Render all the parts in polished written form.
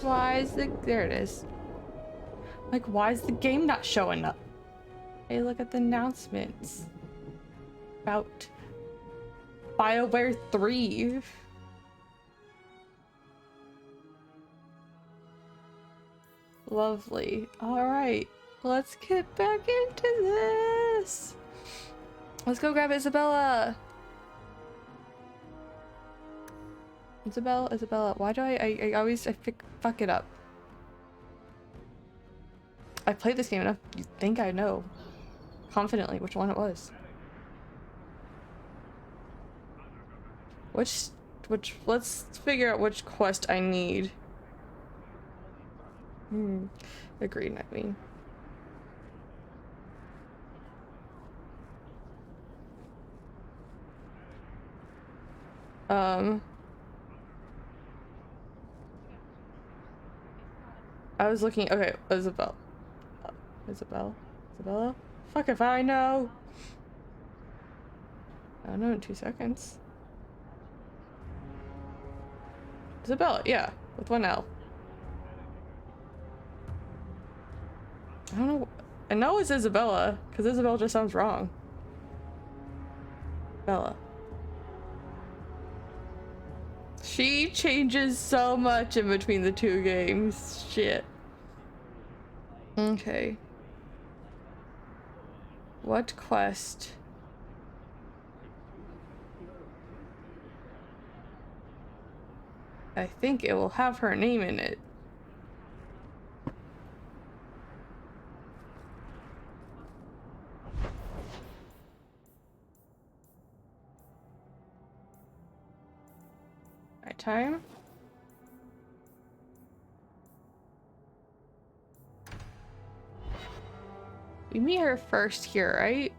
Why is there it is. Like, why is the game not showing up? Hey, look at the announcements about BioWare 3. Lovely. All right, let's get back into this. Let's go grab Isabella. Isabella. Why do I always fuck it up? I played this game enough. You think I know confidently which one it was. Which let's figure out which quest I need. Agreed, I mean. I was looking. Okay, Isabella. Fuck if I know. I don't know in 2 seconds. Isabella, yeah, with one L. I don't know. I know it's Isabella, because Isabella just sounds wrong. Bella. She changes so much in between the two games. Shit. Okay. What quest? I think it will have her name in it. Right time. We meet her first here, right?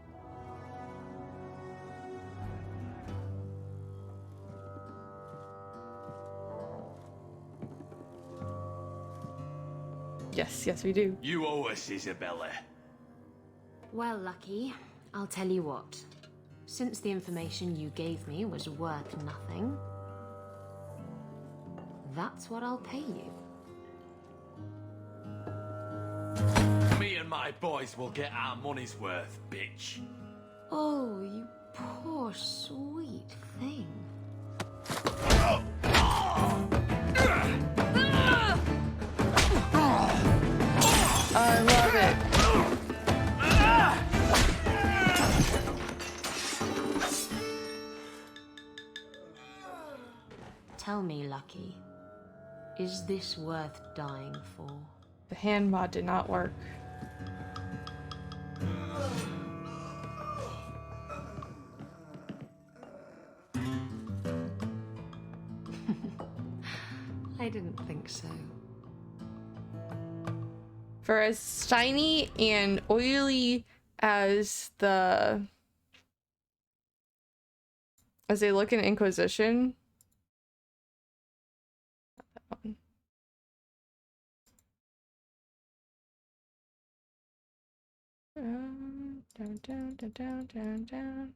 Yes, we do. You owe us, Isabella. Well, Lucky, I'll tell you what. Since the information you gave me was worth nothing, that's what I'll pay you. Me and my boys will get our money's worth, bitch. Oh, you poor sweet thing. I love it. Tell me, Lucky, is this worth dying for? The hand mod did not work. I didn't think so. For as shiny and oily as they look in Inquisition. Not that one. Down.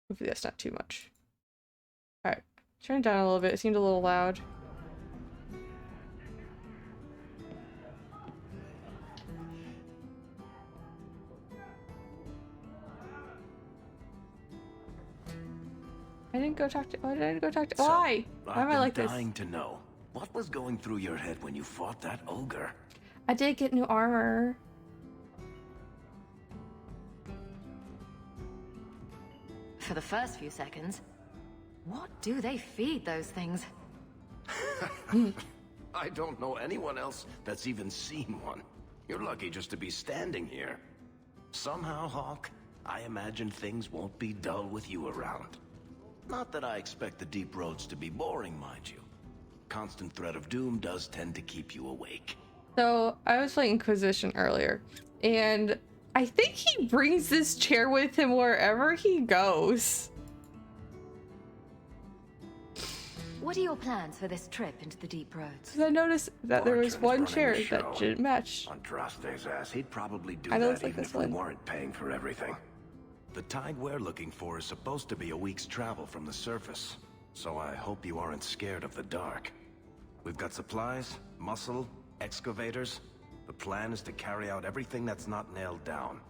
Hopefully that's not too much. Alright, turn it down a little bit. It seemed a little loud. I didn't go talk to. Why did I go talk to? Why? Why am I like this? I'm dying to know what was going through your head when you fought that ogre. I did get new armor. For the first few seconds, what do they feed those things? I don't know anyone else that's even seen one. You're lucky just to be standing here. Somehow, Hawk, I imagine things won't be dull with you around. Not that I expect the deep roads to be boring, mind you. Constant threat of doom does tend to keep you awake. So I was playing Inquisition earlier, and I think he brings this chair with him wherever he goes. What are your plans for this trip into the deep roads? Because I noticed that there was one chair that didn't match. On Draste's ass, he'd probably do I know that it's like even this if we one. weren't paying for everything. The tide we're looking for is supposed to be a week's travel from the surface. so I hope you aren't scared of the dark. We've got supplies, muscle, excavators. The plan is to carry out everything that's not nailed down.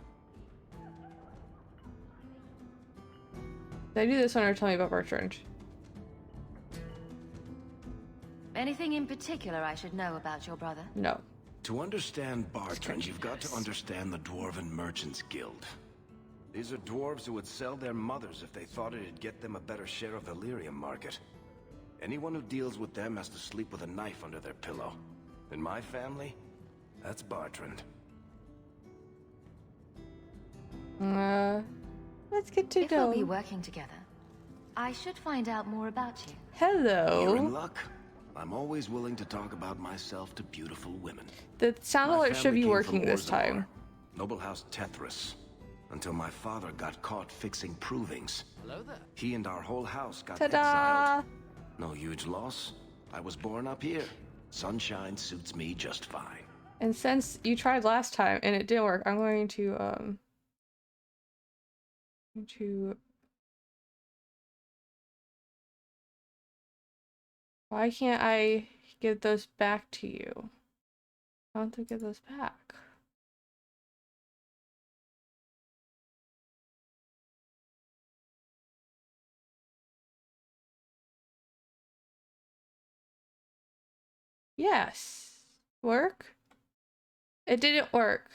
Did I do this one or tell me about Bertrand? Anything in particular I should know about your brother? No. To understand Bartrand, you've got to understand the Dwarven Merchants Guild. These are dwarves who would sell their mothers if they thought it'd get them a better share of the lyrium market. Anyone who deals with them has to sleep with a knife under their pillow. In my family, that's Bartrand. Let's get to If we'll know. be working together, I should find out more about you. You're in Hello. luck. I'm always willing to talk about myself to beautiful women. The sound My alert should family be came working from this Orzammar, time. Noble House Tethras, until my father got caught fixing provings. Hello there. He and our whole house got Ta-da! exiled. No huge loss. I was born up here. Sunshine suits me just fine. And since you tried last time and it didn't work, I'm going to why can't I give those back to you? I want to give those back. Yes. Work? It didn't work.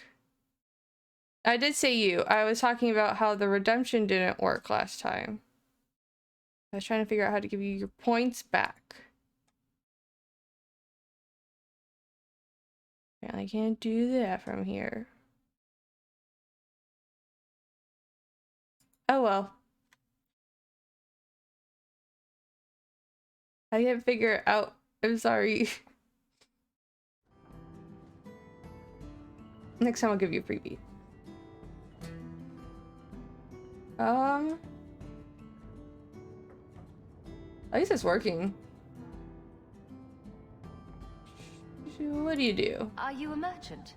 I did say you. I was talking about how the redemption didn't work last time. I was trying to figure out how to give you your points back. I can't do that from here. Oh well. I can't figure it out. I'm sorry. Next time I'll give you a freebie. At least it's working. What do you do? Are you a merchant?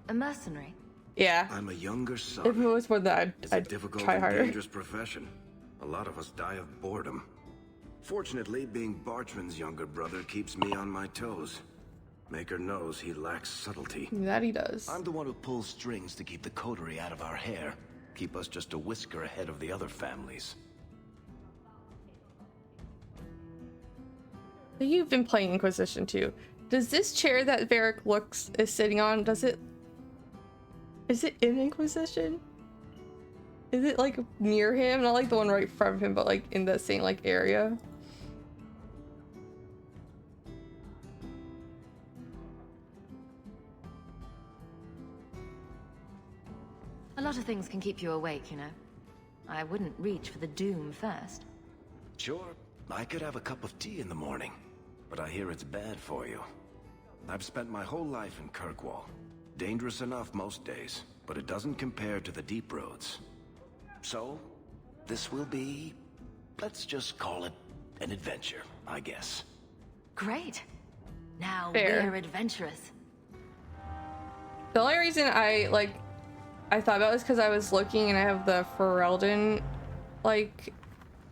A mercenary? Yeah. I'm a younger son. If it was more than It's a I'd difficult try and harder. dangerous profession. A lot of us die of boredom. Fortunately, being Bartrand's younger brother keeps me on my toes. Maker knows he lacks subtlety. That he does. I'm the one who pulls strings to keep the coterie out of our hair. Keep us just a whisker ahead of the other families. You've been playing Inquisition too. Does this chair that Varric is sitting on, is it in Inquisition? Is it like near him? Not like the one right in front of him, but like in the same like area? A lot of things can keep you awake, you know. I wouldn't reach for the doom first. Sure, I could have a cup of tea in the morning, but I hear it's bad for you. I've spent my whole life in Kirkwall. Dangerous enough most days, but it doesn't compare to the deep roads. So, this will be, let's just call it an adventure, I guess. Great. Now Fair. we're adventurous. The only reason I thought about it was because I was looking and I have the Ferelden like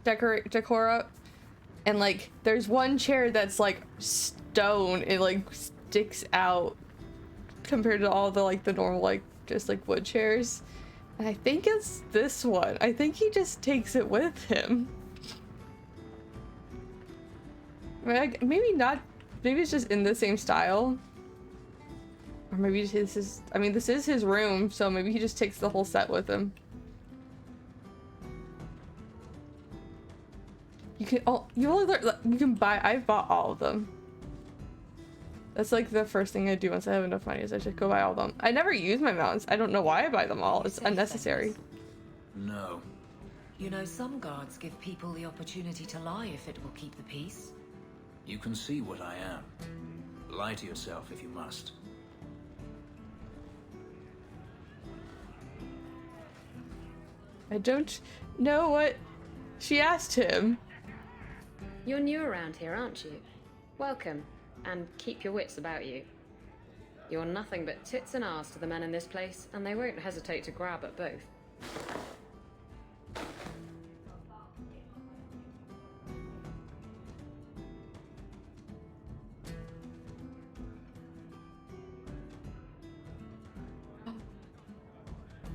decor up, and like there's one chair that's like stone. It like sticks out compared to all the like the normal like just like wood chairs. And I think it's this one. I think he just takes it with him. Like, maybe not. Maybe it's just in the same style. Or maybe this is. I mean, this is his room, so maybe he just takes the whole set with him. You can. Oh, you can buy. I've bought all of them. That's like the first thing I do once I have enough money is I just go buy all of them. I never use my mounts. I don't know why I buy them all. It's unnecessary. No. You know, some guards give people the opportunity to lie if it will keep the peace. You can see what I am. Lie to yourself if you must. I don't know what she asked him. You're new around here, aren't you? Welcome, and keep your wits about you. You're nothing but tits and arse to the men in this place, and they won't hesitate to grab at both.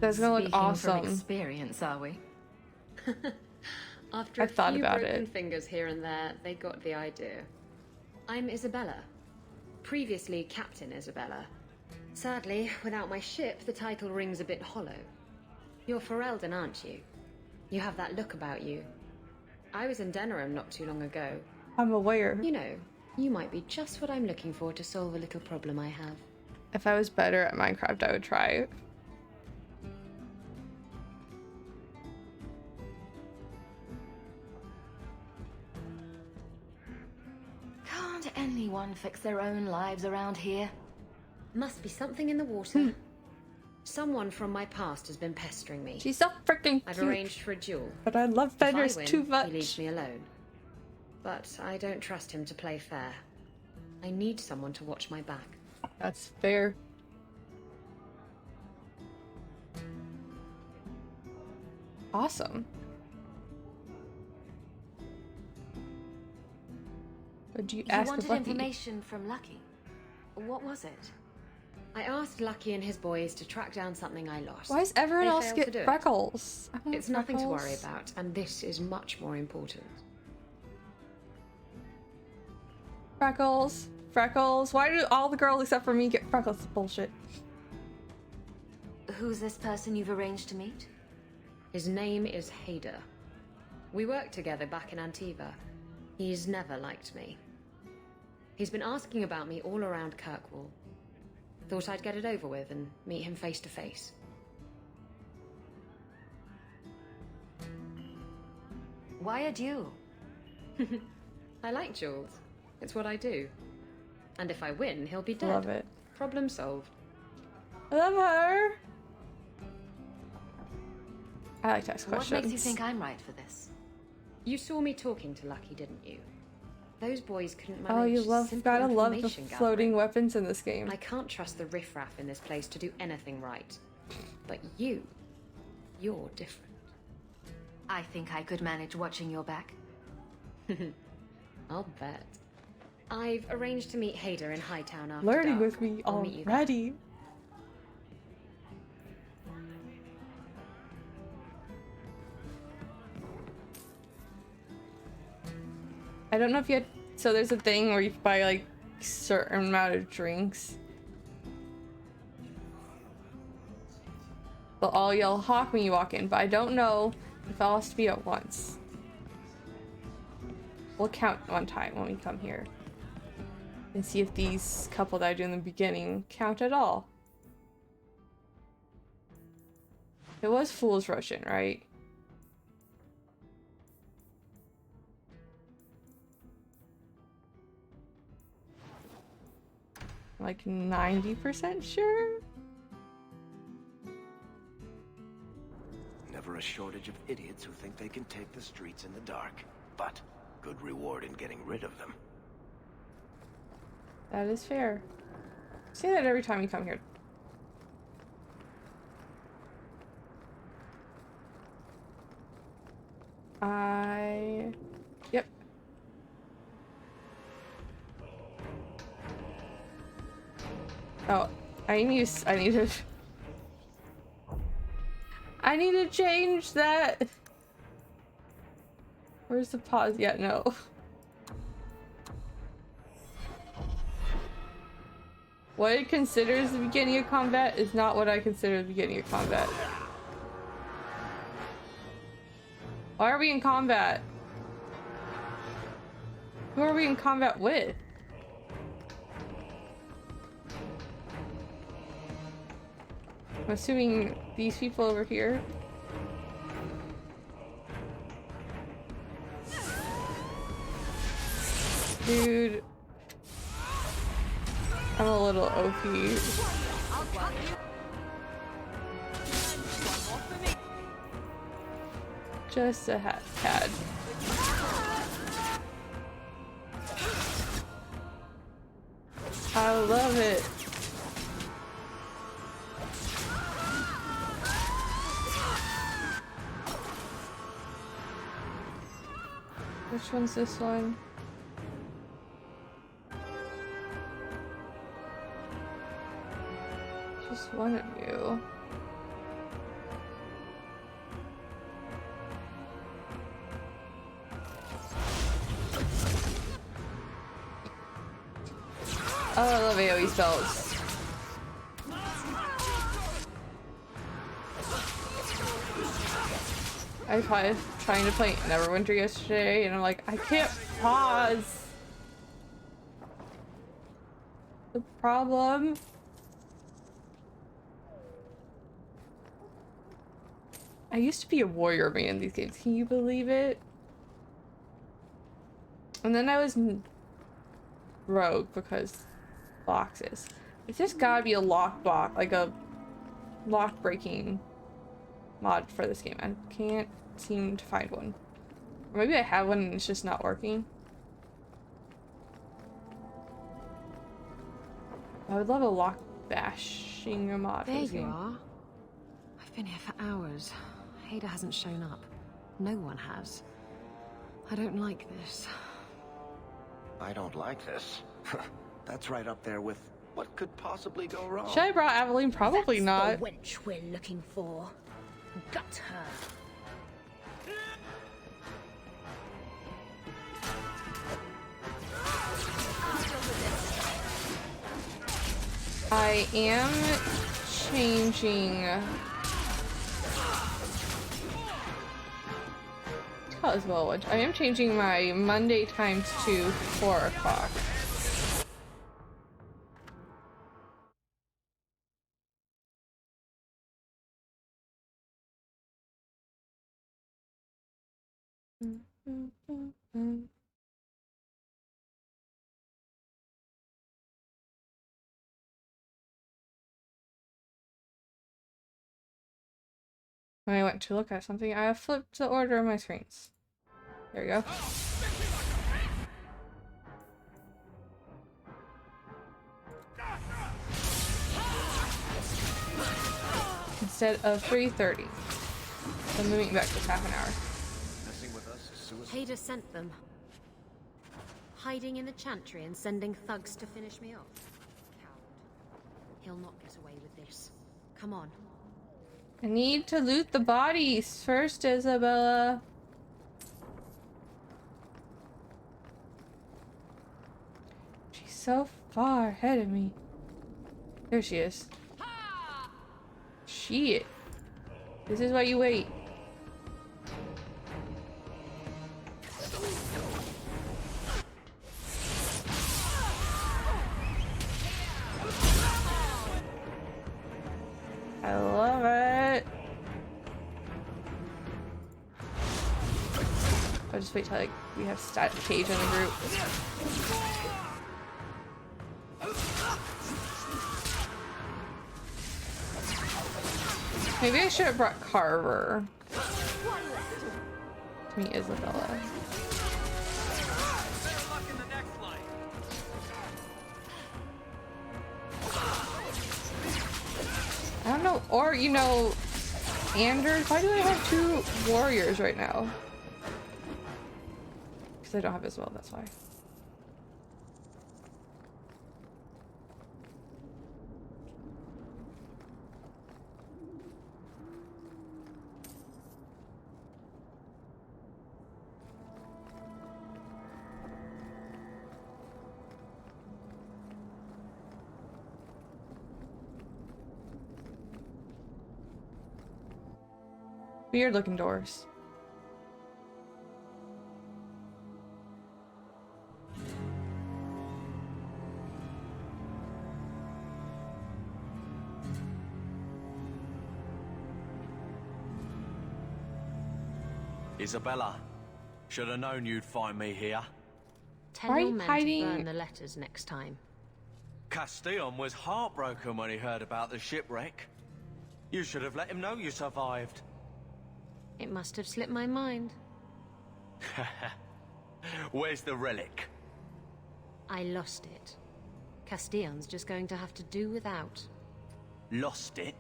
That's gonna look Speaking awesome. from experience, are we? After I a thought few about broken it. fingers here and there, they got the idea. I'm Isabella. Previously Captain Isabella. Sadly, without my ship, the title rings a bit hollow. You're Ferelden, aren't you? You have that look about you. I was in Denerim not too long ago. I'm aware. You know, you might be just what I'm looking for to solve a little problem I have. If I was better at Minecraft, I would try it. Can't anyone fix their own lives around here? Must be something in the water. Someone from my past has been pestering me. She's so freaking I've cute. arranged for a duel. But I love If I Fenris win, too much. he leaves me alone. But I don't trust him to play fair. I need someone to watch my back. That's fair. Awesome. Would you You ask wanted Lucky? information from Lucky. What was it? I asked Lucky and his boys to track down something I lost. Why does everyone They else failed to get do it. freckles? I want It's nothing to worry freckles. about, and this is much more important. Freckles. Freckles. Why do all the girls except for me get freckles? Bullshit. Who's this person you've arranged to meet? His name is Hader. We worked together back in Antiva. He's never liked me. He's been asking about me all around Kirkwall. Thought I'd get it over with and meet him face to face. Why a duel? I like duels. It's what I do. And if I win, he'll be dead. Love it. Problem solved. I love her. I like to ask What questions. makes you think I'm right for this? You saw me talking to Lucky, didn't you? Those boys couldn't manage Oh, you simple gotta love the information floating gathering. weapons in this game. I can't trust the riffraff in this place to do anything right. But you're different. I think I could manage watching your back. I'll bet. I've arranged to meet Hader in Hightown after Flirting dark. with me I'll meet you there. already. I don't know if you had. So there's a thing where you buy like certain amount of drinks. They'll all yell "Hawk" when you walk in, but I don't know if it has to be at once. We'll count one time when we come here and see if these couple that I do in the beginning count at all. It was Fool's Russian, right? Like 90% sure? Never a shortage of idiots who think they can take the streets in the dark. But good reward in getting rid of them. That is fair. Say that every time you come here. Yep. Oh, I need to change that. Where's the pause? Yeah, no. What it considers the beginning of combat is not what I consider the beginning of combat. Why are we in combat? Who are we in combat with? I'm assuming these people over here. Dude. I'm a little OP. Just a tad. I love it. Which one's this one? Just one of you. AoE spells. I was trying to play Neverwinter yesterday, and I'm like, I can't pause. The problem. I used to be a warrior man in these games. Can you believe it? And then I was rogue because boxes. It's just gotta be a lock block, like a lock breaking mod for this game. I can't seem to find one. Or maybe I have one and it's just not working. I would love a lock bashing mod for There this you game. are. I've been here for hours. Hader hasn't shown up. No one has. I don't like this. I don't like this. That's right up there with what could possibly go wrong. Should I have brought Aveline? Probably That's not. the wench we're looking for. Gut her. I am changing. As well, I am changing my Monday times to 4 o'clock. When I went to look at something, I flipped the order of my screens. There we go. Instead of 3:30. So moving back to half an hour. Messing with us is suicide. Hader sent them. Hiding in the chantry and sending thugs to finish me off. Coward. He'll not get away with this. Come on. I need to loot the bodies first, Isabella. She's so far ahead of me. There she is. Shit. This is why you wait. I love it. I'll just wait till like we have Cage in the group. Maybe I should have brought Carver to meet Isabella. I don't know, or you know, Anders. Why do I have 2 warriors right now? Because I don't have Isabella, that's why. Weird looking doors. Isabella, should have known you'd find me here. Tell Why are your you men hiding? to burn the letters next time. Castillon was heartbroken when he heard about the shipwreck. You should have let him know you survived. It must have slipped my mind. Where's the relic? I lost it. Castillon's just going to have to do without. Lost it?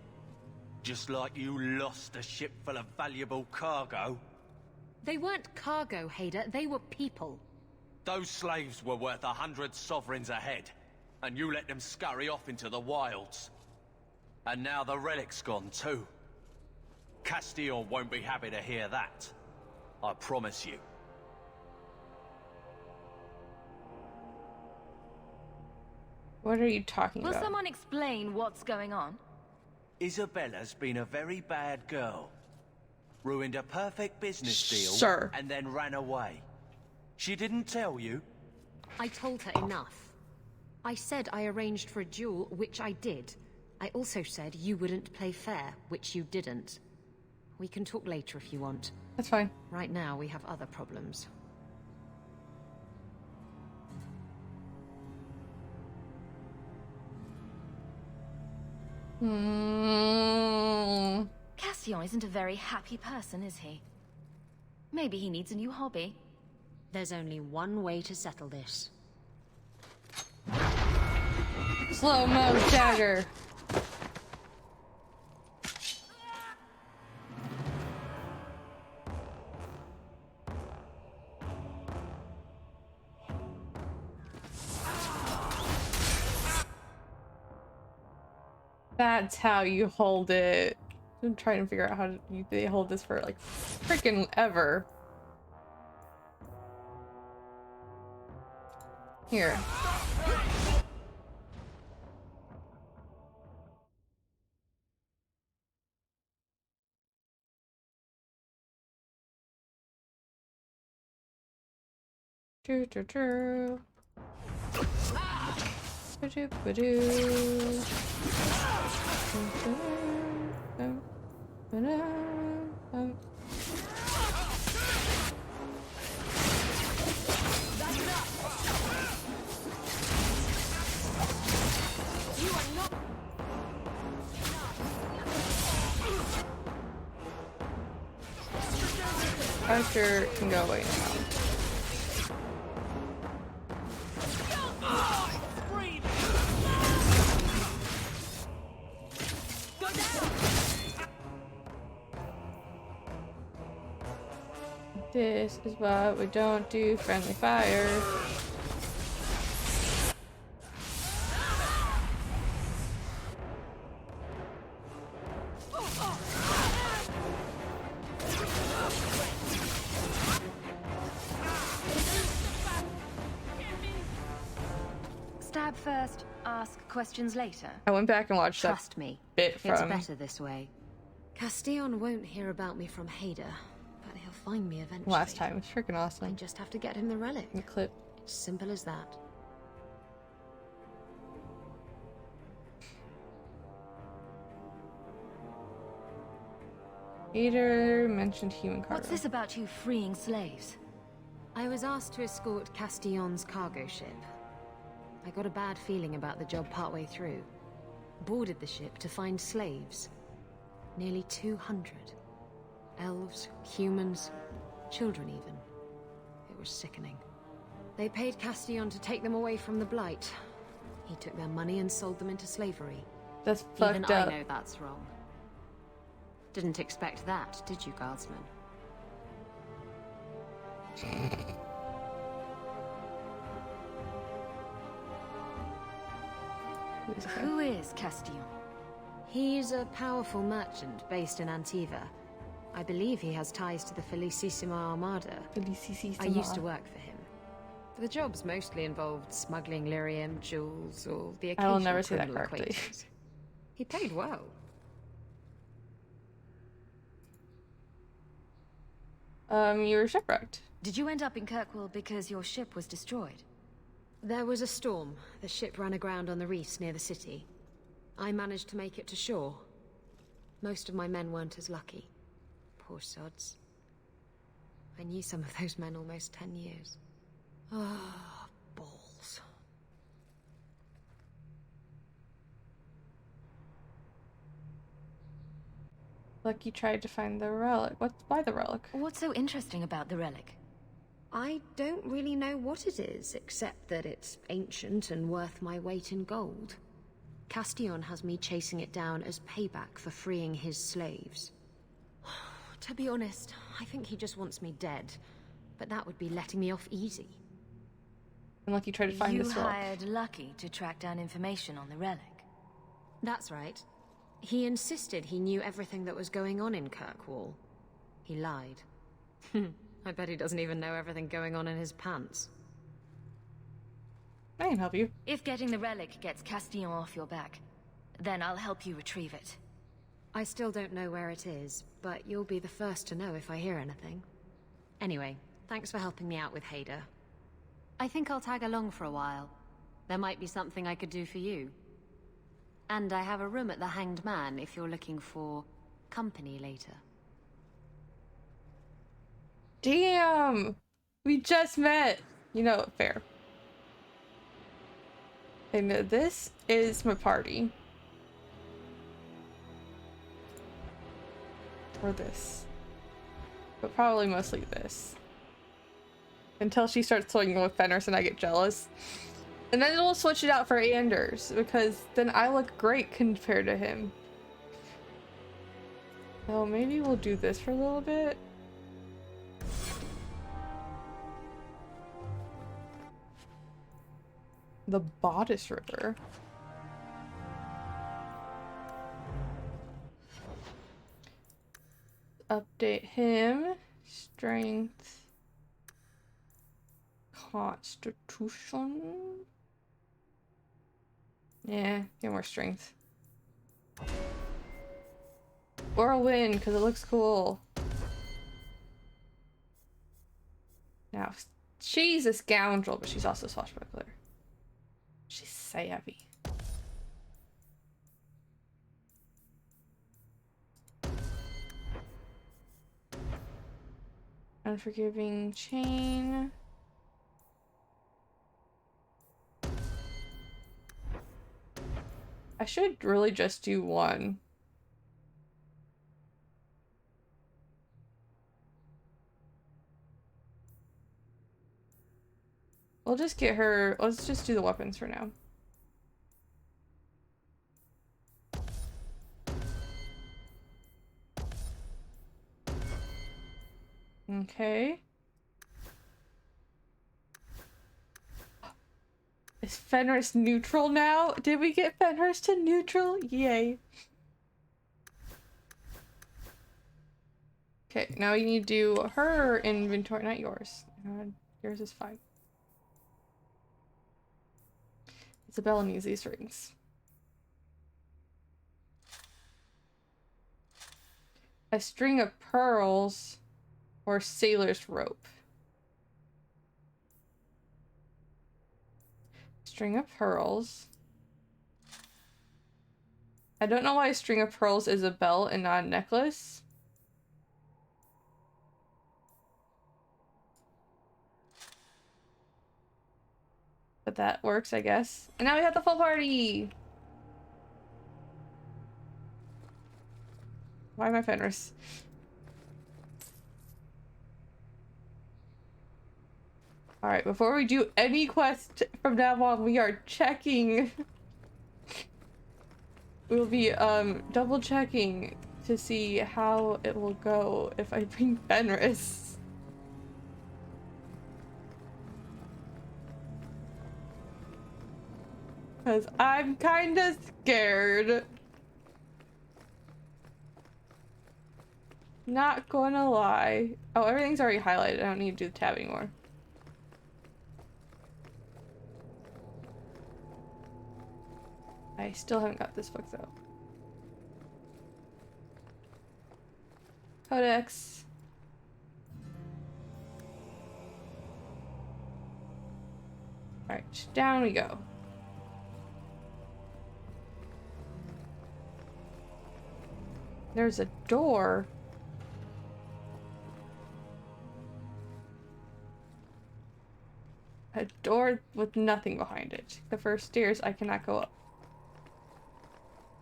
Just like you lost a ship full of valuable cargo? They weren't cargo, Hader. They were people. Those slaves were worth 100 sovereigns a head, and you let them scurry off into the wilds. And now the relic's gone too. Castillon won't be happy to hear that. I promise you. What are you talking Will about? someone explain what's going on? Isabella's been a very bad girl. Ruined a perfect business deal Sure. and then ran away. She didn't tell you? I told her enough. I said I arranged for a duel, which I did. I also said you wouldn't play fair, which you didn't. We can talk later if you want. That's fine. Right now, we have other problems. Castian isn't a very happy person, is he? Maybe he needs a new hobby. There's only one way to settle this. Slow-mo dagger. That's how you hold it. I'm trying to figure out how they hold this for like freaking ever. Here. True, true, true. Archer can go away now. This is what we don't do, friendly fire. Stab first, ask questions later. I went back and watched that Trust me, bit It's from better this way. Castian won't hear about me from Hader, but he'll find me eventually. last time. It's freaking I awesome. just have to get him the relic. The clip. It's simple as that. Hader mentioned human cargo. What's this about you freeing slaves? I was asked to escort Castian's cargo ship. I got a bad feeling about the job partway through. Boarded the ship to find slaves. Nearly 200. Elves, humans, children even. It was sickening. They paid Castian to take them away from the Blight. He took their money and sold them into slavery. That's Even fucked I up. know that's wrong. Didn't expect that, did you, Guardsman? Who is Castian? He's a powerful merchant based in Antiva. I believe he has ties to the Felicissima Armada. I used to work for him. The jobs mostly involved smuggling lyrium, jewels, or the I occasional will never say that criminal correctly. acquaintance. He paid well. You were shipwrecked. Did you end up in Kirkwall because your ship was destroyed? There was a storm. The ship ran aground on the reefs near the city. I managed to make it to shore. Most of my men weren't as lucky. Poor sods. I knew some of those men almost 10 years. Ah, balls. Lucky tried to find the relic. Why the relic? What's so interesting about the relic? I don't really know what it is, except that it's ancient and worth my weight in gold. Castian has me chasing it down as payback for freeing his slaves. To be honest, I think he just wants me dead, but that would be letting me off easy. And Lucky tried to find You this relic. hired Lucky to track down information on the relic. That's right. He insisted he knew everything that was going on in Kirkwall. He lied. I bet he doesn't even know everything going on in his pants. I can help you. If getting the relic gets Castillon off your back, then I'll help you retrieve it. I still don't know where it is, but you'll be the first to know if I hear anything. Anyway, thanks for helping me out with Hader. I think I'll tag along for a while. There might be something I could do for you. And I have a room at the Hanged Man if you're looking for company later. Damn! We just met! You know, fair. And this is my party. Or this. But probably mostly this. Until she starts swinging with Fenris and I get jealous. And then we'll switch it out for Anders, because then I look great compared to him. So maybe we'll do this for a little bit. The Bodice River. Update him. Strength. Constitution. Yeah, get more strength. Or a win, because it looks cool. Now, she's a scoundrel, but she's also a swashbuckler. She's savvy. Unforgiving chain. I should really just do one. We'll just get her. Let's just do the weapons for now. Okay. Is Fenris neutral now? Did we get Fenris to neutral? Yay. Okay, now you need to do her inventory, not yours. Yours is fine. Isabella needs these rings. A string of pearls or sailor's rope. String of pearls. I don't know why a string of pearls is a belt and not a necklace. But that works, I guess. And now we have the full party! Why am I Fenris? Alright, before we do any quest from now on, we are checking. We'll be double checking to see how it will go if I bring Fenris. Because I'm kinda scared. Not gonna lie. Oh, everything's already highlighted. I don't need to do the tab anymore. I still haven't got this book though. Codex. Alright, down we go. There's a door. A door with nothing behind it. The first stairs I cannot go up.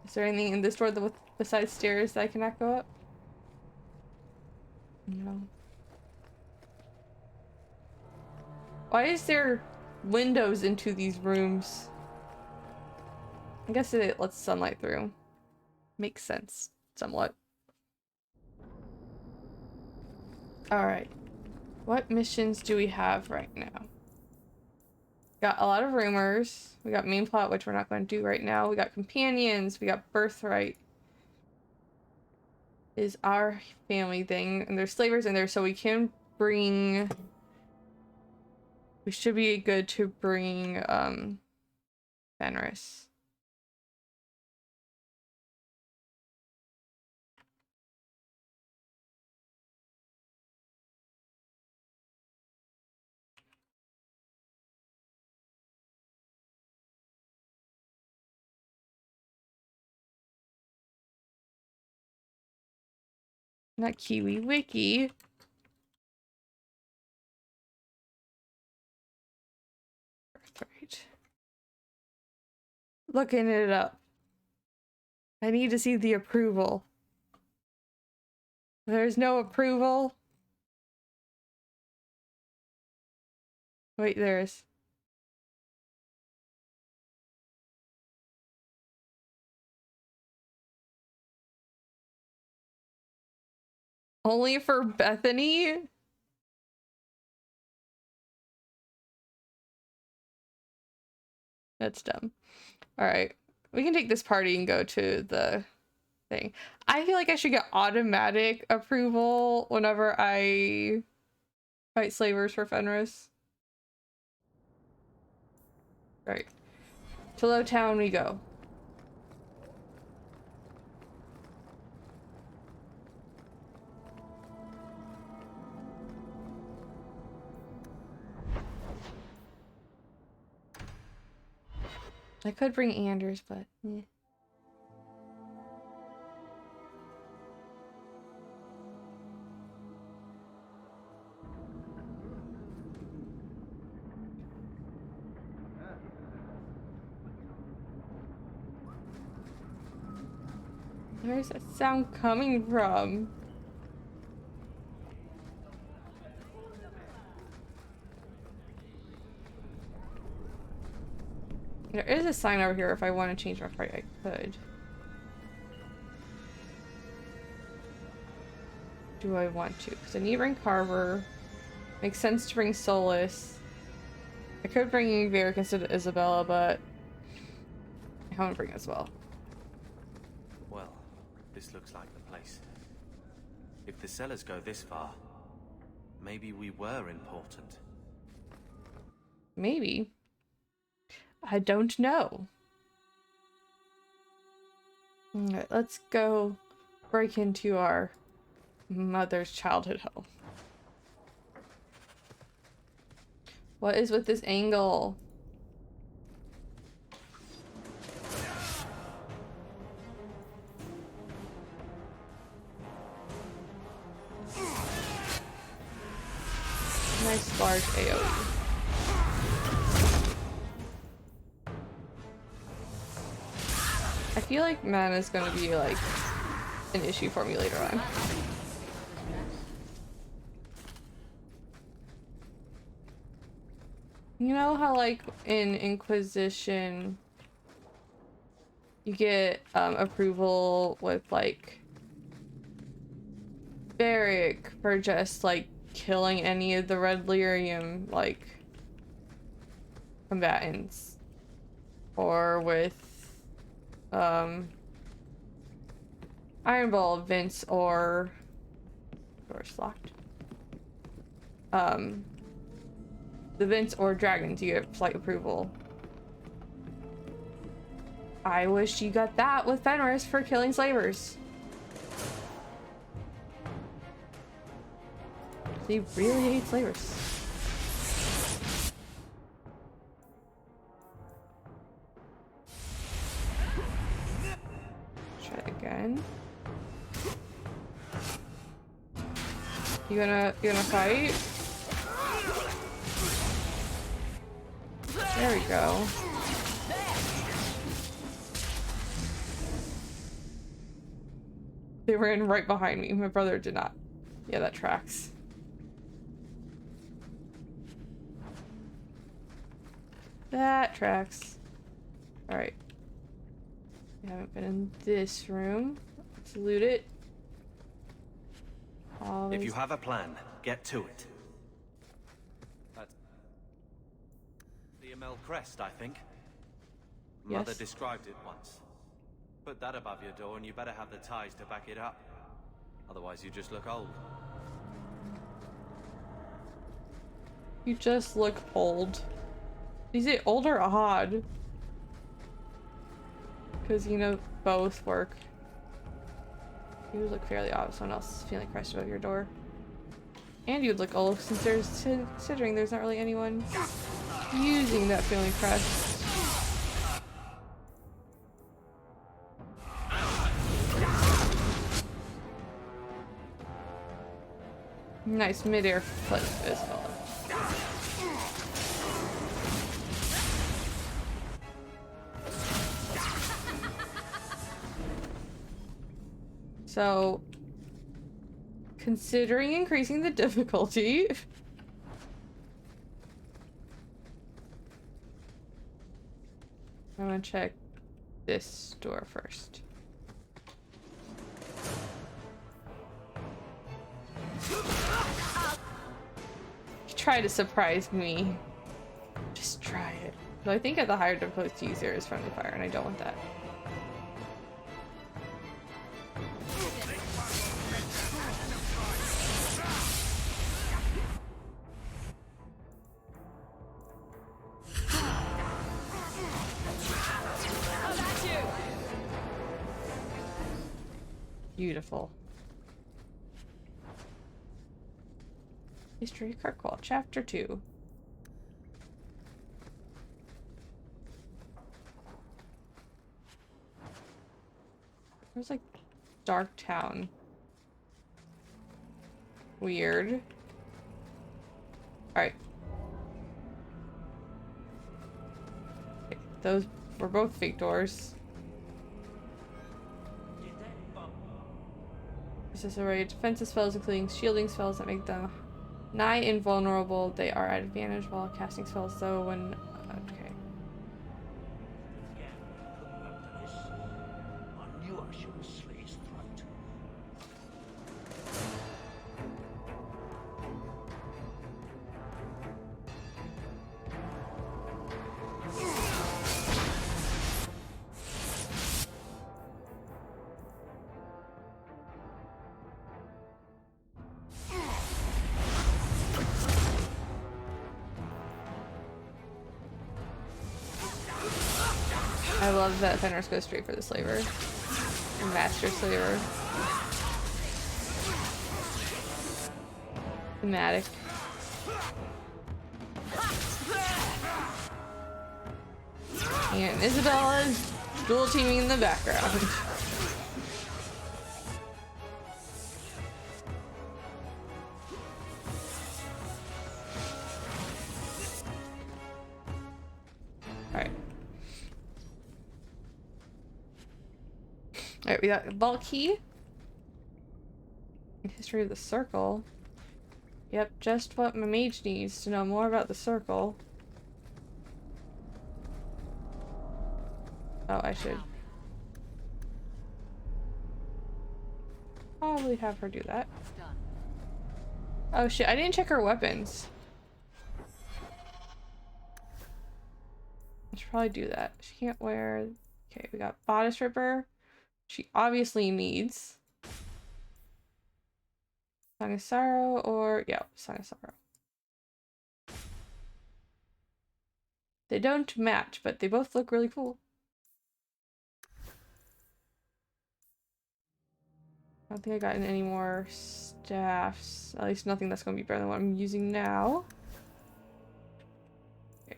Is there anything in this door that besides stairs that I cannot go up? No. Why is there windows into these rooms? I guess it lets sunlight through. Makes sense, somewhat. Alright. What missions do we have right now? Got a lot of rumors. We got main plot, which we're not going to do right now. We got companions. We got birthright. Is our family thing. And there's slavers in there, so we can bring We should be good to bring Fenris. Not Kiwi Wiki. Birthright. Looking it up. I need to see the approval. There's no approval. Wait, there's. Only for Bethany? That's dumb. Alright. We can take this party and go to the thing. I feel like I should get automatic approval whenever I fight slavers for Fenris. Right. To Lowtown we go. I could bring Anders, but eh. Where's that sound coming from? There is a sign over here. If I want to change my party, I could. Do I want to? Because I need to bring Carver. Makes sense to bring Solus. I could bring Varric instead of Isabella, but I want to bring as well. Well, this looks like the place. If the cellars go this far, maybe we were important. Maybe. I don't know. Alright, let's go break into our mother's childhood home. What is with this angle? Nice large AoE. I feel like mana is gonna be like an issue for me later on. You know how like in Inquisition you get approval with like Varric for just like killing any of the Red Lyrium like combatants, or with Iron Ball, Vince, or door's locked. The Vince or Dragon to get flight approval. I wish you got that with Fenris for killing slavers. He really hates slavers. Try it again. You gonna fight? There we go. They ran right behind me. My brother did not. Yeah, that tracks. That tracks. Alright. We haven't been in this room. Let's loot it. If you have a plan, get to it. That's the Amel crest, I think. Mother Yes. described it once. Put that above your door and you better have the ties to back it up. Otherwise you just look old. You just look old. Is it old or odd? Because, you know, both work. You would look fairly odd if someone else is feeling crushed above your door. And you'd look old since considering there's not really anyone using that feeling crushed. Nice mid-air flip as well. So, considering increasing the difficulty, I'm gonna check this door first. Try to surprise me. Just try it. But I think at the higher difficulty there is friendly fire, and I don't want that. Beautiful. History of Kirkwall, Chapter 2. There's like Dark Town. Weird. Alright. Okay, those were both fake doors. This is array of defensive spells, including shielding spells that make them nigh invulnerable. They are at advantage while casting spells, though when... okay. I love that Fenris goes straight for the slaver. The master slaver. Thematic. And Isabella's dual teaming in the background. Alright, we got a vault key. History of the circle. Yep, just what my mage needs to know more about the circle. Oh, I should probably have her do that. Oh shit, I didn't check her weapons. I should probably do that. She can't wear... Okay, we got bodice ripper. She obviously needs Song of Sorrow or... yeah, Song of Sorrow. They don't match, but they both look really cool. I don't think I got any more staffs. At least nothing that's going to be better than what I'm using now. Okay.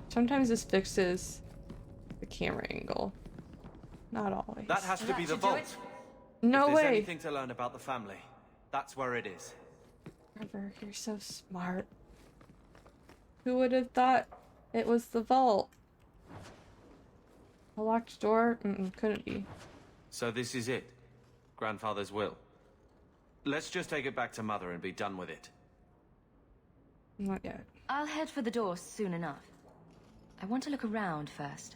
Sometimes this fixes the camera angle. Not always. That has to be the vault. No way. If there's way. anything to learn about the family, that's where it is. Trevor, you're so smart. Who would have thought it was the vault? A locked door? Couldn't be. So this is it. Grandfather's will. Let's just take it back to Mother and be done with it. Not yet. I'll head for the door soon enough. I want to look around first.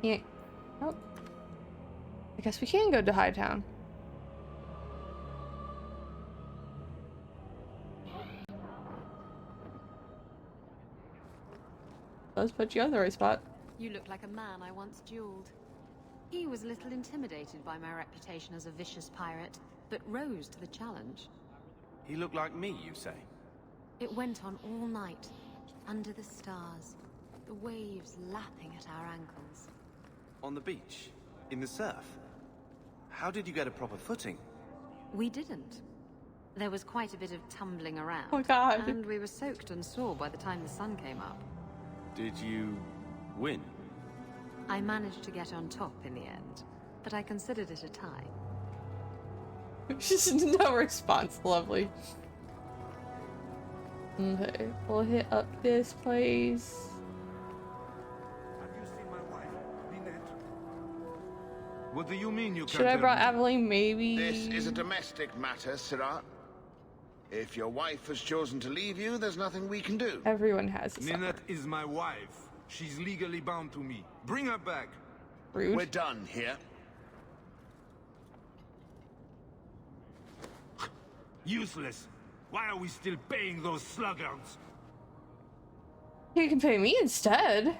Yeah. Oh. I guess we can go to Hightown. Let's put you on the right spot. You look like a man I once dueled. He was a little intimidated by my reputation as a vicious pirate, but rose to the challenge. He looked like me, you say? It went on all night, under the stars, the waves lapping at our ankles. On the beach? In the surf? How did you get a proper footing? We didn't. There was quite a bit of tumbling around. Oh God. And we were soaked and sore by the time the sun came up. Did you win? I managed to get on top in the end, but I considered it a tie. Just no response. Lovely. Okay, we'll hit up this place. Have you seen my wife, Lynette? What do you mean you Should I brought Aveline? Maybe. This is a domestic matter, Sirrah. If your wife has chosen to leave you, there's nothing we can do. Everyone has a Lynette is my wife. She's legally bound to me. Bring her back. Rude. We're done here. Useless. Why are we still paying those sluggards? You can pay me instead.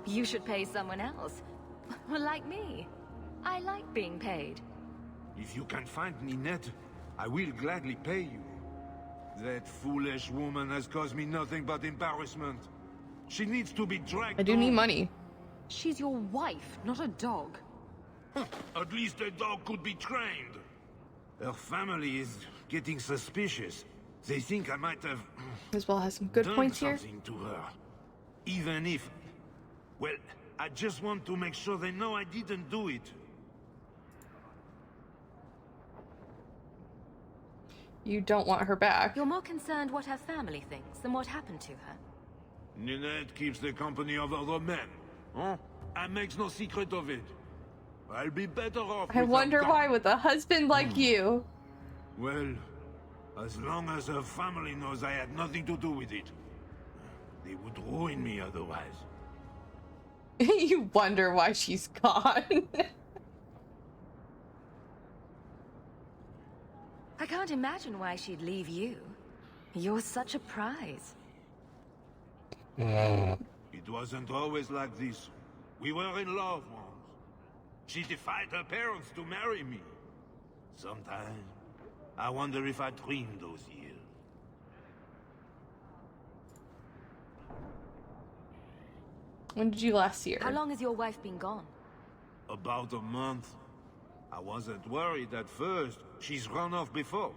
You should pay someone else. Like me. I like being paid. If you can find Ninette, I will gladly pay you. That foolish woman has caused me nothing but embarrassment. She needs to be dragged I do need home. money. She's your wife, not a dog. At least a dog could be trained. Her family is getting suspicious. They think I might have As well has some good done points here. something to her. Even if... Well, I just want to make sure they know I didn't do it. You don't want her back. You're more concerned what her family thinks than what happened to her. Ninette keeps the company of other men. Huh? And makes no secret of it. I'll be better off I with her wonder gone. why with a husband like you. Well, as long as her family knows I had nothing to do with it. They would ruin me otherwise. You wonder why she's gone. I can't imagine why she'd leave you. You're such a prize. It wasn't always like this. We were in love once. She defied her parents to marry me. Sometimes, I wonder if I dreamed those years. When did you last see her? How long has your wife been gone? About a month. I wasn't worried at first. She's run off before.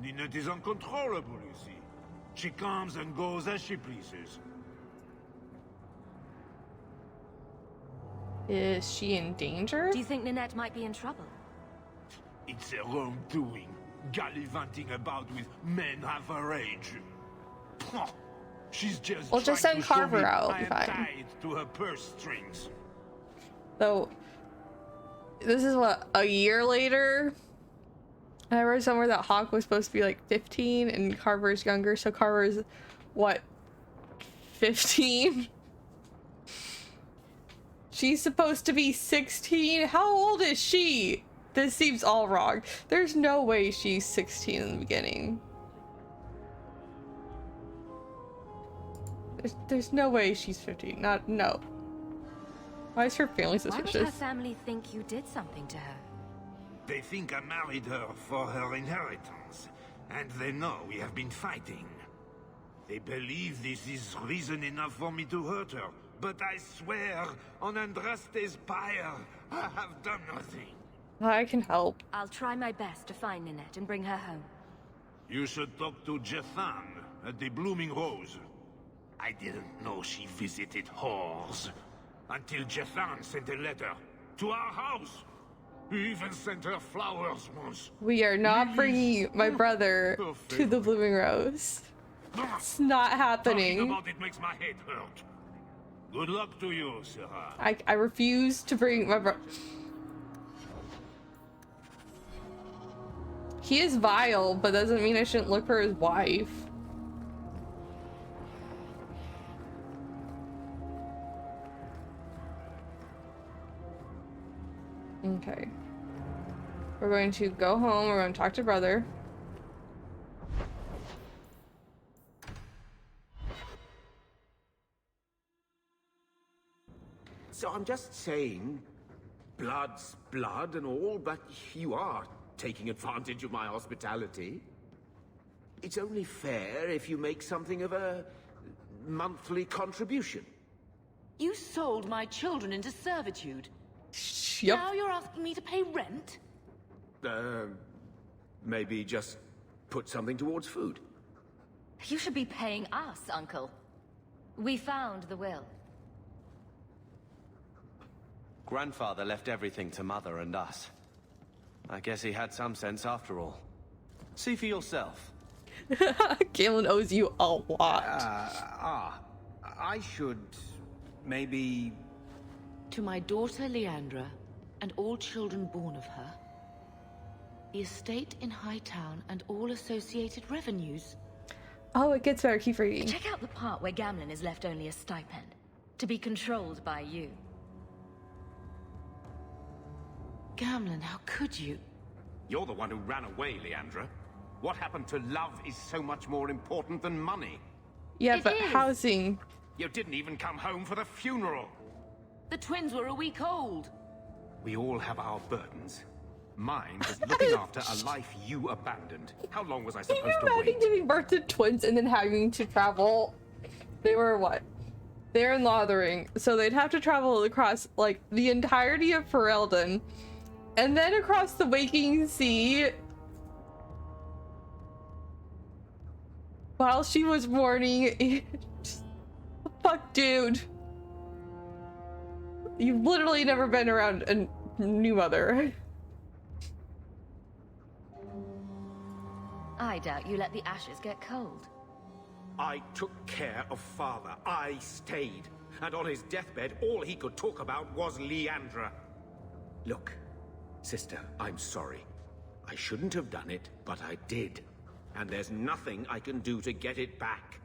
Ninette is uncontrollable, you see. She comes and goes as she pleases. Is she in danger? Do you think Ninette might be in trouble? It's her own doing, gallivanting about with men half her age. Pah! She's just Well, just trying send to show Carver me out, I it'll be am fine. tied to her purse strings. So, this is what, a year later? I read somewhere that Hawk was supposed to be like 15 and Carver's younger, so Carver's what, 15? She's supposed to be 16? How old is she? This seems all wrong. There's no way she's 16 in the beginning. There's no way she's 15. No. Why is her family Why would suspicious? her family think you did something to her? They think I married her for her inheritance, and they know we have been fighting. They believe this is reason enough for me to hurt her, but I swear, on Andraste's pyre, I have done nothing. I can help. I'll try my best to find Ninette and bring her home. You should talk to Jethan at the Blooming Rose. I didn't know she visited whores until Jethan sent a letter to our house. He even sent her flowers once. We are not Lilies. bringing my brother Her to the favorite. Blooming Rose. It's not Talking happening. about it makes my head hurt. Good luck to you, Sarah. I refuse to bring my brother. He is vile, but doesn't mean I shouldn't look for his wife. Okay. We're going to go home. We're going to talk to brother. So I'm just saying, blood's blood and all, but you are taking advantage of my hospitality. It's only fair if you make something of a monthly contribution. You sold my children into servitude. Yep. Now you're asking me to pay rent? Maybe just put something towards food. You should be paying us, Uncle. We found the will. Grandfather left everything to Mother and us. I guess he had some sense after all. See for yourself. Galen owes you a lot. I should maybe... To my daughter Leandra, and all children born of her, the estate in Hightown and all associated revenues. Oh, it gets better. Keep reading. Check out the part where Gamlen is left only a stipend, to be controlled by you. Gamlen, how could you? You're the one who ran away, Leandra. What happened to love is so much more important than money. Yeah, It but is. housing. You didn't even come home for the funeral. The twins were a week old. We all have our burdens. Mine was looking after a life you abandoned. How long was I Can supposed you to imagine wait? giving birth to twins and then having to travel? They were what? They're in Lothering, so they'd have to travel across like the entirety of Ferelden, and then across the Waking Sea while she was mourning. Fuck, dude. You've literally never been around a new mother. I doubt you let the ashes get cold. I took care of Father. I stayed. And on his deathbed, all he could talk about was Leandra. Look, sister, I'm sorry. I shouldn't have done it, but I did. And there's nothing I can do to get it back.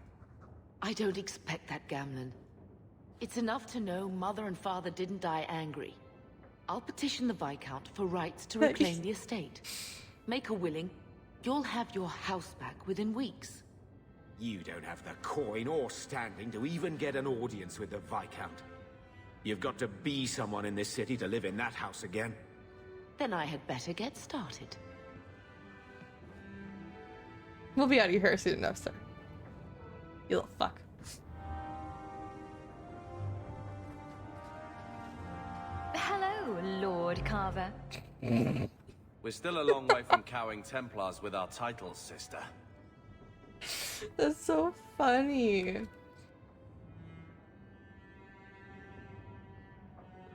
I don't expect that, Gamlen. It's enough to know Mother and Father didn't die angry. I'll petition the Viscount for rights to reclaim the estate. Make a willing. You'll have your house back within weeks. You don't have the coin or standing to even get an audience with the Viscount. You've got to be someone in this city to live in that house again. Then I had better get started. We'll be out of your hair soon enough, sir. You little fuck. Hello, Lord Carver. We're still a long way from cowing Templars with our titles, sister. That's so funny.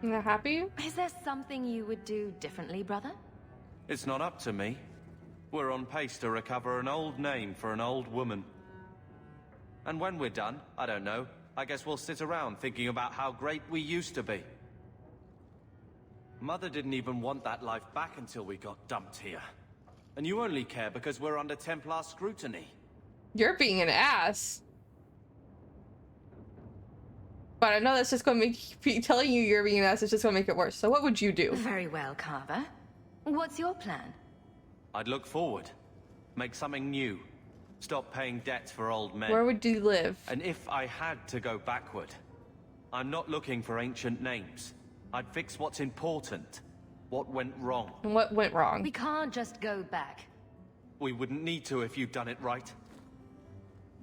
Not happy? Is there something you would do differently, brother? It's not up to me. We're on pace to recover an old name for an old woman. And when we're done, I don't know, I guess we'll sit around thinking about how great we used to be. Mother didn't even want that life back until we got dumped here. And you only care because we're under Templar scrutiny. You're being an ass. But I know that's just gonna make telling you you're being an ass is just gonna make it worse. So what would you do? Very well, Carver. What's your plan? I'd look forward. Make something new. Stop paying debts for old men. Where would you live? And if I had to go backward, I'm not looking for ancient names. I'd fix what's important. What went wrong. And what went wrong? We can't just go back. We wouldn't need to if you'd done it right.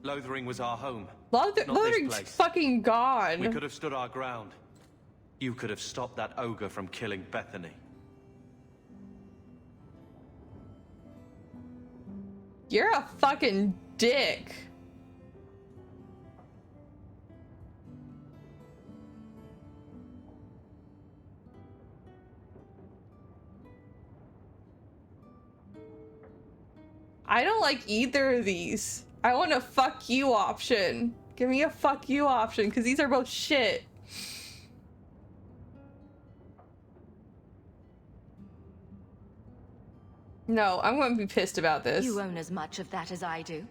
Lothering was our home. Lothering's fucking gone. We could have stood our ground. You could have stopped that ogre from killing Bethany. You're a fucking dick. I don't like either of these. I want a fuck you option. Give me a fuck you option, because these are both shit. No, I'm going to be pissed about this. You own as much of that as I do.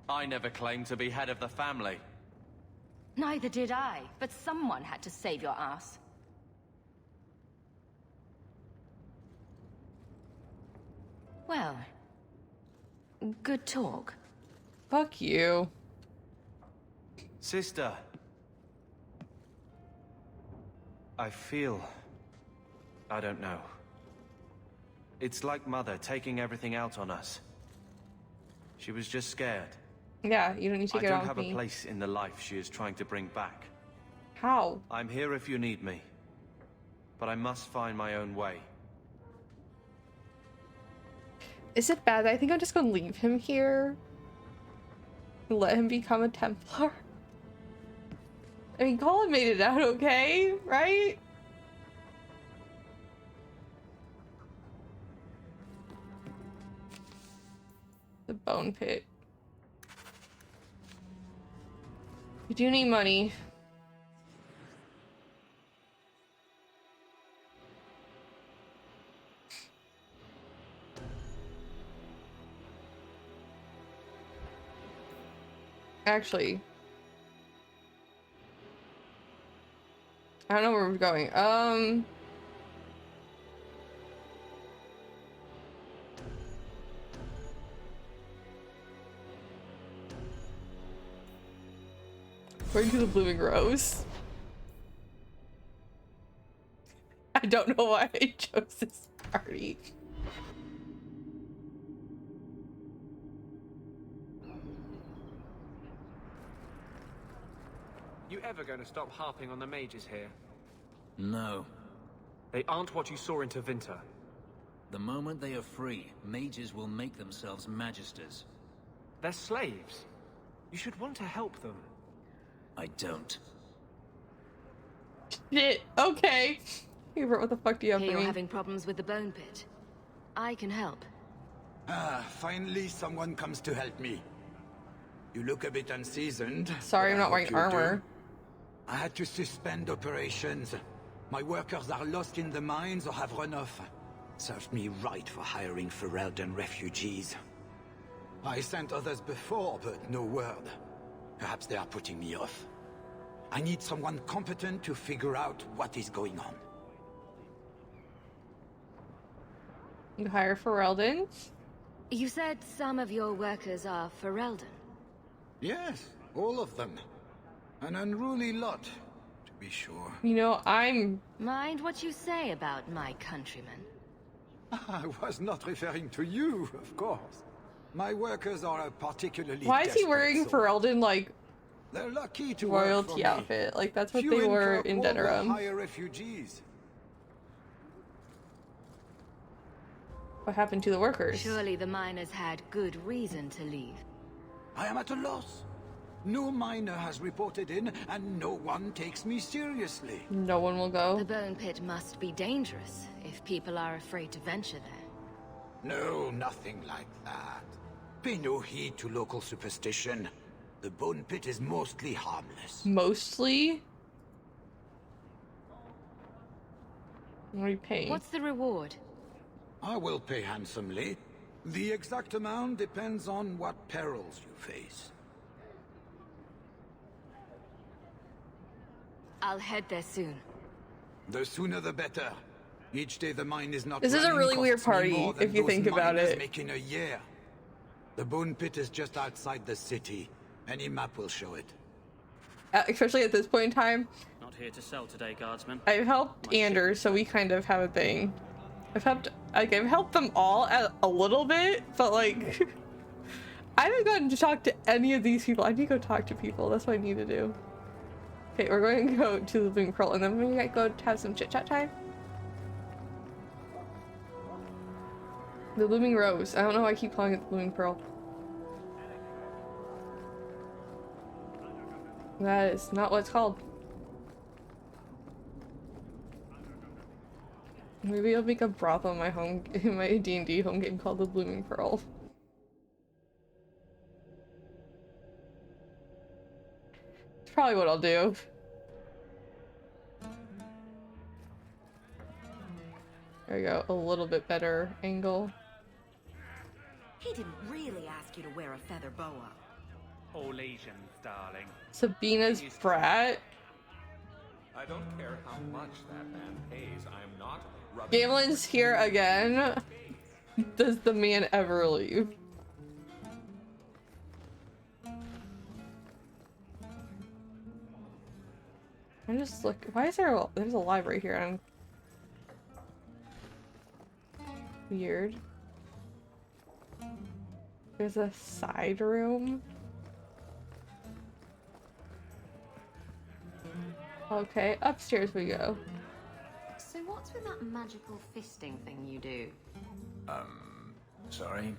I never claimed to be head of the family. Neither did I, but someone had to save your ass. Well, good talk. Fuck you. Sister. I feel... I don't know. It's like Mother taking everything out on us. She was just scared. Yeah, you don't need to I get don't on have with me. a place in the life she is trying to bring back. How? I'm here if you need me. But I must find my own way. Is it bad? I think I'm just gonna leave him here. Let him become a Templar. I mean, Colin made it out okay, right? The bone pit. You do need money. Actually, I don't know where we're going. We're to the Blooming Rose. I don't know why I chose this party. You ever going to stop harping on the mages here? No. They aren't what you saw in Tevinter. The moment they are free, mages will make themselves magisters. They're slaves. You should want to help them. I don't. Shit, okay. Hubert, what the fuck do you have for You're me? having problems with the bone pit. I can help. Ah, finally someone comes to help me. You look a bit unseasoned. Sorry, I'm but I not wearing hope you'll armor. do. I had to suspend operations. My workers are lost in the mines or have run off. Served me right for hiring Ferelden refugees. I sent others before, but no word. Perhaps they are putting me off. I need someone competent to figure out what is going on. You hire Ferelden? You said some of your workers are Ferelden. Yes, all of them. An unruly lot, to be sure. You know, I'm... Mind what you say about my countrymen. I was not referring to you, of course. My workers are a particularly Why is he wearing desperate sort. Ferelden, like, They're lucky to work for royalty me. outfit? Like, that's what Few they were Kirkwall in will Denerim. hire refugees. What happened to the workers? Surely the miners had good reason to leave. I am at a loss. No miner has reported in, and no one takes me seriously. No one will go. The bone pit must be dangerous if people are afraid to venture there. No, nothing like that. Pay no heed to local superstition. The bone pit is mostly harmless. Mostly? What are you paying? What's the reward? I will pay handsomely. The exact amount depends on what perils you face. I'll head there soon. The sooner the better. Each day the mine is not This is a running really weird costs me party, more than if you those think about miners it. make in a year. The bone pit is just outside the city. Any map will show it. Especially at this point in time. Not here to sell today, guardsman. I've helped Anders, so we kind of have a thing. I've helped them all a little bit, but like I haven't gotten to talk to any of these people. I need to go talk to people. That's what I need to do. Okay, we're going to go to the Blooming Pearl, and then we're gonna go have some chit chat time. The Blooming Rose. I don't know why I keep calling it the Blooming Pearl. That is not what it's called. Maybe I'll make a brothel in my D&D home game called the Blooming Pearl. It's probably what I'll do. There we go, a little bit better angle. He didn't really ask you to wear a feather boa. All Asians, darling. Sabina's brat. I don't care how much that man pays. I'm not rubbing. Gamelin's here again. does the man ever leave? I'm just look. Why is there there's a library here? I'm weird. There's a side room. Okay, upstairs we go. So what's with that magical fisting thing you do? Sorry?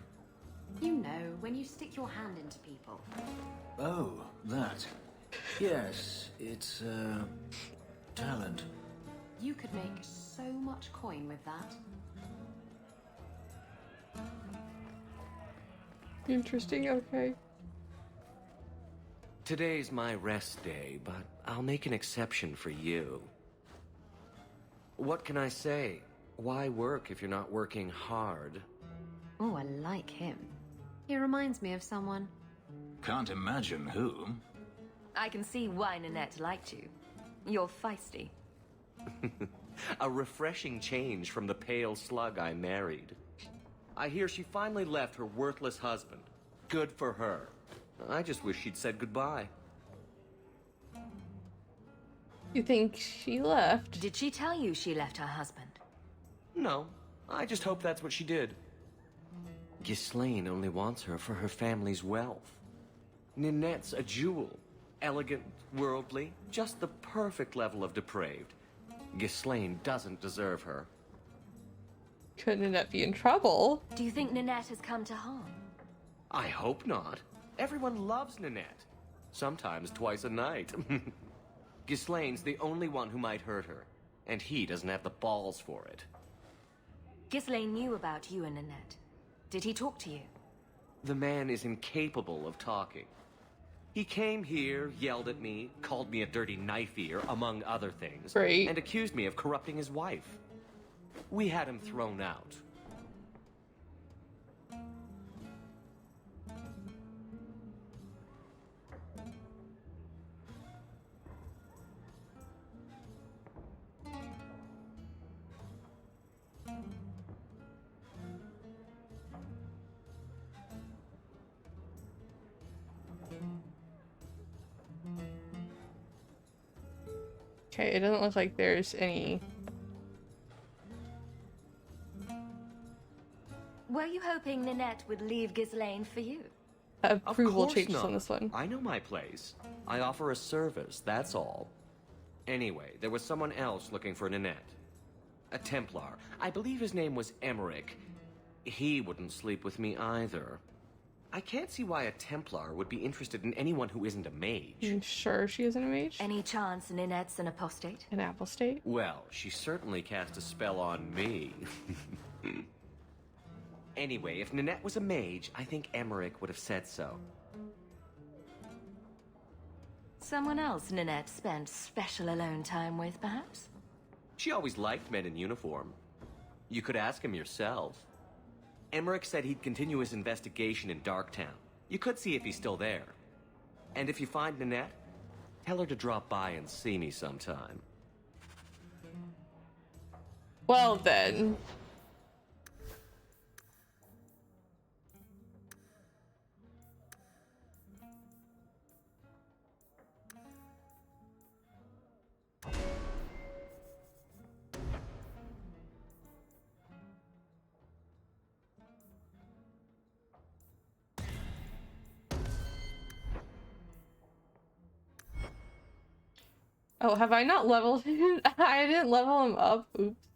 You know, when you stick your hand into people. Oh, that. Yes, it's, talent. You could make so much coin with that. Interesting, okay. Today's my rest day, but I'll make an exception for you. What can I say? Why work if you're not working hard? Oh, I like him. He reminds me of someone. Can't imagine who. I can see why Nanette liked you. You're feisty. A refreshing change from the pale slug I married. I hear she finally left her worthless husband. Good for her. I just wish she'd said goodbye. You think she left? Did she tell you she left her husband? No, I just hope that's what she did. Ghislaine only wants her for her family's wealth. Ninette's a jewel. Elegant, worldly, just the perfect level of depraved. Ghislaine doesn't deserve her. Could Nanette be in trouble? Do you think Nanette has come to harm? I hope not. Everyone loves Nanette. Sometimes twice a night. Ghislaine's the only one who might hurt her, and he doesn't have the balls for it. Ghislaine knew about you and Nanette. Did he talk to you? The man is incapable of talking. He came here, yelled at me, called me a dirty knife ear, among other things, Great. and accused me of corrupting his wife. We had him thrown out. Okay, it doesn't look like there's any. Were you hoping Nanette would leave Ghislaine for you? Approval Of course changes not. on this one. I know my place. I offer a service, that's all. Anyway, there was someone else looking for Nanette. A Templar. I believe his name was Emmerich. He wouldn't sleep with me either. I can't see why a Templar would be interested in anyone who isn't a mage. You sure she isn't a mage? Any chance Nanette's an apostate? An apostate? Well, she certainly cast a spell on me. Anyway, if Nanette was a mage, I think Emmerich would have said so. Someone else Nanette spent special alone time with, perhaps? She always liked men in uniform. You could ask him yourself. Emmerich said he'd continue his investigation in Darktown. You could see if he's still there. And if you find Nanette, tell her to drop by and see me sometime. Well then. Oh, have I not leveled him? I didn't level him up. Oops.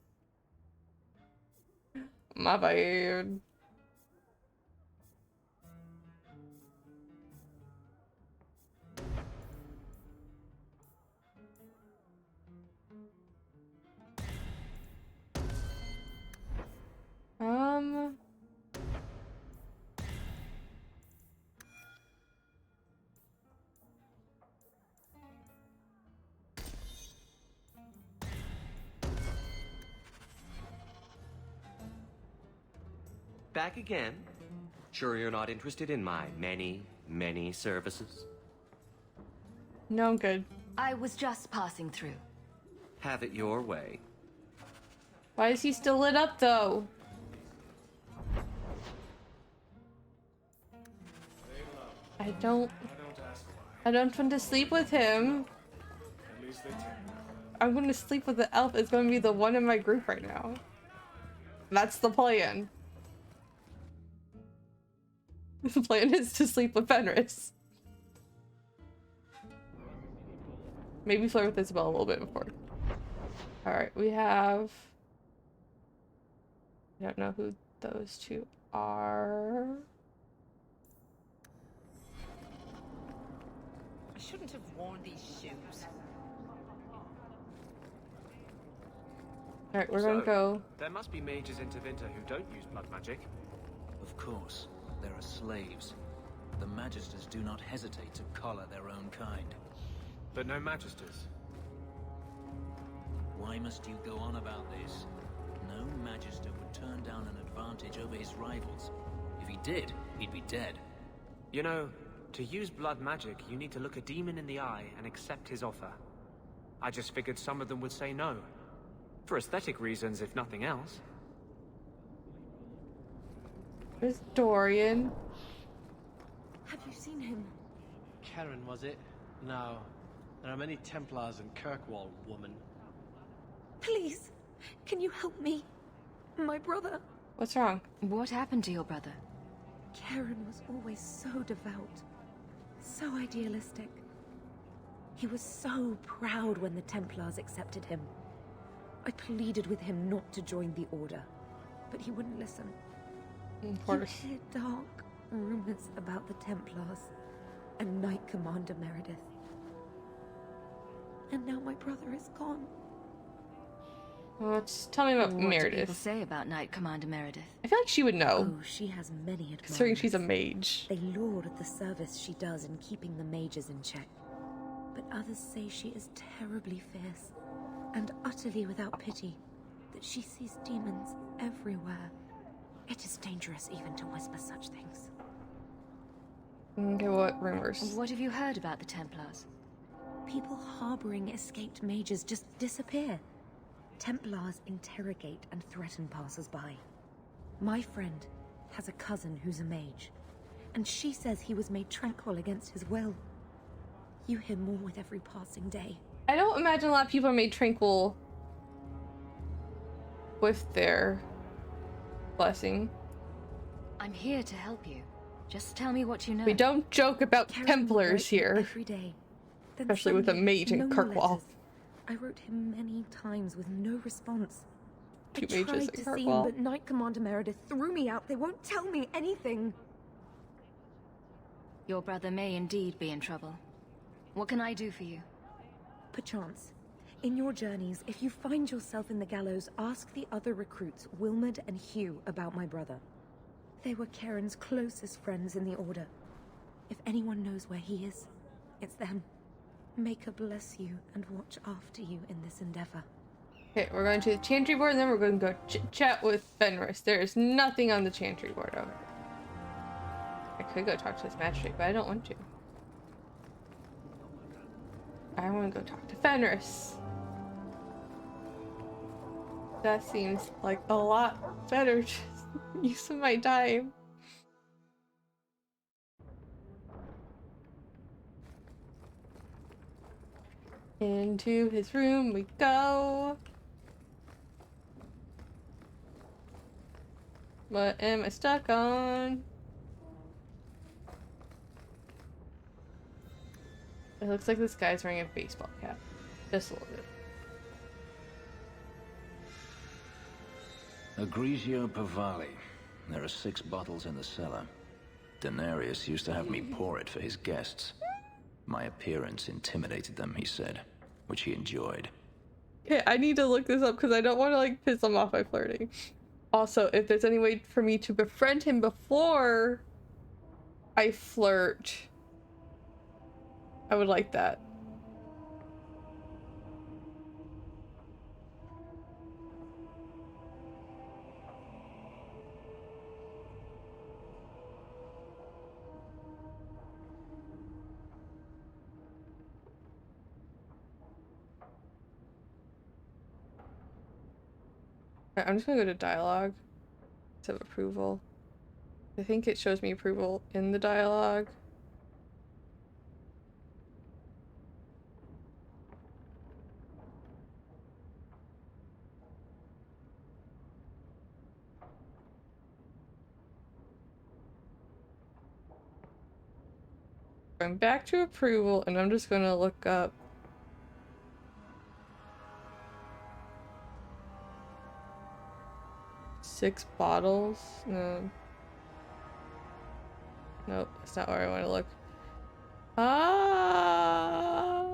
My bad. Back again? Sure you're not interested in my many, many services? No, I'm good. I was just passing through. Have it your way. Why is he still lit up though? I don't want to sleep with him. At least they tell me. I'm going to sleep with the elf. It's going to be the one in my group right now. That's the plan. The plan is to sleep with Fenris. Maybe flirt with Isabel a little bit before. Alright, we have... I don't know who those two are. I shouldn't have worn these shoes. Alright, we're gonna go. There must be mages in Tevinter who don't use blood magic. Of course, there are slaves. The Magisters do not hesitate to collar their own kind. But no Magisters. Why must you go on about this? No Magister would turn down an advantage over his rivals. If he did, he'd be dead. You know, to use blood magic, you need to look a demon in the eye and accept his offer. I just figured some of them would say no. For aesthetic reasons, if nothing else. Where's Dorian? Have you seen him? Karen, was it? No. There are many Templars in Kirkwall, woman. Please, can you help me? My brother. What's wrong? What happened to your brother? Karen was always so devout, so idealistic. He was so proud when the Templars accepted him. I pleaded with him not to join the Order, but he wouldn't listen. Of course. You hear dark rumors about the Templars and Knight Commander Meredith. And now my brother is gone. Well, just tell me about What do Meredith. people say about Knight Commander Meredith? I feel like she would know. Oh, she has many admirers. Considering she's a mage. They laud the service she does in keeping the mages in check. But others say she is terribly fierce and utterly without pity, that she sees demons everywhere. It is dangerous even to whisper such things. Okay, what rumors? What have you heard about the Templars? People harboring escaped mages just disappear. Templars interrogate and threaten passers-by. My friend has a cousin who's a mage, and she says he was made tranquil against his will. You hear more with every passing day. I don't imagine a lot of people are made tranquil with their blessing. I'm here to help you. Just tell me what you know. We don't joke about Karen Templars wrote me here. every day. Then Especially with a suddenly, mage in no more Kirkwall. letters. I wrote him many times with no response. Two I mages tried in to see him, Kirkwall. but Knight Commander Meredith threw me out. They won't tell me anything. Your brother may indeed be in trouble. What can I do for you? Perchance, in your journeys, if you find yourself in the gallows, ask the other recruits, Wilmerd and Hugh, about my brother. They were Karen's closest friends in the Order. If anyone knows where he is, it's them. May God bless you and watch after you in this endeavor. Okay, we're going to the chantry board and then we're going to go chat with Fenris. There is nothing on the chantry board over there. I could go talk to this magistrate, but I don't want to. I want to go talk to Fenris. That seems like a lot better use of my time. Into his room we go. What am I stuck on? It looks like this guy's wearing a baseball cap. Just a little bit. Egregio Pavali. There are 6 bottles in the cellar. Denarius used to have me pour it for his guests. My appearance intimidated them, he said, which he enjoyed. Okay, I need to look this up because I don't want to like piss him off by flirting. Also, if there's any way for me to befriend him before I flirt, I would like that. Alright, I'm just gonna go to dialogue. Let's have approval. I think it shows me approval in the dialogue. I'm back to approval, and I'm just gonna look up. Six bottles? No. Nope, that's not where I want to look. Ah!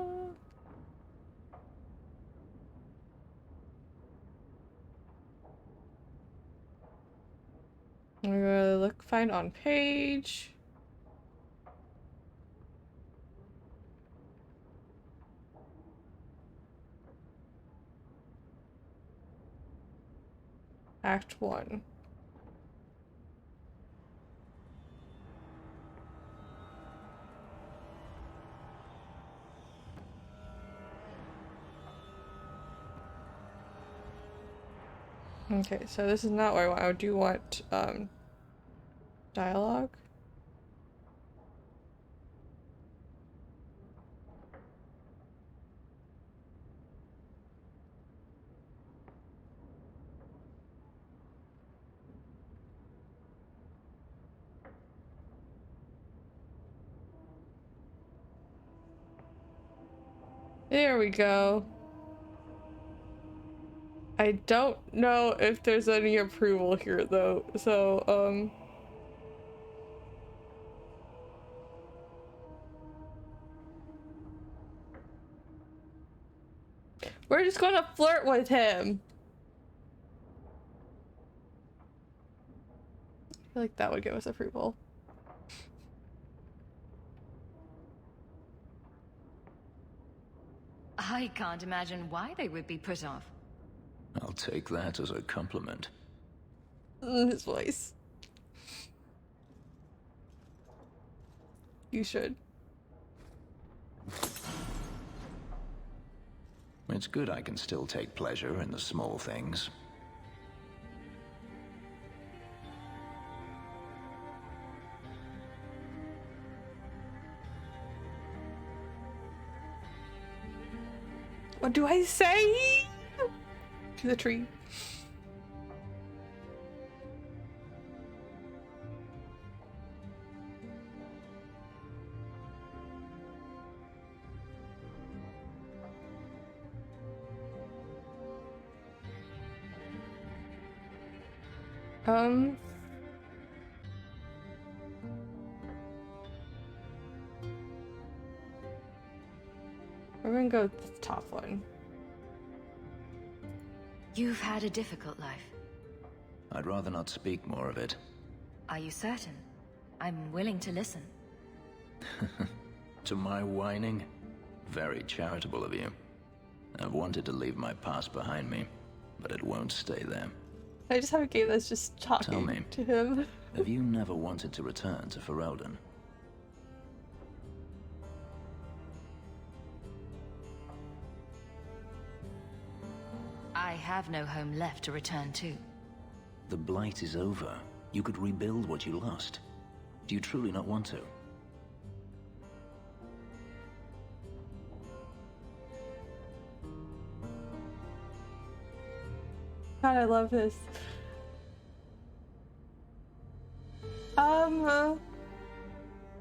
I'm gonna look, find on page. Act 1. Okay, so this is not what I want. I do want, dialogue. There we go. I don't know if there's any approval here though, so we're just gonna flirt with him. I feel like that would give us approval. I can't imagine why they would be put off. I'll take that as a compliment. His voice. You should. It's good I can still take pleasure in the small things. What do I say? To the tree. We're gonna go with the top one. You've had a difficult life. I'd rather not speak more of it. Are you certain? I'm willing to listen. To my whining? Very charitable of you. I've wanted to leave my past behind me, but it won't stay there. I just have a game that's just talking Tell me, to him. Have you never wanted to return to Ferelden? I have no home left to return to. The Blight is over. You could rebuild what you lost. Do you truly not want to? God, I love this.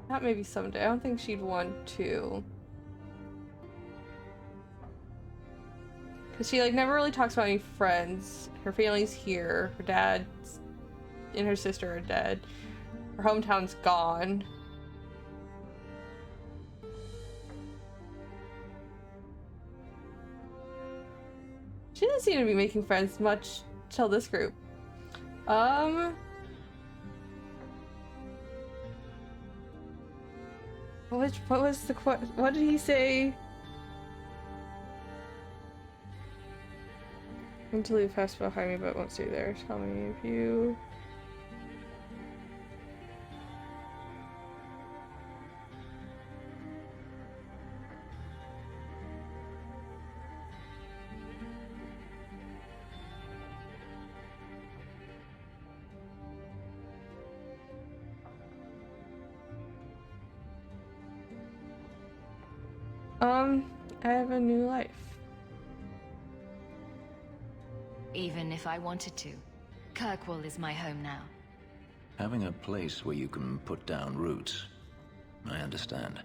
Not maybe someday. I don't think she'd want to. Cause she like never really talks about any friends. Her family's here. Her dad and her sister are dead. Her hometown's gone. She doesn't seem to be making friends much till this group. What was the what did he say? I need to leave past behind me, but won't stay there. Tell me if you... I have a new life. Even if I wanted to. Kirkwall is my home now. Having a place where you can put down roots. I understand.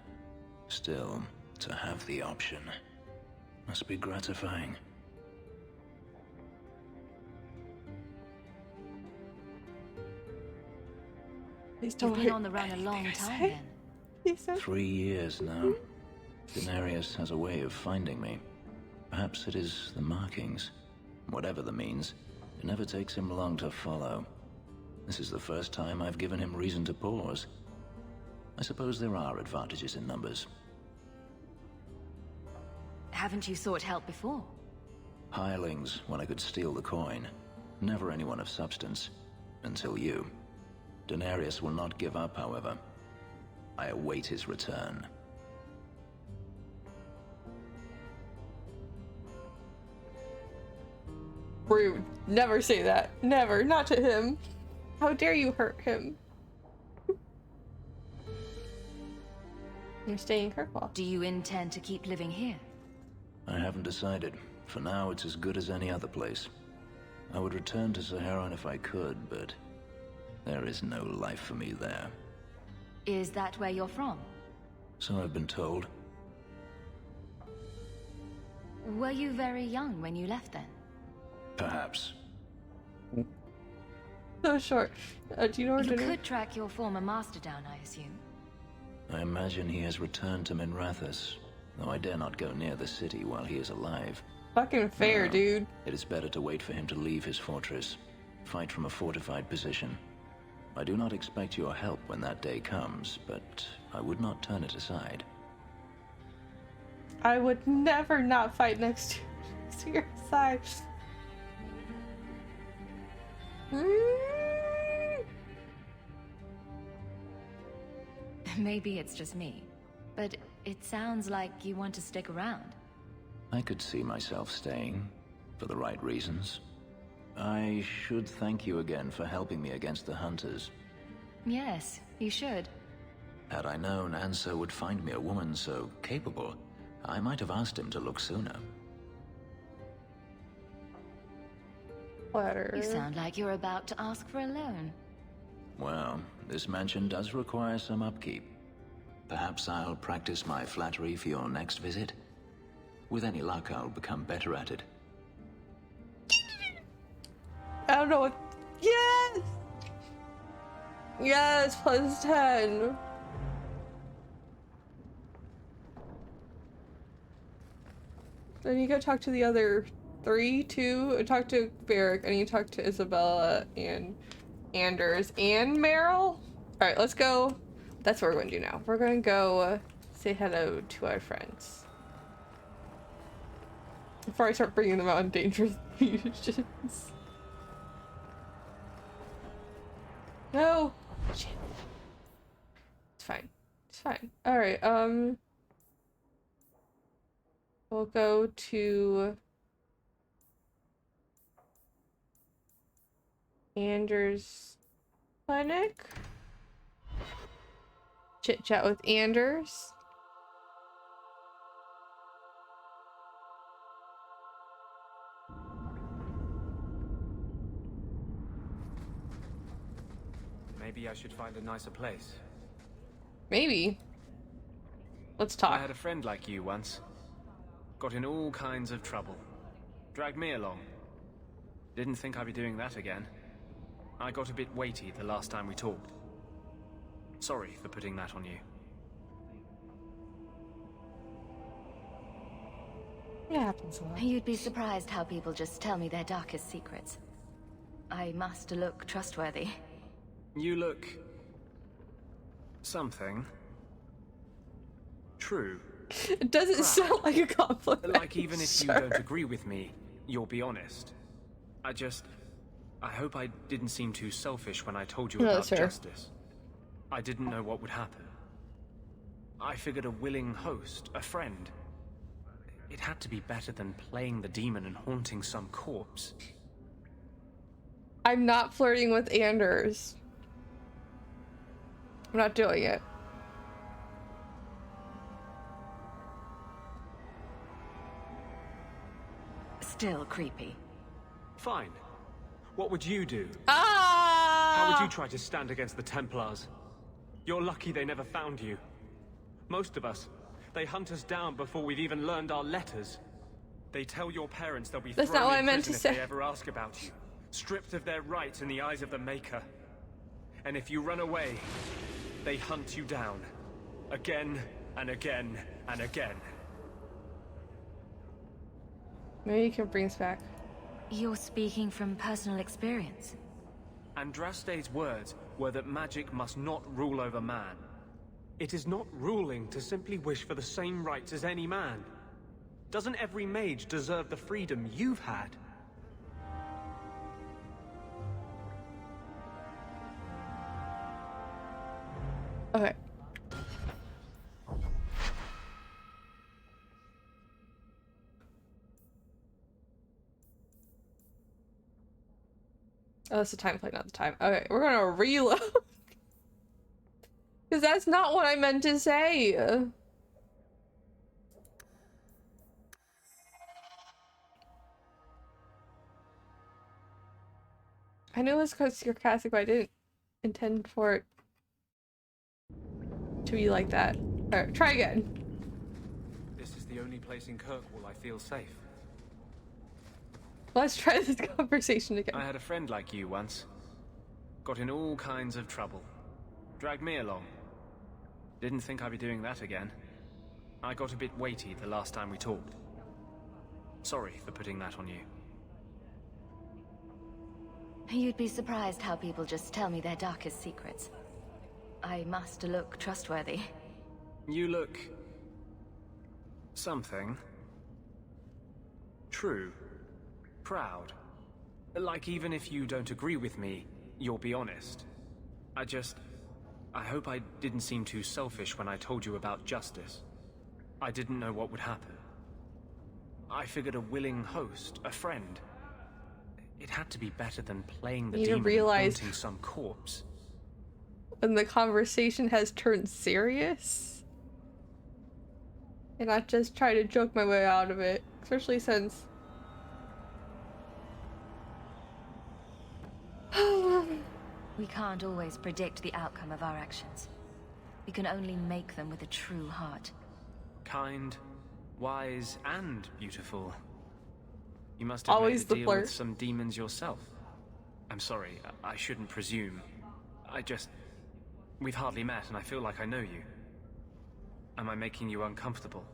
Still, to have the option must be gratifying. Please You've been on the run a long time then. 3 years now. Denarius has a way of finding me. Perhaps it is the markings. Whatever the means, it never takes him long to follow. This is the first time I've given him reason to pause. I suppose there are advantages in numbers. Haven't you sought help before? Hirelings, when I could steal the coin. Never anyone of substance. Until you. Denarius will not give up, however. I await his return. Rude. Never say that. Never. Not to him. How dare you hurt him? You're staying in Kirkwall. Do you intend to keep living here? I haven't decided. For now, it's as good as any other place. I would return to Saharan if I could, but there is no life for me there. Is that where you're from? So I've been told. Were you very young when you left then? Perhaps. So short. Do you know where You dinner? could track your former master down, I assume. I imagine he has returned to Minrathous, though I dare not go near the city while he is alive. Fucking fair, No, dude. It is better to wait for him to leave his fortress, fight from a fortified position. I do not expect your help when that day comes, but I would not turn it aside. I would never not fight next to your side. Maybe it's just me, but it sounds like you want to stick around. I could see myself staying, for the right reasons. I should thank you again for helping me against the hunters. Yes, you should. Had I known Anso would find me a woman so capable, I might have asked him to look sooner. You sound like you're about to ask for a loan. Well, this mansion does require some upkeep. Perhaps I'll practice my flattery for your next visit. With any luck, I'll become better at it. I don't know what. Yes! Yes, plus 10. Then you go talk to the other 3, 2. Talk to Barrick. I need to talk to Isabella and Anders and Meryl. Alright, let's go. That's what we're going to do now. We're going to go say hello to our friends. Before I start bringing them out on dangerous missions. No! Shit. It's fine. It's fine. Alright, we'll go to Anders' clinic. Chit chat with Anders. Maybe I should find a nicer place. Maybe. Let's talk. I had a friend like you once. Got in all kinds of trouble. Dragged me along. Didn't think I'd be doing that again. I got a bit weighty the last time we talked. Sorry for putting that on you. It happens a lot. You'd be surprised how people just tell me their darkest secrets. I must look trustworthy. You look... something. True. It doesn't sound like a compliment. Like even if you don't agree with me, you'll be honest. I hope I didn't seem too selfish when I told you about justice. I didn't know what would happen. I figured a willing host, a friend. It had to be better than playing the demon and haunting some corpse. I'm not flirting with Anders. I'm not doing it. Still creepy. Fine. What would you do? Ah! How would you try to stand against the Templars? You're lucky they never found you. Most of us, They hunt us down before we've even learned our letters. They tell your parents they'll be That's not thrown what I in meant prison to if say. they ever ask about you, stripped of their rights in the eyes of the Maker. And if you run away, they hunt you down. Again, and again, and again. Maybe you can bring us back. You're speaking from personal experience. Andraste's words were that magic must not rule over man. It is not ruling to simply wish for the same rights as any man. Doesn't every mage deserve the freedom you've had? Okay. Oh, it's the time play, not the time. Okay, we're gonna reload. Because that's not what I meant to say. I know it's because you're sarcastic, but I didn't intend for it to be like that. Alright, try again. This is the only place in Kirkwall I feel safe. Let's try this conversation again. I had a friend like you once. Got in all kinds of trouble. Dragged me along. Didn't think I'd be doing that again. I got a bit weighty the last time we talked. Sorry for putting that on you. You'd be surprised how people just tell me their darkest secrets. I must look trustworthy. You look... something. True. Proud. Like even if you don't agree with me, you'll be honest. I hope I didn't seem too selfish when I told you about justice. I didn't know what would happen. I figured a willing host, a friend. It had to be better than playing the demon and haunting some corpse. When the conversation has turned serious? And not just try to joke my way out of it. Especially since... We can't always predict the outcome of our actions. We can only make them with a true heart. Kind, wise, and beautiful. You must have always made a deal with some demons yourself. I'm sorry, I shouldn't presume. We've hardly met and I feel like I know you. Am I making you uncomfortable?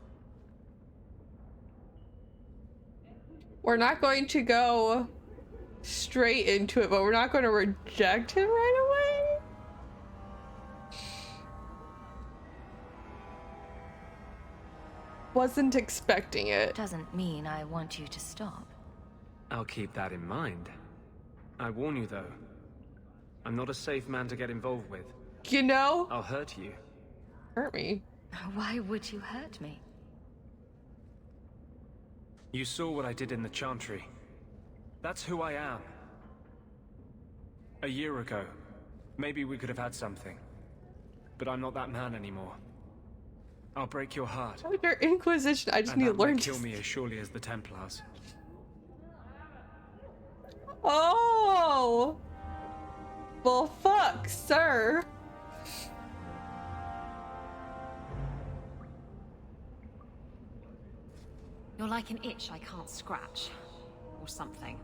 We're not going to go straight into it, but we're not going to reject him right away. Wasn't expecting it. Doesn't mean I want you to stop. I'll keep that in mind. I warn you though, I'm not a safe man to get involved with. You know? I'll hurt you. Hurt me? Why would you hurt me? You saw what I did in the Chantry. That's who I am. A year ago, maybe we could have had something. But I'm not that man anymore. I'll break your heart. Your Inquisition, I just need to learn to... kill me as surely as the Templars. Oh! Well, fuck, sir. You're like an itch I can't scratch. Or something.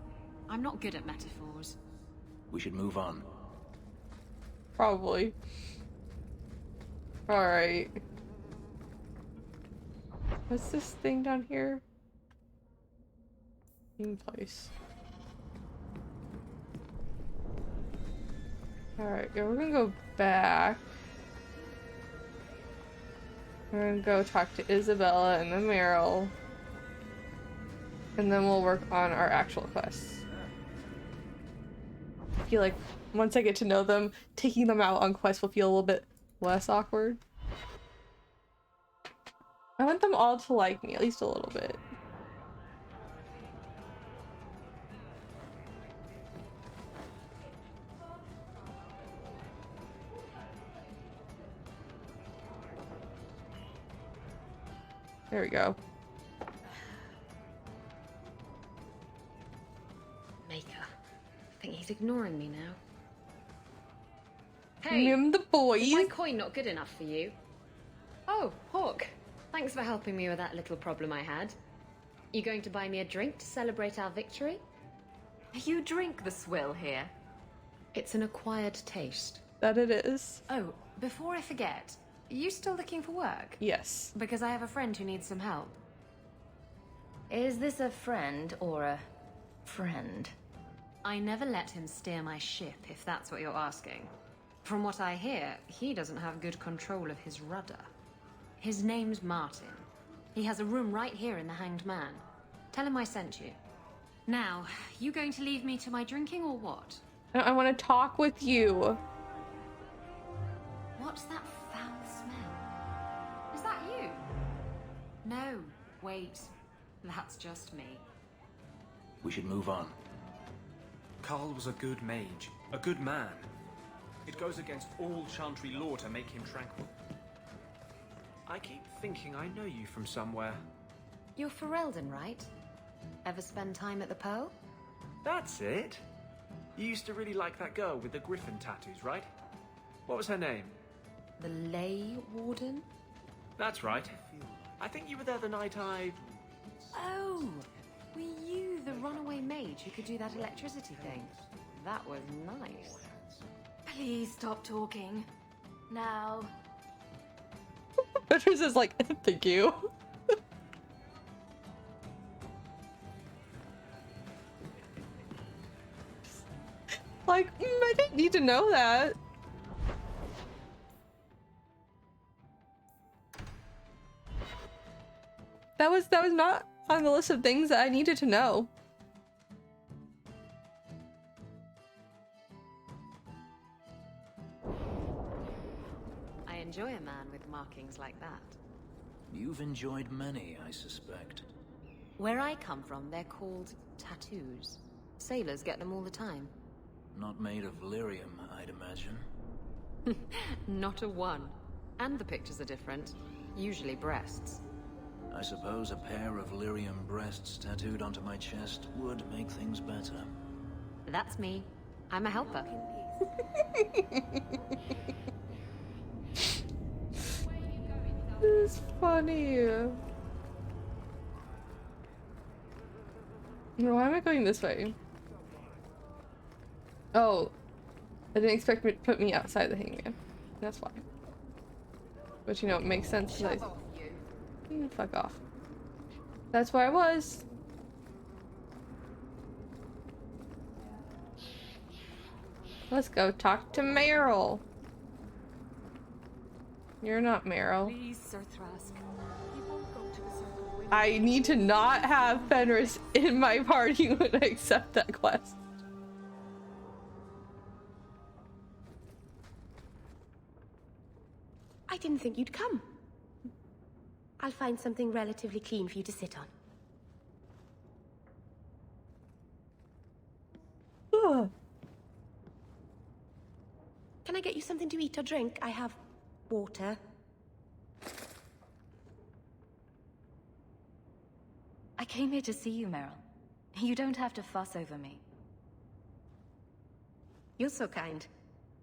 I'm not good at metaphors. We should move on. Probably. Alright. What's this thing down here? In place. Alright, yeah, we're gonna go back. We're gonna go talk to Isabella and then Meryl. And then we'll work on our actual quests. I feel like once I get to know them, taking them out on quests will feel a little bit less awkward. I want them all to like me, at least a little bit. There we go. Maker. I think he's ignoring me now. Hey, the boys. Is my coin not good enough for you? Oh, Hawk. Thanks for helping me with that little problem I had. You going to buy me a drink to celebrate our victory? You drink the swill here. It's an acquired taste. That it is. Oh, before I forget, are you still looking for work? Yes. Because I have a friend who needs some help. Is this a friend or a friend? I never let him steer my ship, if that's what you're asking. From what I hear, he doesn't have good control of his rudder. His name's Martin. He has a room right here in the Hanged Man. Tell him I sent you. Now, you going to leave me to my drinking or what? I want to talk with you. What's that foul smell? Is that you? No, wait. That's just me. We should move on. Carl was a good mage, a good man. It goes against all Chantry law to make him tranquil. I keep thinking I know you from somewhere. You're Ferelden, right? Ever spend time at the Pearl? That's it. You used to really like that girl with the griffin tattoos, right? What was her name? The Lay Warden? That's right. I think you were there the night I... Oh! Were you the runaway mage who could do that electricity thing? That was nice. Please stop talking. Now. Fenris is like, thank you. Like, I didn't need to know that. That was not on the list of things that I needed to know. I enjoy a man with markings like that. You've enjoyed many, I suspect. Where I come from, they're called tattoos. Sailors get them all the time. Not made of lyrium, I'd imagine. Not a one. And the pictures are different. Usually breasts. I suppose a pair of lyrium breasts tattooed onto my chest would make things better. That's me. I'm a helper. This is funny. Why am I going this way? Oh, I didn't expect me to put me outside the hangman. That's why. But you know, it makes sense. Fuck off. That's where I was. Let's go talk to Meryl. You're not Meryl. Please, Sir Thrask. You won't go to the circle. I need to not have Fenris in my party when I accept that quest. I didn't think you'd come. I'll find something relatively clean for you to sit on. Can I get you something to eat or drink? I have water. I came here to see you, Meryl. You don't have to fuss over me. You're so kind.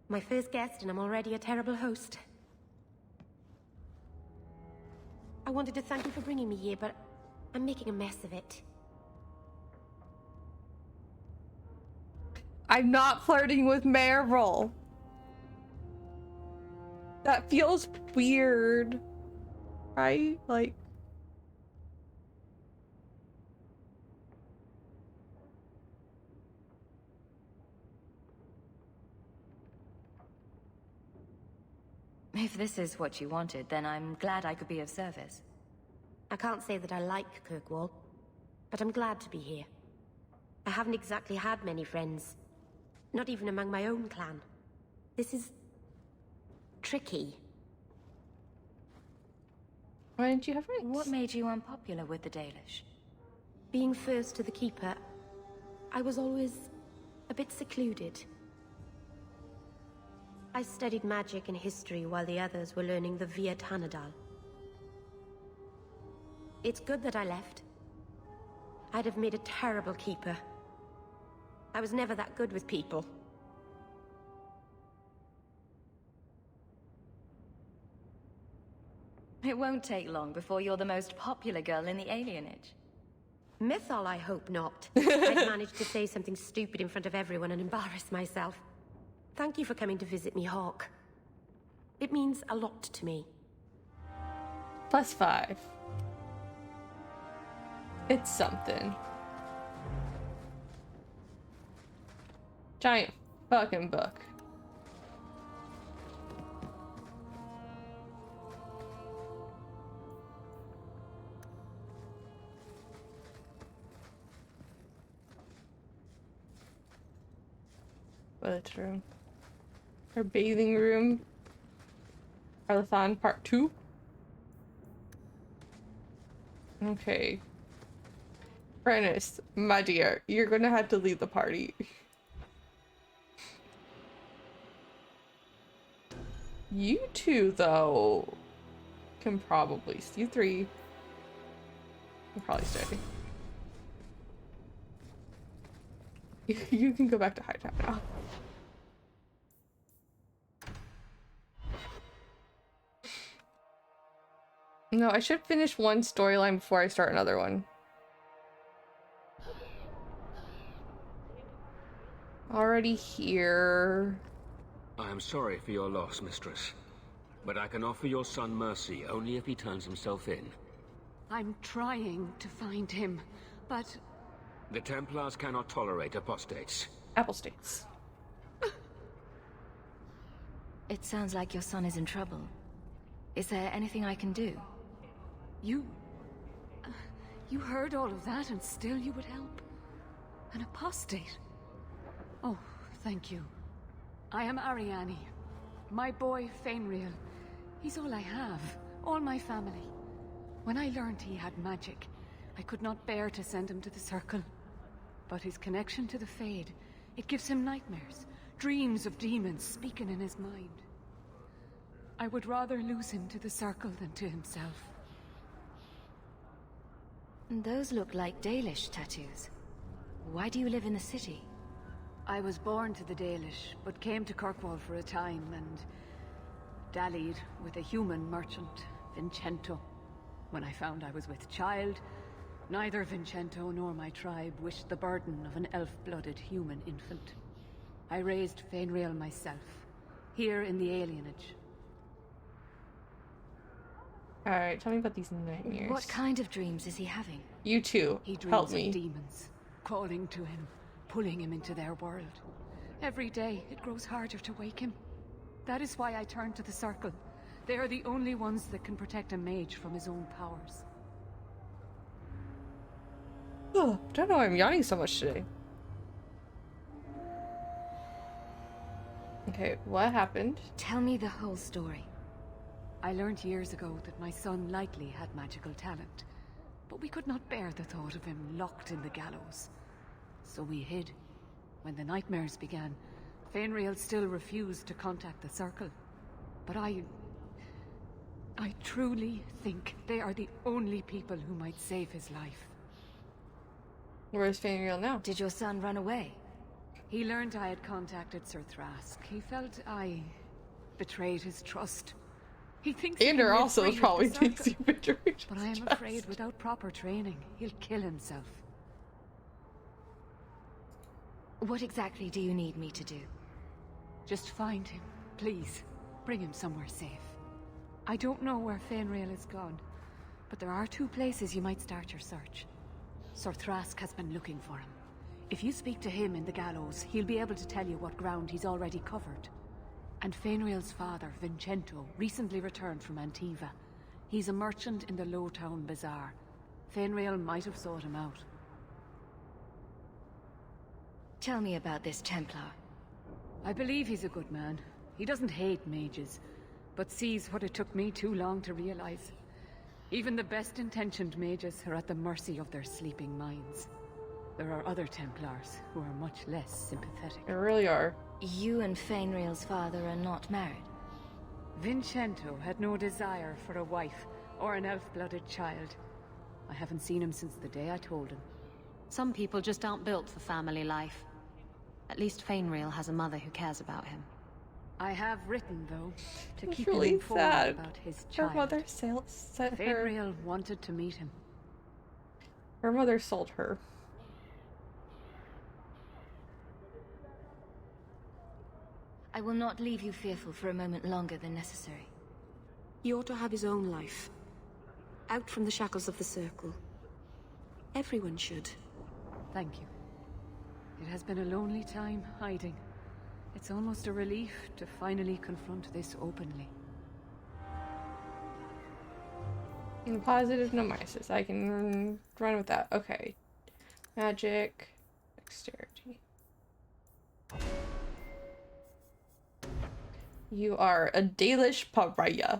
My first guest, and I'm already a terrible host. I wanted to thank you for bringing me here, but I'm making a mess of it. I'm not flirting with Meryl. That feels weird, right? Like... If this is what you wanted, then I'm glad I could be of service. I can't say that I like Kirkwall, but I'm glad to be here. I haven't exactly had many friends, not even among my own clan. This is... tricky. Why didn't you have friends? What made you unpopular with the Dalish? Being first to the Keeper, I was always a bit secluded. I studied magic and history while the others were learning the Via Tanadal. It's good that I left. I'd have made a terrible keeper. I was never that good with people. It won't take long before you're the most popular girl in the alienage. Mythol, I hope not. I'd managed to say something stupid in front of everyone and embarrass myself. Thank you for coming to visit me, Hawk. It means a lot to me. +5. It's something. Giant fucking book. Toilet room. Her bathing room. Arlathon Part 2. Okay. Fenris, my dear, you're gonna have to lead the party. You two, though, can probably. You three can probably stay. You can go back to Hightown now. No, I should finish one storyline before I start another one. Already here. I am sorry for your loss, mistress. But I can offer your son mercy only if he turns himself in. I'm trying to find him, but... The Templars cannot tolerate apostates. Applestates. It sounds like your son is in trouble. Is there anything I can do? You heard all of that and still you would help? An apostate? Oh, thank you. I am Ariane. My boy, Fenris. He's all I have. All my family. When I learned he had magic, I could not bear to send him to the Circle. But his connection to the Fade, it gives him nightmares. Dreams of demons speaking in his mind. I would rather lose him to the Circle than to himself. Those look like Dalish tattoos. Why do you live in the city? I was born to the Dalish, but came to Kirkwall for a time and dallied with a human merchant, Vincento. When I found I was with child, neither Vincento nor my tribe wished the burden of an elf-blooded human infant. I raised Fenris myself, here in the alienage. Alright, tell me about these nightmares. What kind of dreams is he having? You too. He dreams Help me. of demons, calling to him, pulling him into their world. Every day, it grows harder to wake him. That is why I turn to the Circle. They are the only ones that can protect a mage from his own powers. Oh, I don't know why I'm yawning so much today. Okay, what happened? Tell me the whole story. I learned years ago that my son likely had magical talent, but we could not bear the thought of him locked in the gallows. So we hid. When the nightmares began, Fenris still refused to contact the Circle. But I truly think they are the only people who might save his life. Where's Fenris now? Did your son run away? He learned I had contacted Sir Thrask. He felt I betrayed his trust. He thinks Ander also probably thinks you betrayed his But I am trust. afraid without proper training, he'll kill himself. What exactly do you need me to do? Just find him, please. Bring him somewhere safe. I don't know where Fenris is gone, but there are 2 places you might start your search. Sir Thrask has been looking for him. If you speak to him in the gallows, he'll be able to tell you what ground he's already covered. And Fenris' father, Vincento, recently returned from Antiva. He's a merchant in the Lowtown Bazaar. Fenris might have sought him out. Tell me about this Templar. I believe he's a good man. He doesn't hate mages, but sees what it took me too long to realize. Even the best-intentioned mages are at the mercy of their sleeping minds. There are other Templars who are much less sympathetic. There really are. You and Fenris' father are not married? Vincento had no desire for a wife or an elf-blooded child. I haven't seen him since the day I told him. Some people just aren't built for family life. At least Fenris has a mother who cares about him. I have written, though, to It's keep really him informed sad. about his Her child. mother sent her. Fenris wanted to meet him. Her mother sold her. I will not leave you fearful for a moment longer than necessary. He ought to have his own life. Out from the shackles of the Circle. Everyone should. Thank you. It has been a lonely time hiding. It's almost a relief to finally confront this openly. Positive, no minuses. I can run with that. Okay. Magic. Dexterity. You are a Dalish pariah.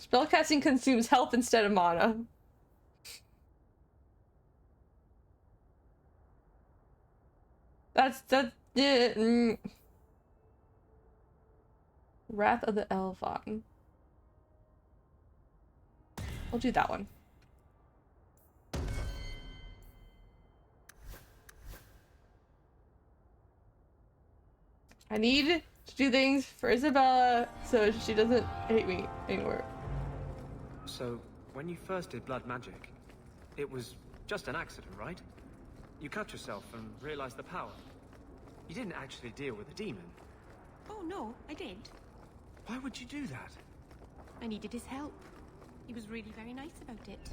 Spellcasting consumes health instead of mana. That's Wrath of the Elvon. We'll do that one. I need to do things for Isabella so she doesn't hate me anymore. So, when you first did blood magic, it was just an accident, right? You cut yourself and realized the power. You didn't actually deal with a demon. Oh no, I did. Why would you do that? I needed his help. He was really very nice about it.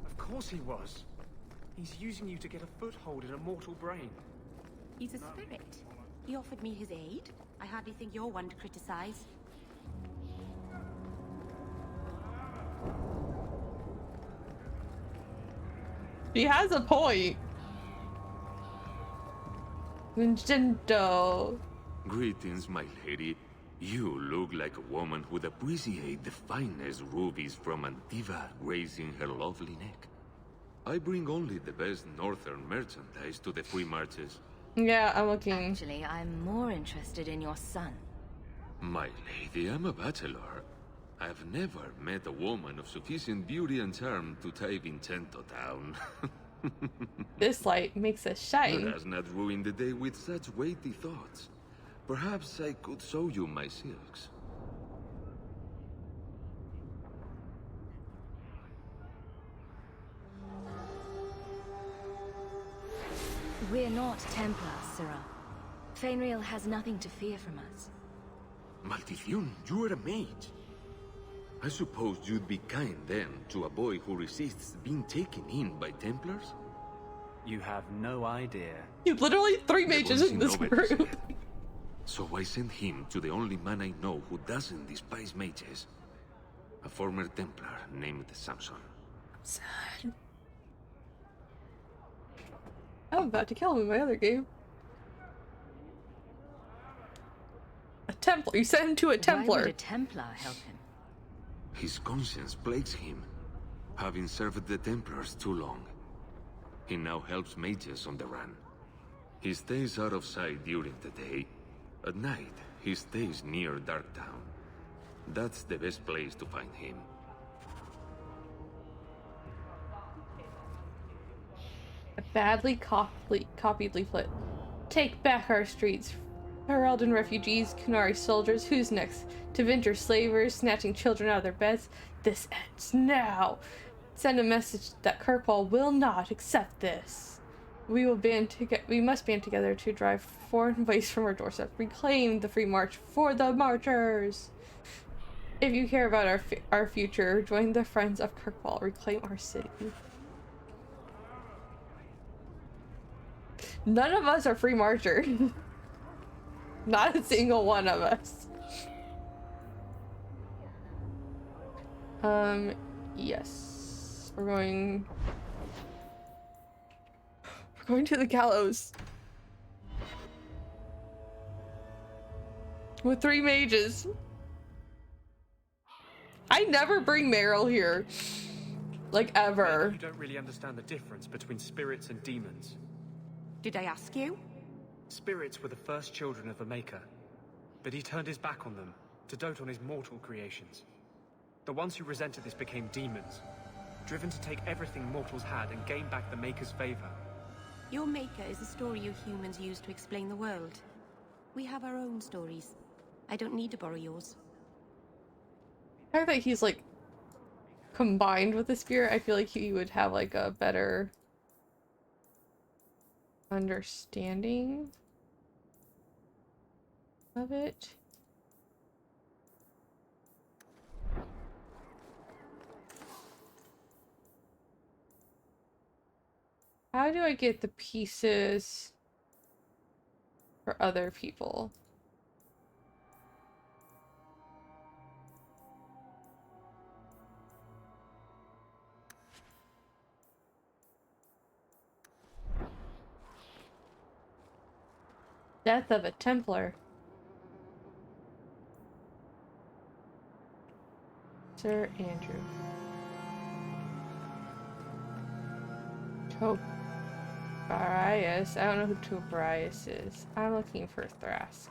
Of course he was. He's using you to get a foothold in a mortal brain. He's a spirit. He offered me his aid. I hardly think you're one to criticize. He has a point. Nintendo. Greetings, my lady. You look like a woman who'd appreciate the finest rubies from Antiva gracing her lovely neck. I bring only the best northern merchandise to the free marches. Yeah, I'm looking. Actually, I'm more interested in your son. My lady, I'm a bachelor. I've never met a woman of sufficient beauty and charm to tie Vincento down. This light makes us shine. Let us not ruin the day with such weighty thoughts. Perhaps I could show you my silks. We're not Templars, Sirrah. Fenris has nothing to fear from us. Maldición, you are a mage. I suppose you'd be kind then to a boy who resists being taken in by Templars? You have no idea. You literally 3 mages in this group. So I sent him to the only man I know who doesn't despise mages. A former Templar named Samson. Sad. I'm about to kill him in my other game. A Templar. You sent him to a Templar. Why would a Templar help him? His conscience plagues him, having served the Templars too long. He now helps mages on the run. He stays out of sight during the day. At night, he stays near Darktown. That's the best place to find him. A badly copied leaflet. Take back our streets. Ferelden refugees, Kunari soldiers, who's next? Tevinter slavers, snatching children out of their beds. This ends now. Send a message that Kirkwall will not accept this. We must band together to drive foreign waste from our doorstep. Reclaim the free march for the marchers. If you care about our future, join the Friends of Kirkwall. Reclaim our city. None of us are free marchers. Not a single one of us. Yes. We're going to the gallows. With 3 mages. I never bring Meryl here. Like, ever. You don't really understand the difference between spirits and demons. Did I ask you? Spirits were the first children of the Maker, but he turned his back on them to dote on his mortal creations. The ones who resented this became demons. driven to take everything mortals had and gain back the Maker's favor. Your Maker is a story you humans use to explain the world. We have our own stories. I don't need to borrow yours. The fact that he's like combined with the spirit, I feel like he would have like a better understanding of it. How do I get the pieces for other people? Death of a Templar. Sir Andrew. Tobias. I don't know who Tobias is. I'm looking for Thrask.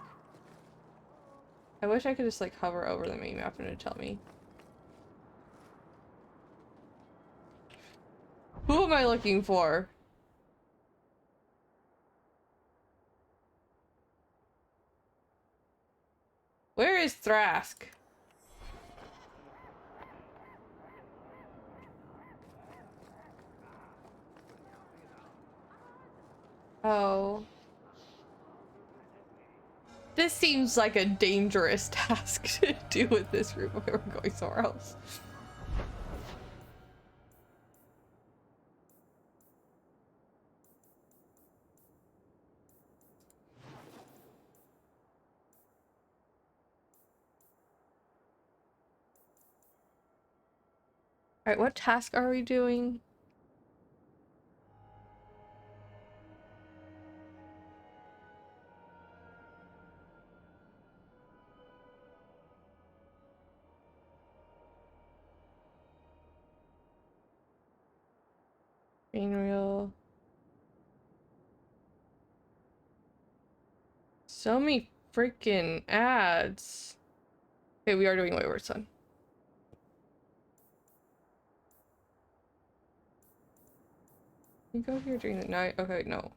I wish I could just like hover over the main map and it'd tell me. Who am I looking for? Where is Thrask? Oh. This seems like a dangerous task to do with this group if we were going somewhere else. Alright, what task are we doing? Real. So many freaking ads. Okay, we are doing Wayward Son. You go here during the night. Okay, no.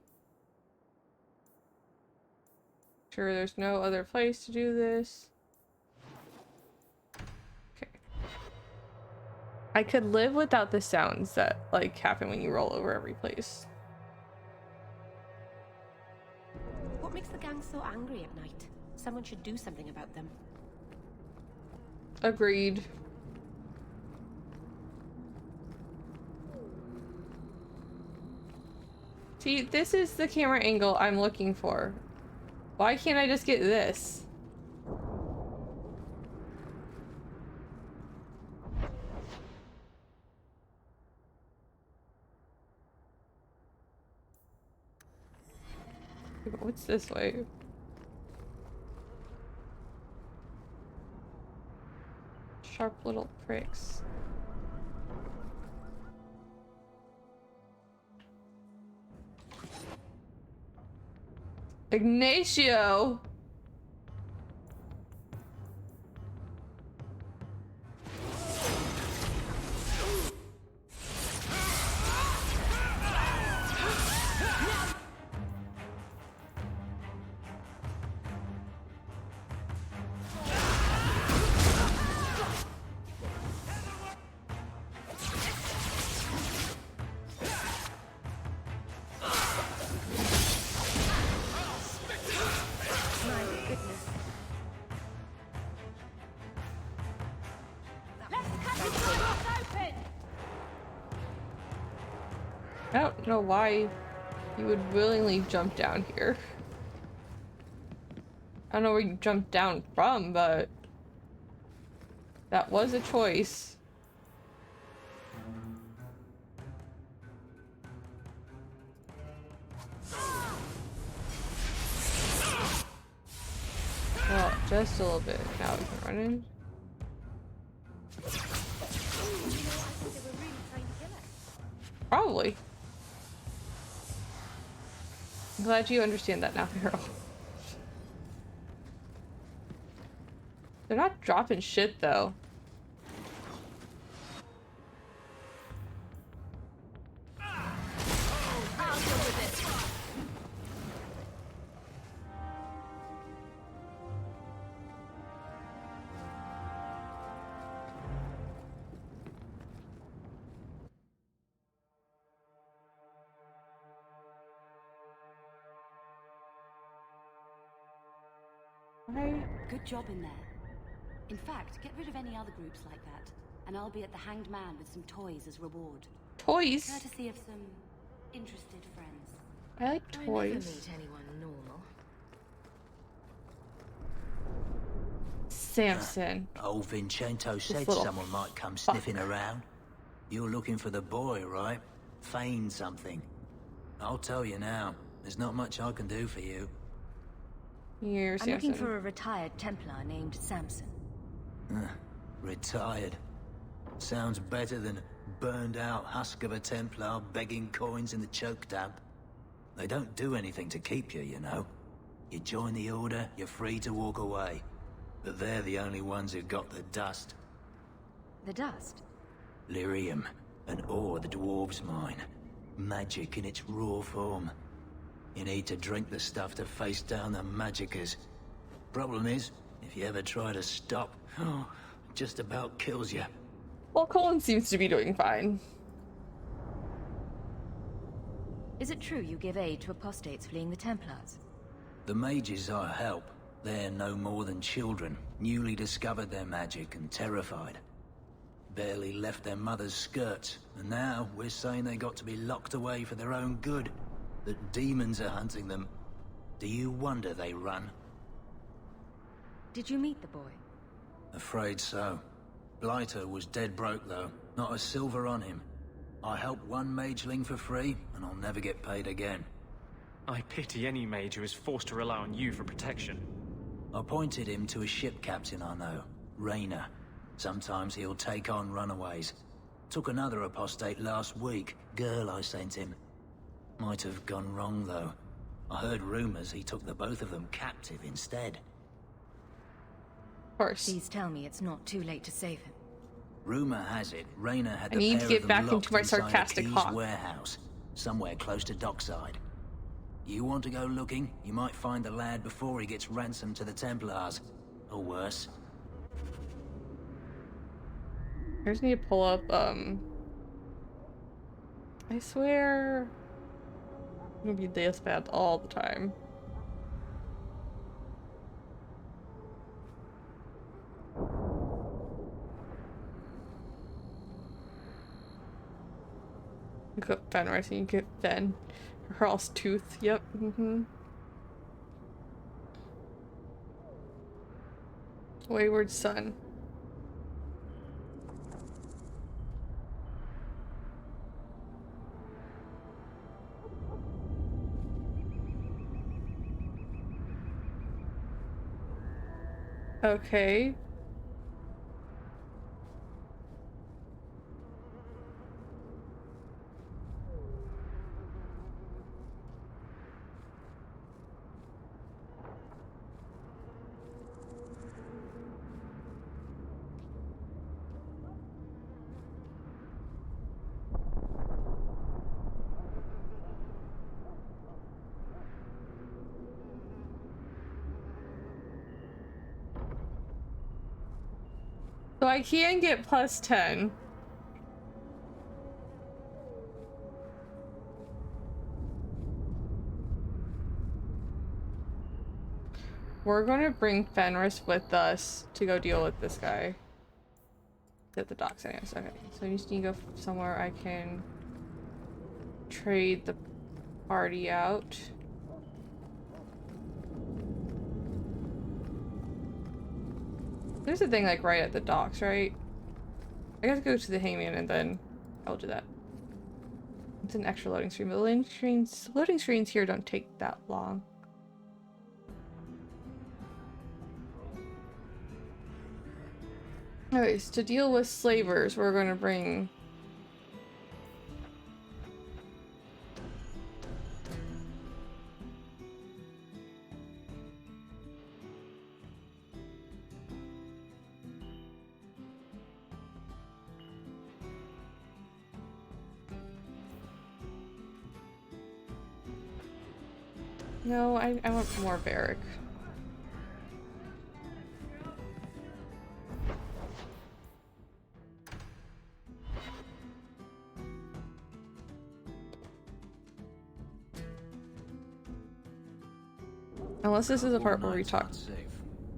Sure, there's no other place to do this. Okay. I could live without the sounds that like happen when you roll over every place. What makes the gang so angry at night? Someone should do something about them. Agreed. See, this is the camera angle I'm looking for. Why can't I just get this? What's this way? Sharp little pricks. Ignacio! I don't know why you would willingly jump down here. I don't know where you jumped down from, but that was a choice. Well, just a little bit. Now we can run in. Probably. I'm glad you understand that now, Harold. They're not dropping shit, though. Why? Good job in there. In fact, get rid of any other groups like that, and I'll be at the Hanged Man with some toys as reward. Toys? Courtesy of some interested friends. I like I toys. never meet anyone normal. Samson. Old Vincento said little someone might come sniffing around. You're looking for the boy, right? Feign something. I'll tell you now, there's not much I can do for you. You're I'm looking for a retired Templar named Samson. Retired. Sounds better than burned out husk of a Templar begging coins in the choke damp. They don't do anything to keep you, you know. You join the Order, you're free to walk away. But they're the only ones who got the dust. The dust? Lyrium, an ore the dwarves mine. Magic in its raw form. You need to drink the stuff to face down the magicers. Problem is, if you ever try to stop, it just about kills you. Well, Colin seems to be doing fine. Is it true you give aid to apostates fleeing the Templars? The mages I help, they're no more than children, newly discovered their magic and terrified. Barely left their mother's skirts, and now we're saying they got to be locked away for their own good. That demons are hunting them. Do you wonder they run? Did you meet the boy? Afraid so. Blighter was dead broke though, not a silver on him. I helped one mageling for free, and I'll never get paid again. I pity any mage who is forced to rely on you for protection. I pointed him to a ship captain I know, Rayner. Sometimes he'll take on runaways. Took another apostate last week, girl I sent him. Might have gone wrong though. I heard rumors he took the both of them captive instead. Of course. Please tell me it's not too late to save him. Rumor has it, Rayner had I the need pair to get of them back into locked my inside a sarcastic Keys hawk. warehouse, somewhere close to dockside. You want to go looking? You might find the lad before he gets ransomed to the Templars. Or worse. I just need to pull up, I swear I'm gonna be this bad all the time. You got Fenris and you get Fen. Hurl's tooth, yep, Wayward Son. Okay. So I can get plus 10. We're gonna bring Fenris with us to go deal with this guy. At the docks, anyways. Okay, so you just need to go somewhere I can trade the party out. There's a thing like right at the docks, right? I gotta go to the hangman and then I'll do that. It's an extra loading screen, but loading screens here don't take that long. Anyways, to deal with slavers, we're gonna bring No, I want more Varric. Unless this is the part where we talk.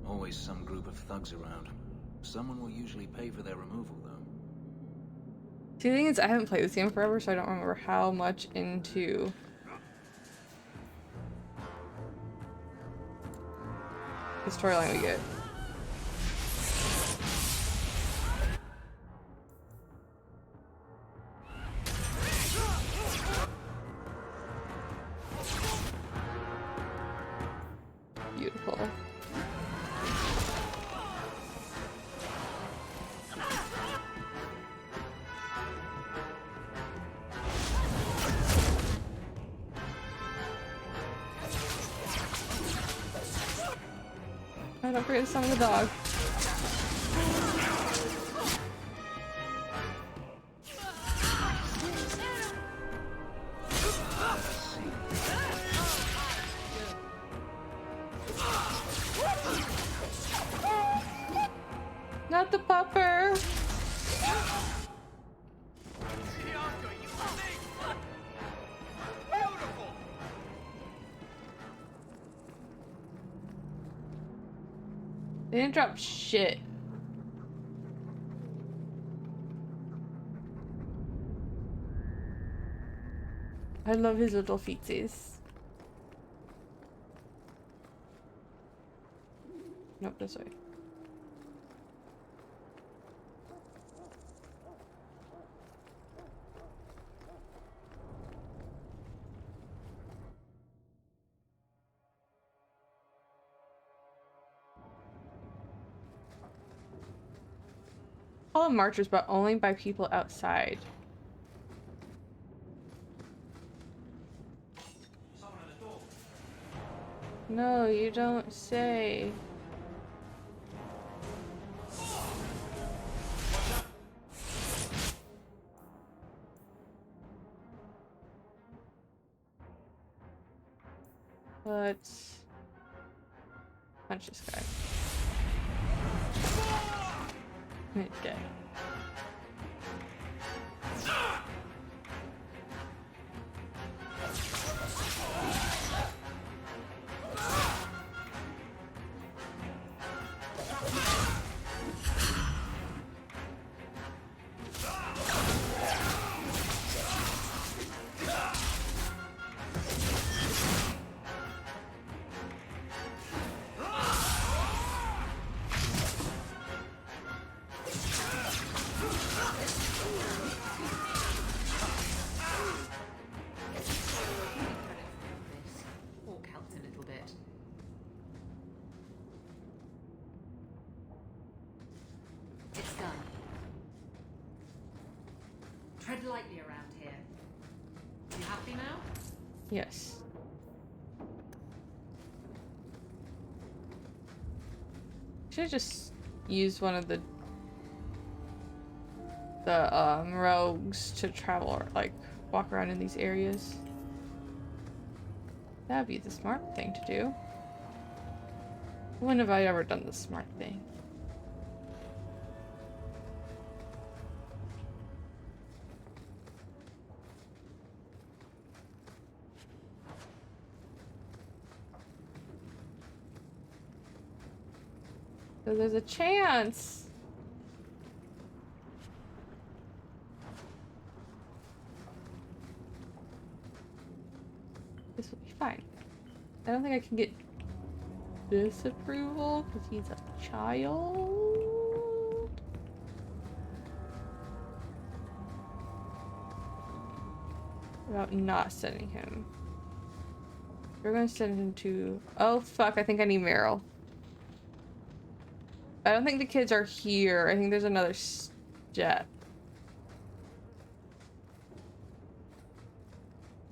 Always some group of thugs around. Someone will usually pay for their removal, though. See, the thing is, I haven't played this game forever, so I don't remember how much into the storyline we get. Beautiful. Oh, don't forget to summon the dog. Not the pupper. They didn't drop shit. I love his little feetsies. Nope, this way. All marchers, but only by people outside. No, you don't say. Let's punch this guy. Okay. Tread lightly around here. You happy now? Yes. Should just use one of the rogues to travel or like walk around in these areas. That'd be the smart thing to do. When have I ever done the smart thing? So there's a chance. This will be fine. I don't think I can get disapproval because he's a child. About not sending him. We're gonna send him to... Oh fuck, I think I need Meryl. I don't think the kids are here. I think there's another step.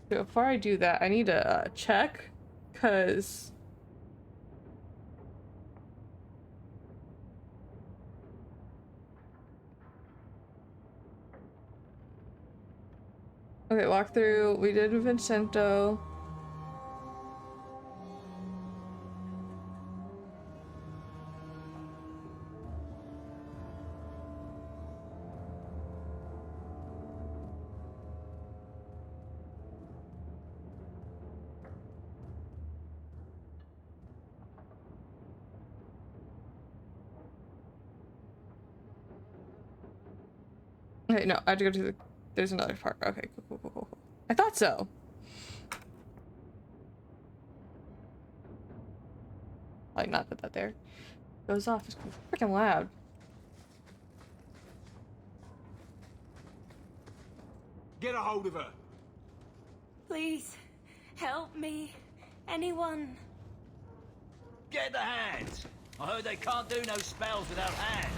So before I do that, I need to check, because... Okay, walk through. We did Vincento. Wait, no, I have to go to the... There's another part. Okay, cool. I thought so. Like, not put that there. Goes off. It's freaking loud. Get a hold of her. Please, help me. Anyone. Get the hands! I heard they can't do no spells without hands.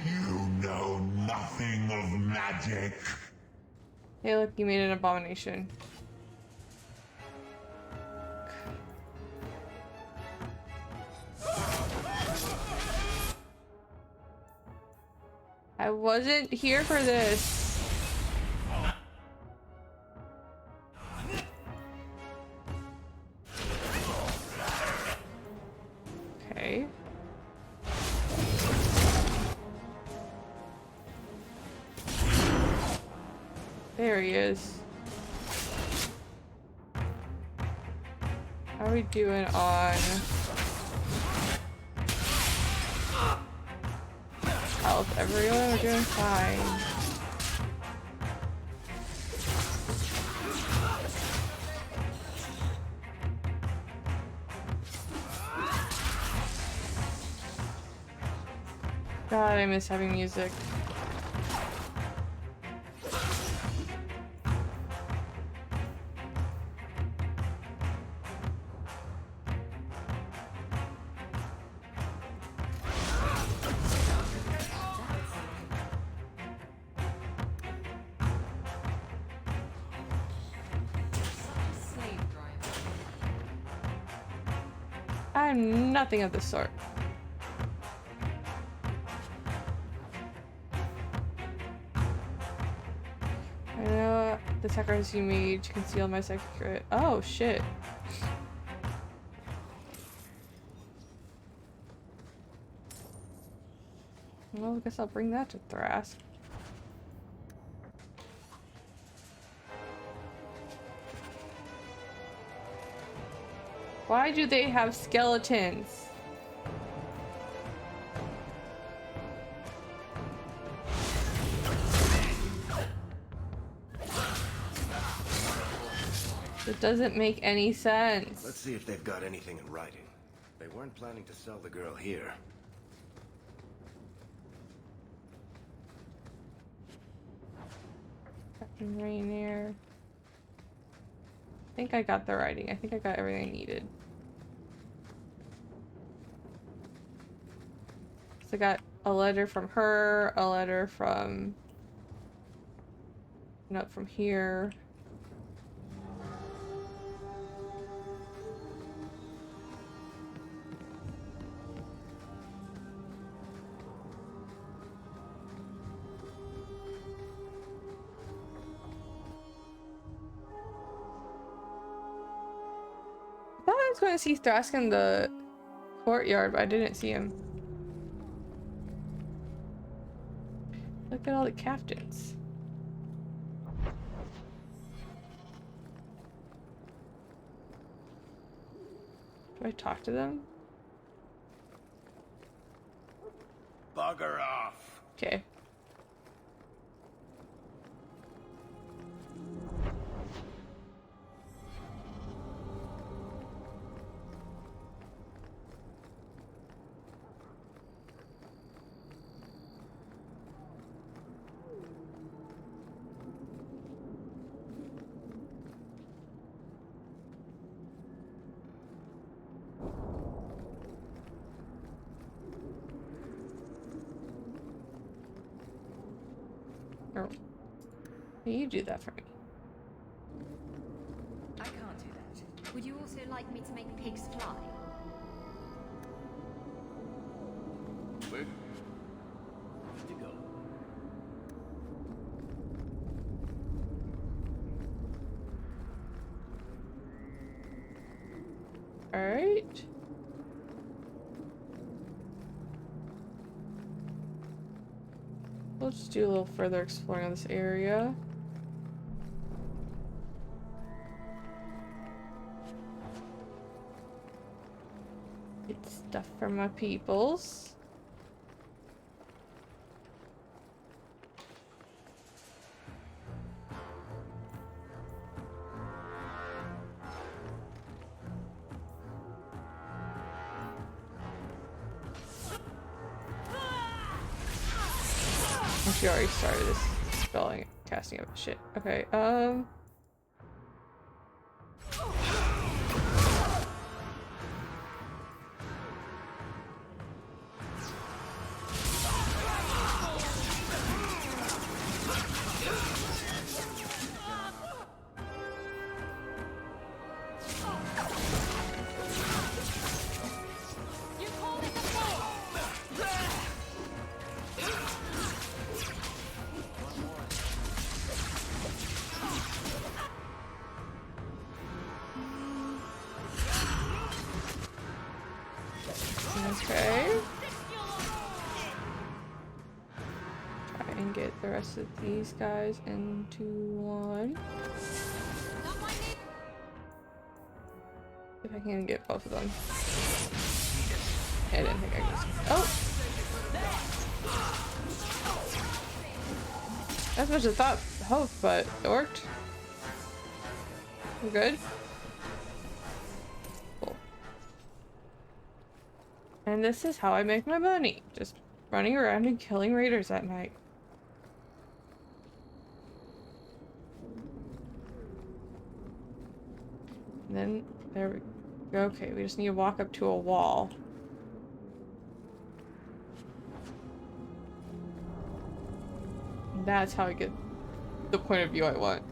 You know nothing of magic. Hey, look, you made an abomination. I wasn't here for this. Okay. There he is. How are we doing on health? Everyone, we're doing fine. God, I miss having music. I'm nothing of the sort. I know the sacrifice you made to conceal my secret. Oh shit. Well, I guess I'll bring that to Thrask. Why do they have skeletons? It doesn't make any sense. Let's see if they've got anything in writing. They weren't planning to sell the girl here. Captain Rainier. I think I got the writing. I think I got everything I needed. So I got a letter from her, a letter from... note from here. I thought I was going to see Thrask in the courtyard, but I didn't see him. Look at all the captains. Do I talk to them? Bugger off. Okay. Or, you do that for me. I can't do that. Would you also like me to make pigs fly? We're to go. Alright. We'll just do a little further exploring of this area. Get stuff from my peoples. She already started this spelling, casting of shit. Okay, okay. Try and get the rest of these guys into one. If I can get both of them. I didn't think I could. Oh! As much as I hope, but it worked. We're good. Cool. And this is how I make my money. Just running around and killing raiders at night. And then, there we go. Okay, we just need to walk up to a wall. That's how I get the point of view I want.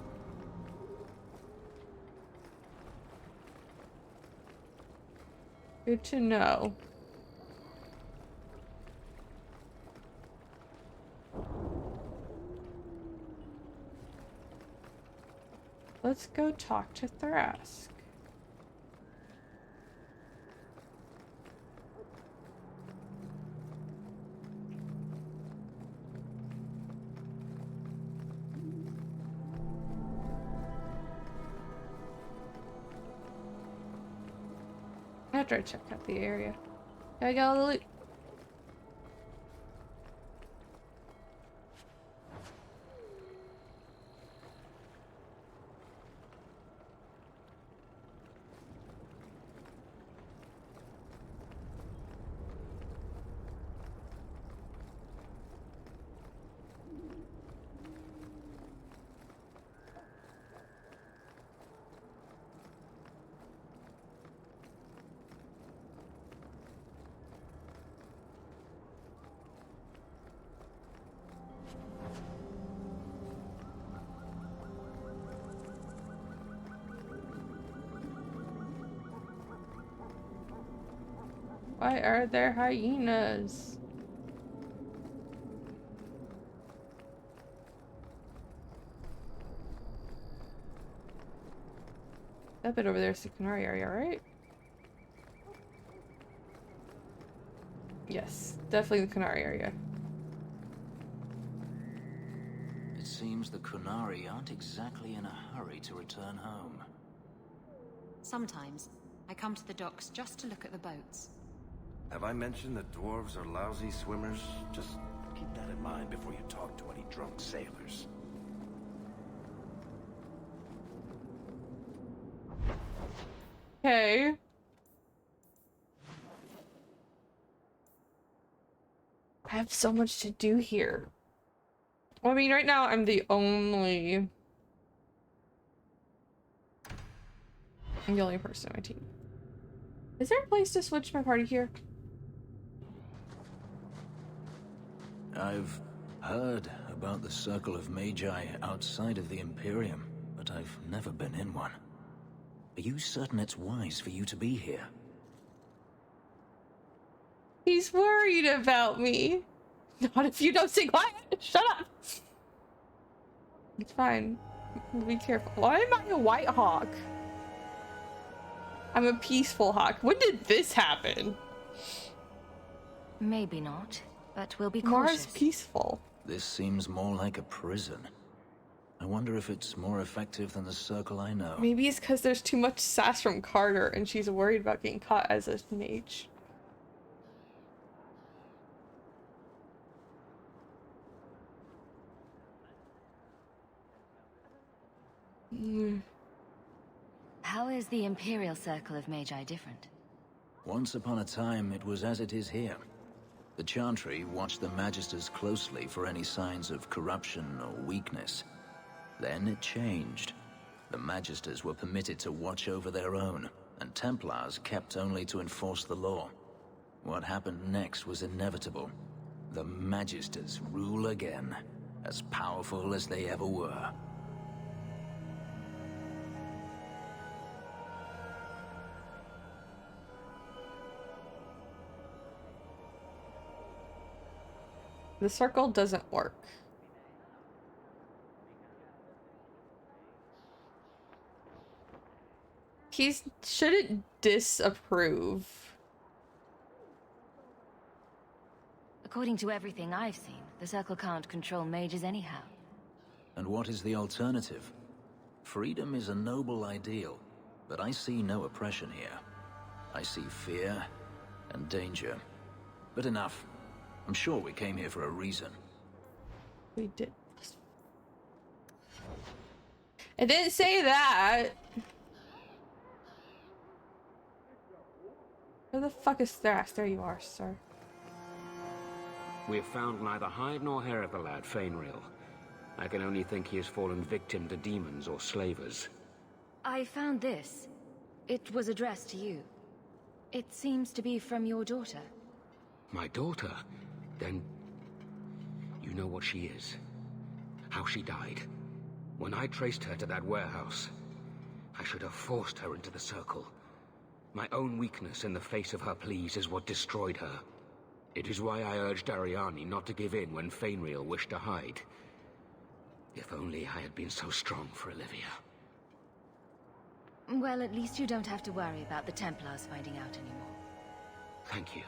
Good to know. Let's go talk to Thrask. After I check out the area. I got all the loot. Why are there hyenas? That bit over there is the Canary area, right? Yes, definitely the Canary area. It seems the Kunari aren't exactly in a hurry to return home. Sometimes, I come to the docks just to look at the boats. Have I mentioned that dwarves are lousy swimmers? Just keep that in mind before you talk to any drunk sailors. Okay. I have so much to do here. Well, I mean, right now I'm the only person on my team. Is there a place to switch my party here? I've heard about the Circle of Magi outside of the Imperium, but I've never been in one. Are you certain it's wise for you to be here? He's worried about me. Not if you don't stay quiet. Shut up. It's fine. Be careful. Why am I a white hawk? I'm a peaceful hawk. When did this happen? Maybe not, but we'll be Mars cautious. peaceful. This seems more like a prison. I wonder if it's more effective than the Circle I know. Maybe it's because there's too much sass from Carter and she's worried about getting caught as a mage. How is the Imperial Circle of Magi different? Once upon a time, it was as it is here. The Chantry watched the Magisters closely for any signs of corruption or weakness. Then it changed. The Magisters were permitted to watch over their own, and Templars kept only to enforce the law. What happened next was inevitable. The Magisters rule again, as powerful as they ever were. The circle doesn't work. He shouldn't disapprove. According to everything I've seen, the Circle can't control mages anyhow. And what is the alternative? Freedom is a noble ideal, but I see no oppression here. I see fear and danger. But enough. I'm sure we came here for a reason. We did. I didn't say that. Where the fuck is Thras? There you are, sir. We have found neither hide nor hair of the lad, Fenris. I can only think he has fallen victim to demons or slavers. I found this. It was addressed to you. It seems to be from your daughter. My daughter? Then... you know what she is. How she died. When I traced her to that warehouse, I should have forced her into the circle. My own weakness in the face of her pleas is what destroyed her. It is why I urged Ariani not to give in when Fenris wished to hide. If only I had been so strong for Olivia. Well, at least you don't have to worry about the Templars finding out anymore. Thank you.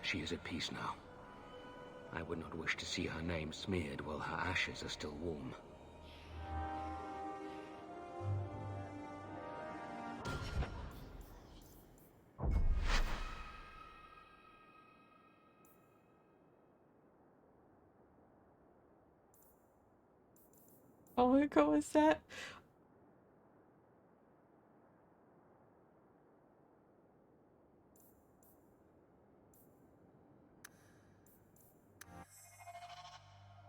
She is at peace now. I would not wish to see her name smeared while her ashes are still warm. Oh my god, what's that?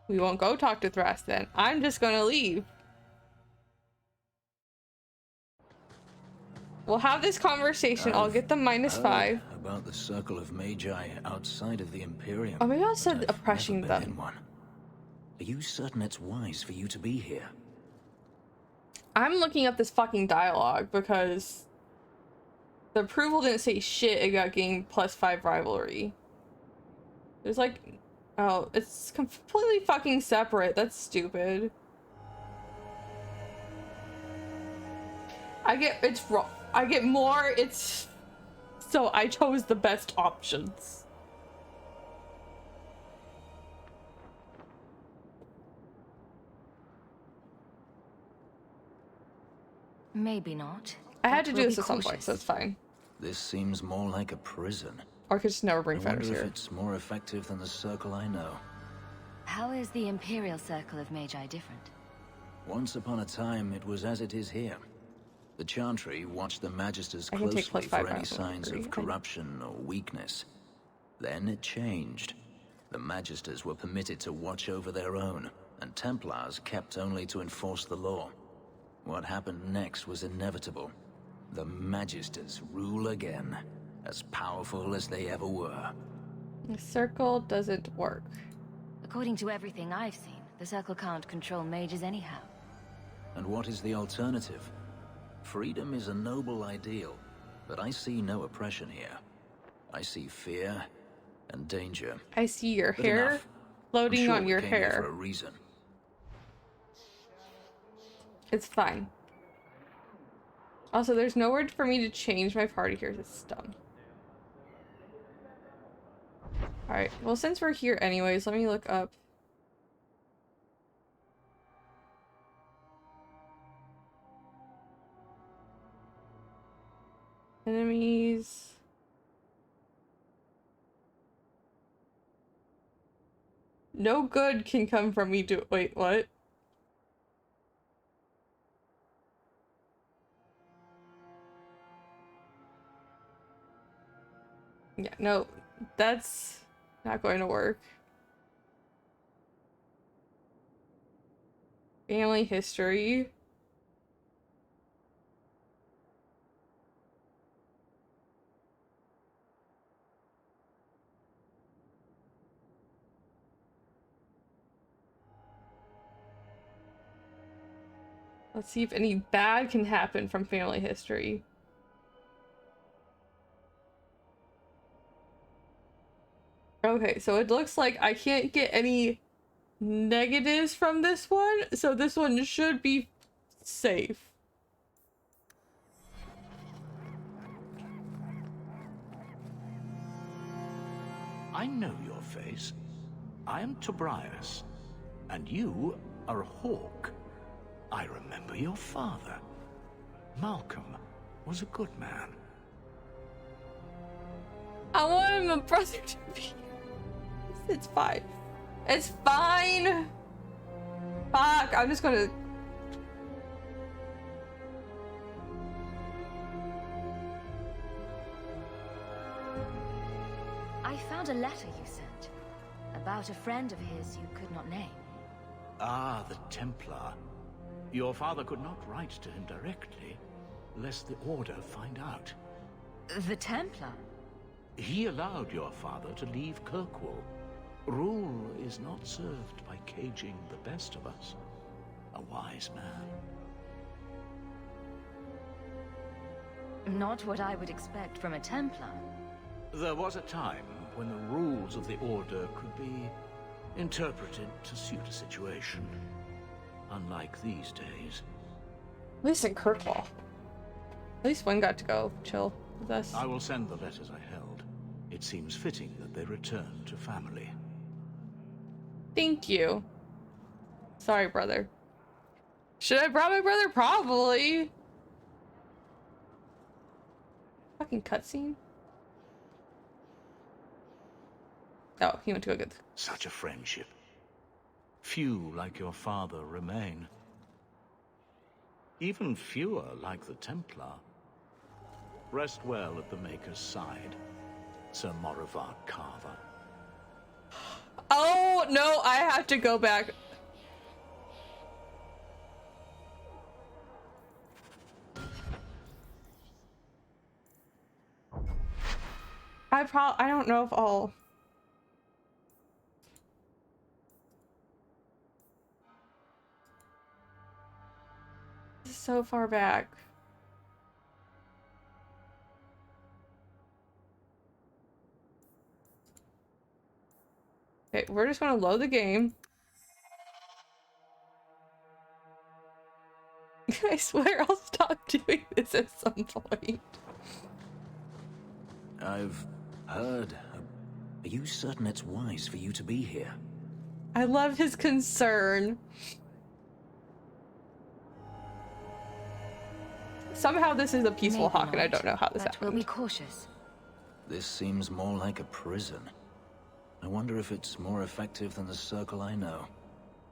We won't go talk to Thras then. I'm just gonna leave. We'll have this conversation. I'll get the -5. About the circle of Magi outside of the Imperium. Oh, maybe I said oppressing them. Are you certain it's wise for you to be here? I'm looking up this fucking dialogue because the approval didn't say shit about getting +5 rivalry. There's like, oh, it's completely fucking separate. That's stupid. It's wrong. I get more, it's... So I chose the best options. Maybe not. I had to do this at some point, so it's fine. This seems more like a prison. Or I could just never bring Fenris here. here. If it's more effective than the circle I know. How is the Imperial Circle of Magi different? Once upon a time, it was as it is here. The Chantry watched the Magisters I can take closely +5 for any rounds, signs agree. of corruption or weakness. Then it changed. The Magisters were permitted to watch over their own, and Templars kept only to enforce the law. What happened next was inevitable. The Magisters rule again, as powerful as they ever were. The circle doesn't work. According to everything I've seen, the Circle can't control mages anyhow. And what is the alternative? Freedom is a noble ideal, but I see no oppression here. I see fear and danger. I see your But hair enough. floating I'm sure on we your came here hair. for a reason. It's fine. Also, there's nowhere for me to change my party here. It's dumb. Alright, well, since we're here anyways, let me look up. Enemies. No good can come from me to- wait, what? Yeah, no, that's... Not going to work. Family history. Let's see if any bad can happen from family history. Okay, so it looks like I can't get any negatives from this one, so this one should be safe. I know your face. I am Tobias, and you are a hawk. I remember your father. Malcolm was a good man. I want my brother to be. It's fine. It's fine. Fuck, I'm just gonna. I found a letter you sent about a friend of his you could not name. Ah, the Templar. Your father could not write to him directly, lest the Order find out. The Templar? He allowed your father to leave Kirkwall. Rule is not served by caging the best of us. A wise man. Not what I would expect from a Templar. There was a time when the rules of the Order could be interpreted to suit a situation. Unlike these days. At least in Kirkwall. At least one got to go chill with us. I will send the letters I held. It seems fitting that they return to family. Thank you. Sorry, brother. Should I brought my brother? Probably. Fucking cutscene. Oh, he went to go get. Such a friendship. Few like your father remain. Even fewer like the Templar. Rest well at the Maker's side, Sir Morivard Carver. Oh, no, I have to go back. I don't know if I'll... This is so far back. Okay, we're just gonna load the game. I swear I'll stop doing this at some point. I've heard. Are you certain it's wise for you to be here? I love his concern. Somehow this is a peaceful Maybe hawk, and I not, don't know how this but happened. we'll be cautious. This seems more like a prison. I wonder if it's more effective than the circle I know.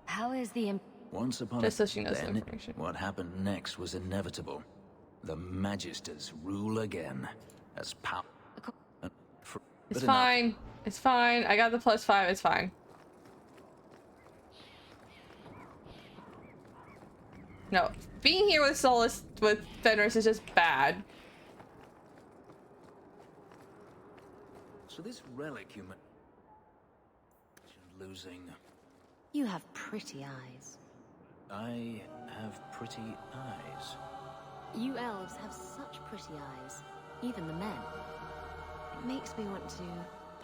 How is the... Once upon Just so she knows the then, information. what happened next was inevitable. The Magisters rule again as power. It's fine. It's fine. I got the +5. It's fine. No, being here with Solus with Fenris is just bad. So this relic you losing. You have pretty eyes. I have pretty eyes. You elves have such pretty eyes. Even the men. It makes me want to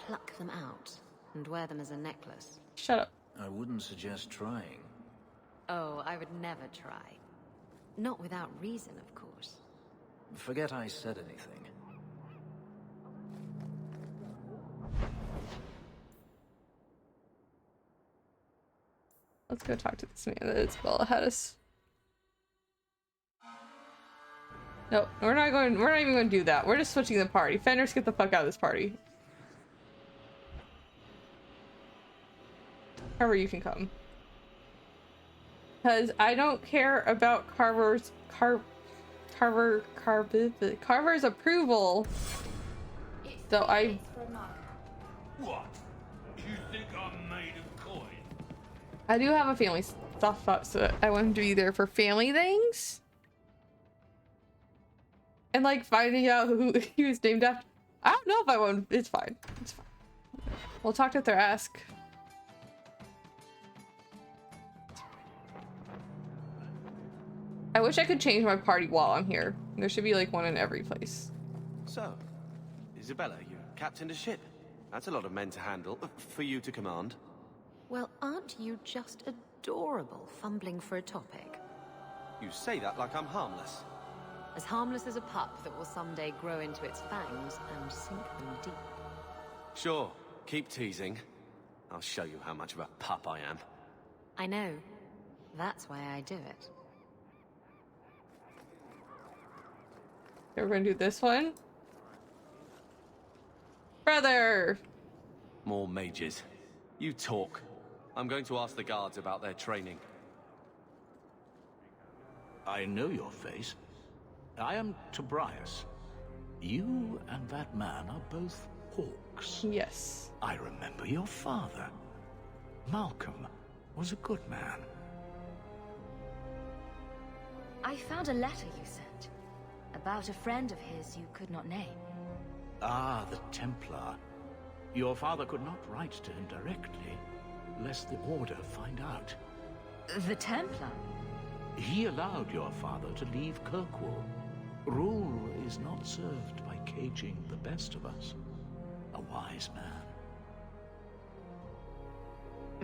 pluck them out and wear them as a necklace. Shut up. I wouldn't suggest trying. Oh, I would never try. Not without reason, of course. Forget I said anything. Let's go talk to this man that Isabella had us. No, we're not even going to do that. We're just switching the party. Fenris, get the fuck out of this party. Carver, you can come. Because I don't care about Carver's approval. So I... What? You think I'm made of coin? I do have a family soft spot, so I want him to be there for family things. And like finding out who he was named after. I don't know if I want. It's fine. It's fine. We'll talk to Thrask. I wish I could change my party while I'm here. There should be like one in every place. So, Isabella, you captained a ship. That's a lot of men to handle, for you to command. Well, aren't you just adorable, fumbling for a topic? You say that like I'm harmless. As harmless as a pup that will someday grow into its fangs and sink them deep. Sure, keep teasing. I'll show you how much of a pup I am. I know. That's why I do it. We're gonna do this one. Brother! More mages. You talk. I'm going to ask the guards about their training. I know your face. I am Tobias. You and that man are both hawks. Yes. I remember your father. Malcolm was a good man. I found a letter you sent. About a friend of his you could not name. Ah, the Templar. Your father could not write to him directly, lest the Order find out. The Templar? He allowed your father to leave Kirkwall. Rule is not served by caging the best of us. A wise man.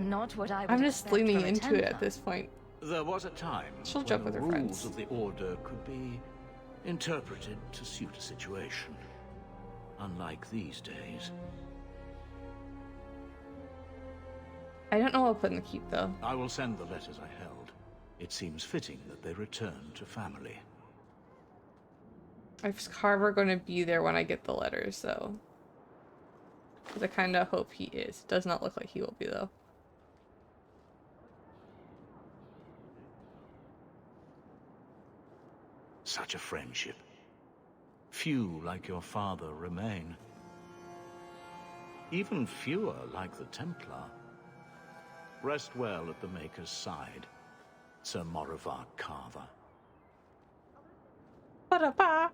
Not what I would I'm just expect leaning from a into it Templar. at this point. There was a time She'll when joke with the her rules friends. of the Order could be interpreted to suit a situation. Unlike these days. I don't know what I'll put in the keep though. I will send the letters I held. It seems fitting that they return to family. Is Carver going to be there when I get the letters though? Because I kind of hope he is. Does not look like he will be though. Such a friendship. Few like your father remain. Even fewer like the Templar. Rest well at the Maker's side, Sir Morivar Carver. Ba-da-ba.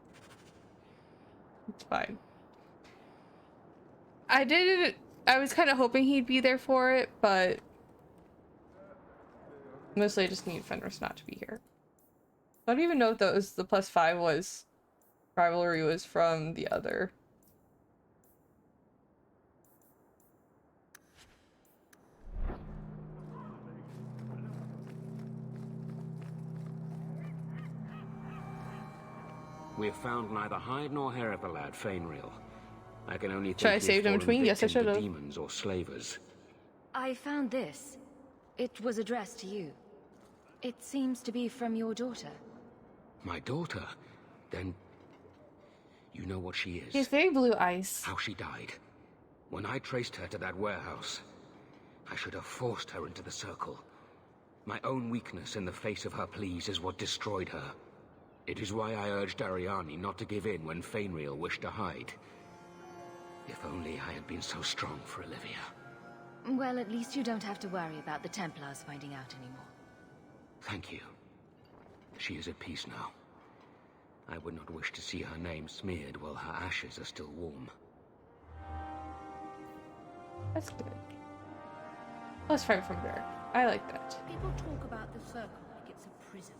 It's fine. I was kind of hoping he'd be there for it, but mostly I just need Fenris not to be here. I don't even know if that was the +5 was rivalry was from the other. We have found neither hide nor hair of the lad, Fenris. I can only think Should I he has save him fallen between? Yes, I victim to should have. demons or slavers. I found this. It was addressed to you. It seems to be from your daughter. My daughter? Then you know what she is. He has very blue eyes. How she died. When I traced her to that warehouse, I should have forced her into the circle. My own weakness in the face of her pleas is what destroyed her. It is why I urged Ariani not to give in when Fenris wished to hide. If only I had been so strong for Olivia. Well, at least you don't have to worry about the Templars finding out anymore. Thank you. She is at peace now. I would not wish to see her name smeared while her ashes are still warm. That's good. Let's fight from there. I like that. People talk about the circle like it's a prison.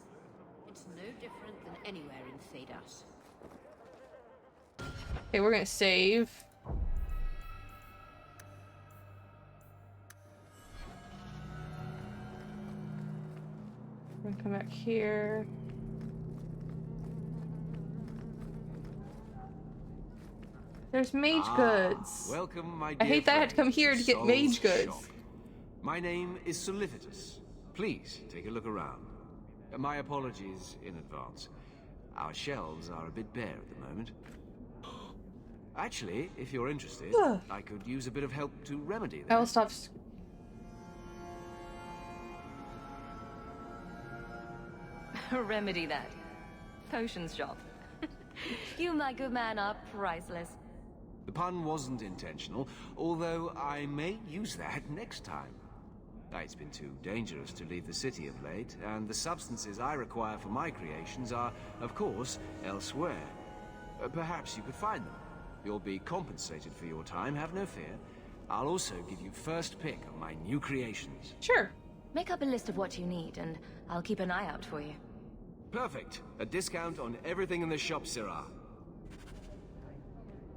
It's no different than anywhere in Thedas. Okay, we're gonna save. We're gonna come back here. There's mage goods. Welcome, my dear I hate that I had to come friends here to get Sol's mage goods. Shop. My name is Solicitus. Please take a look around. My apologies in advance. Our shelves are a bit bare at the moment. Actually, if you're interested, I could use a bit of help to remedy that. I will stop. Remedy that. Potions shop. You, my good man, are priceless. The pun wasn't intentional, although I may use that next time. It's been too dangerous to leave the city of late, and the substances I require for my creations are, of course, elsewhere. Perhaps you could find them. You'll be compensated for your time, have no fear. I'll also give you first pick of my new creations. Sure. Make up a list of what you need, and I'll keep an eye out for you. Perfect. A discount on everything in the shop, Syrah.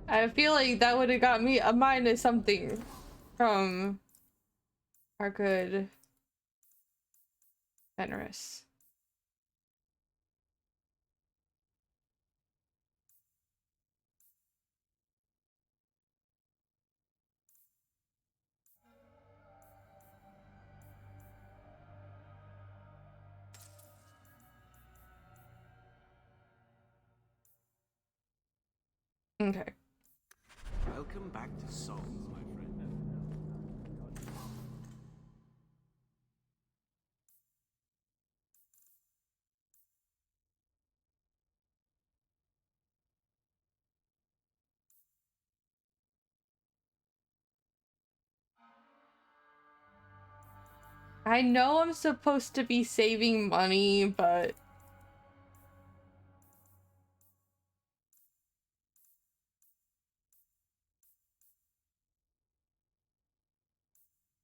I feel like that would have got me a minus something from our good Fenris. Okay. Welcome back to Souls, my friend. I know I'm supposed to be saving money, but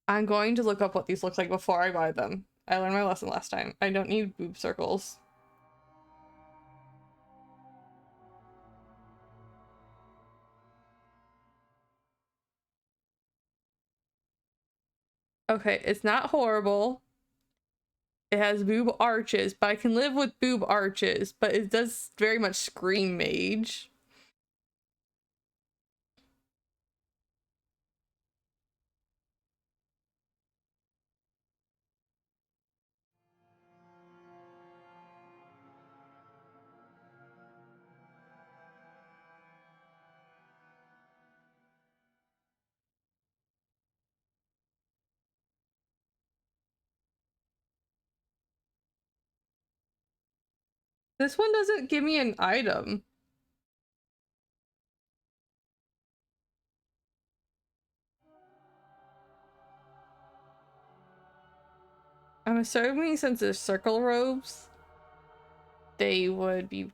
I'm going to look up what these look like before I buy them. I learned my lesson last time. I don't need boob circles. Okay, it's not horrible. It has boob arches, but I can live with boob arches, but it does very much scream mage. This one doesn't give me an item. I'm assuming since they're circle robes, they would be...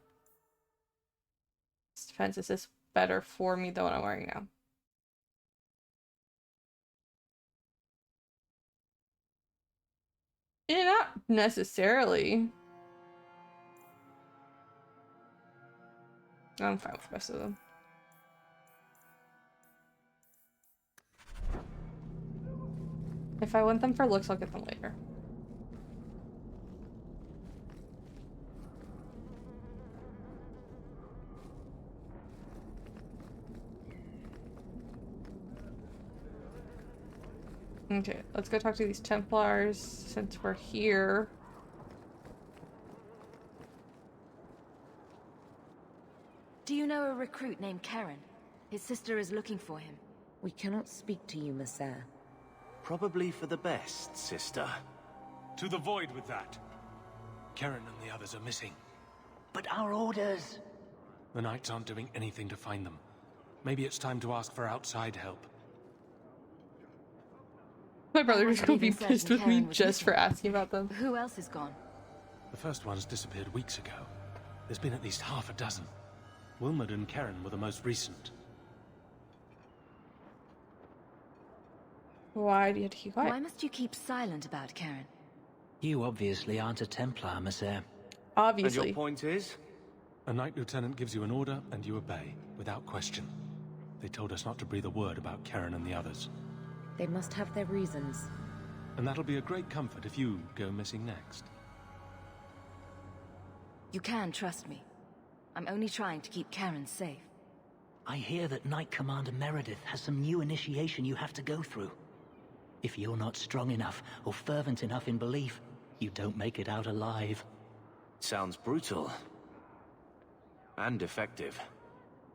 Defense is better for me than what I'm wearing now. Yeah, not necessarily. I'm fine with the rest of them. If I want them for looks, I'll get them later. Okay, let's go talk to these Templars since we're here. Do you know a recruit named Karen? His sister is looking for him. We cannot speak to you, Messer. Probably for the best, sister. To the void with that. Karen and the others are missing. But our orders... The Knights aren't doing anything to find them. Maybe it's time to ask for outside help. My brother's gonna be pissed with me just for asking about them. Who else is gone? The first ones disappeared weeks ago. There's been at least half a dozen. Wilmot and Karen were the most recent. Why do you have to keep quiet? Why must you keep silent about Karen? You obviously aren't a Templar, Messer. Obviously. And your point is? A Knight Lieutenant gives you an order and you obey, without question. They told us not to breathe a word about Karen and the others. They must have their reasons. And that'll be a great comfort if you go missing next. You can trust me. I'm only trying to keep Karen safe. I hear that Knight Commander Meredith has some new initiation you have to go through. If you're not strong enough or fervent enough in belief, you don't make it out alive. Sounds brutal. And effective.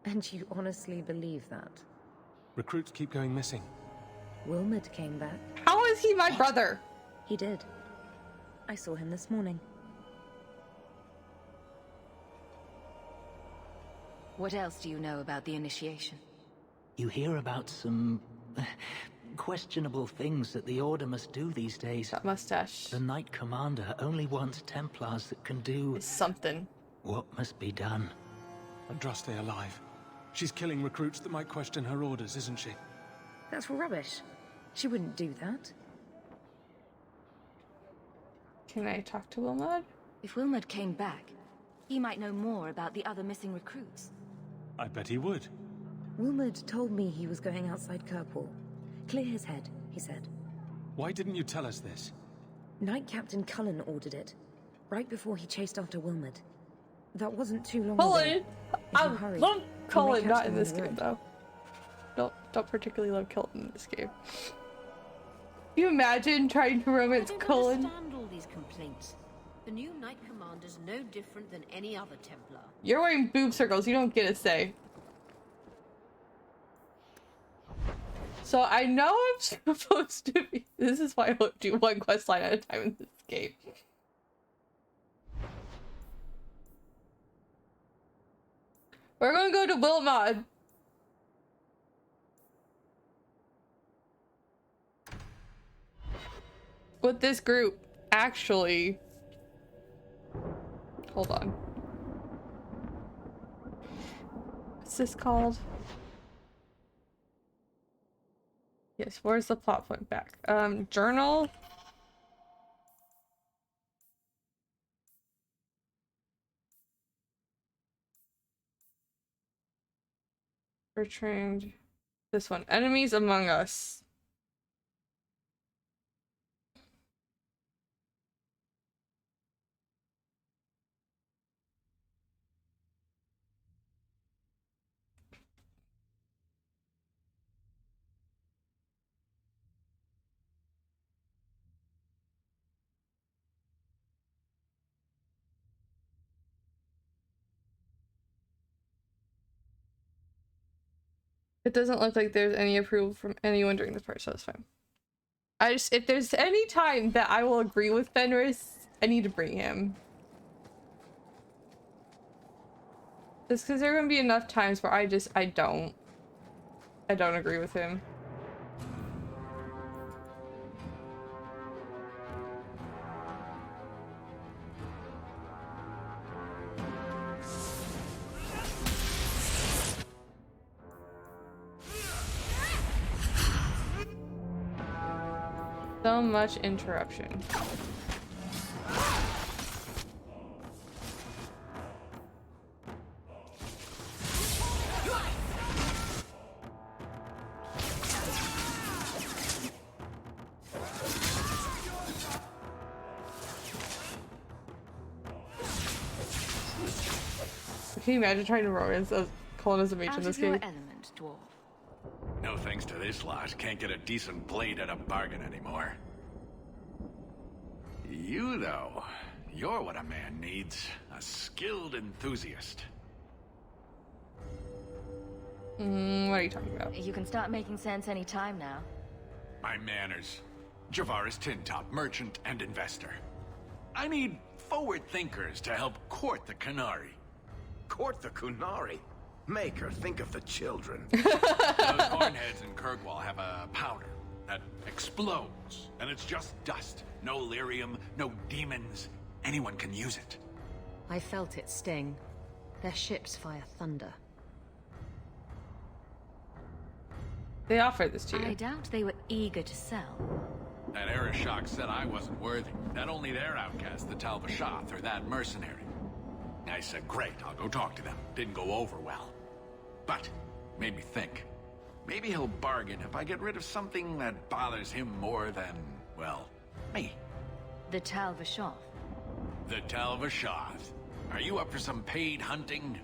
And you honestly believe that? Recruits keep going missing. Wilmot came back. How is he my brother? He did. I saw him this morning. What else do you know about the initiation? You hear about some questionable things that the Order must do these days. That mustache. The Knight Commander only wants Templars that can do something. What must be done? Andraste alive. She's killing recruits that might question her orders, isn't she? That's rubbish. She wouldn't do that. Can I talk to Wilmot? If Wilmot came back, he might know more about the other missing recruits. I bet he would. Wilmot told me he was going outside Kirkwall. Clear his head, he said. Why didn't you tell us this? Knight Captain Cullen ordered it, right before he chased after Wilmot. That wasn't too long Cullen! ago. I love Cullen, not in this game though. Don't particularly love Cullen in this game. Can you imagine trying to romance Cullen? I don't understand all these complaints. The new Knight Commander's no different than any other Templar. You're wearing boob circles, you don't get a say. So I know I'm supposed to be. This is why I don't do one quest line at a time in this game. We're gonna go to Wilmot. With this group, actually. Hold on. What's this called? Yes, where's the plot point back? Journal. Returned. This one. Enemies among us. It doesn't look like there's any approval from anyone during this part, so that's fine. If there's any time that I will agree with Fenris, I need to bring him. Just because there are gonna be enough times where I don't agree with him. So much interruption. Can you imagine trying to romance as Cullen as a mage in this game? Element, dwarf. No thanks to this lot, can't get a decent blade at a bargain anymore. You, though, you're what a man needs. A skilled enthusiast. What are you talking about? You can start making sense any time now. My manners. Javaris Tintop, merchant and investor. I need forward thinkers to help court the Qunari. Court the Qunari? Make her think of the children. Those hornheads in Kirkwall have a powder that explodes, and it's just dust. No lyrium, no demons. Anyone can use it. I felt it sting. Their ships fire thunder. They offered this to you. I doubt they were eager to sell. That Arishok said I wasn't worthy, that only their outcast, the Tal-Vashath, or that mercenary. I said, great, I'll go talk to them. Didn't go over well. But, made me think. Maybe he'll bargain if I get rid of something that bothers him more than, well, me. The Tal-Vashath. The Tal-Vashath. Are you up for some paid hunting?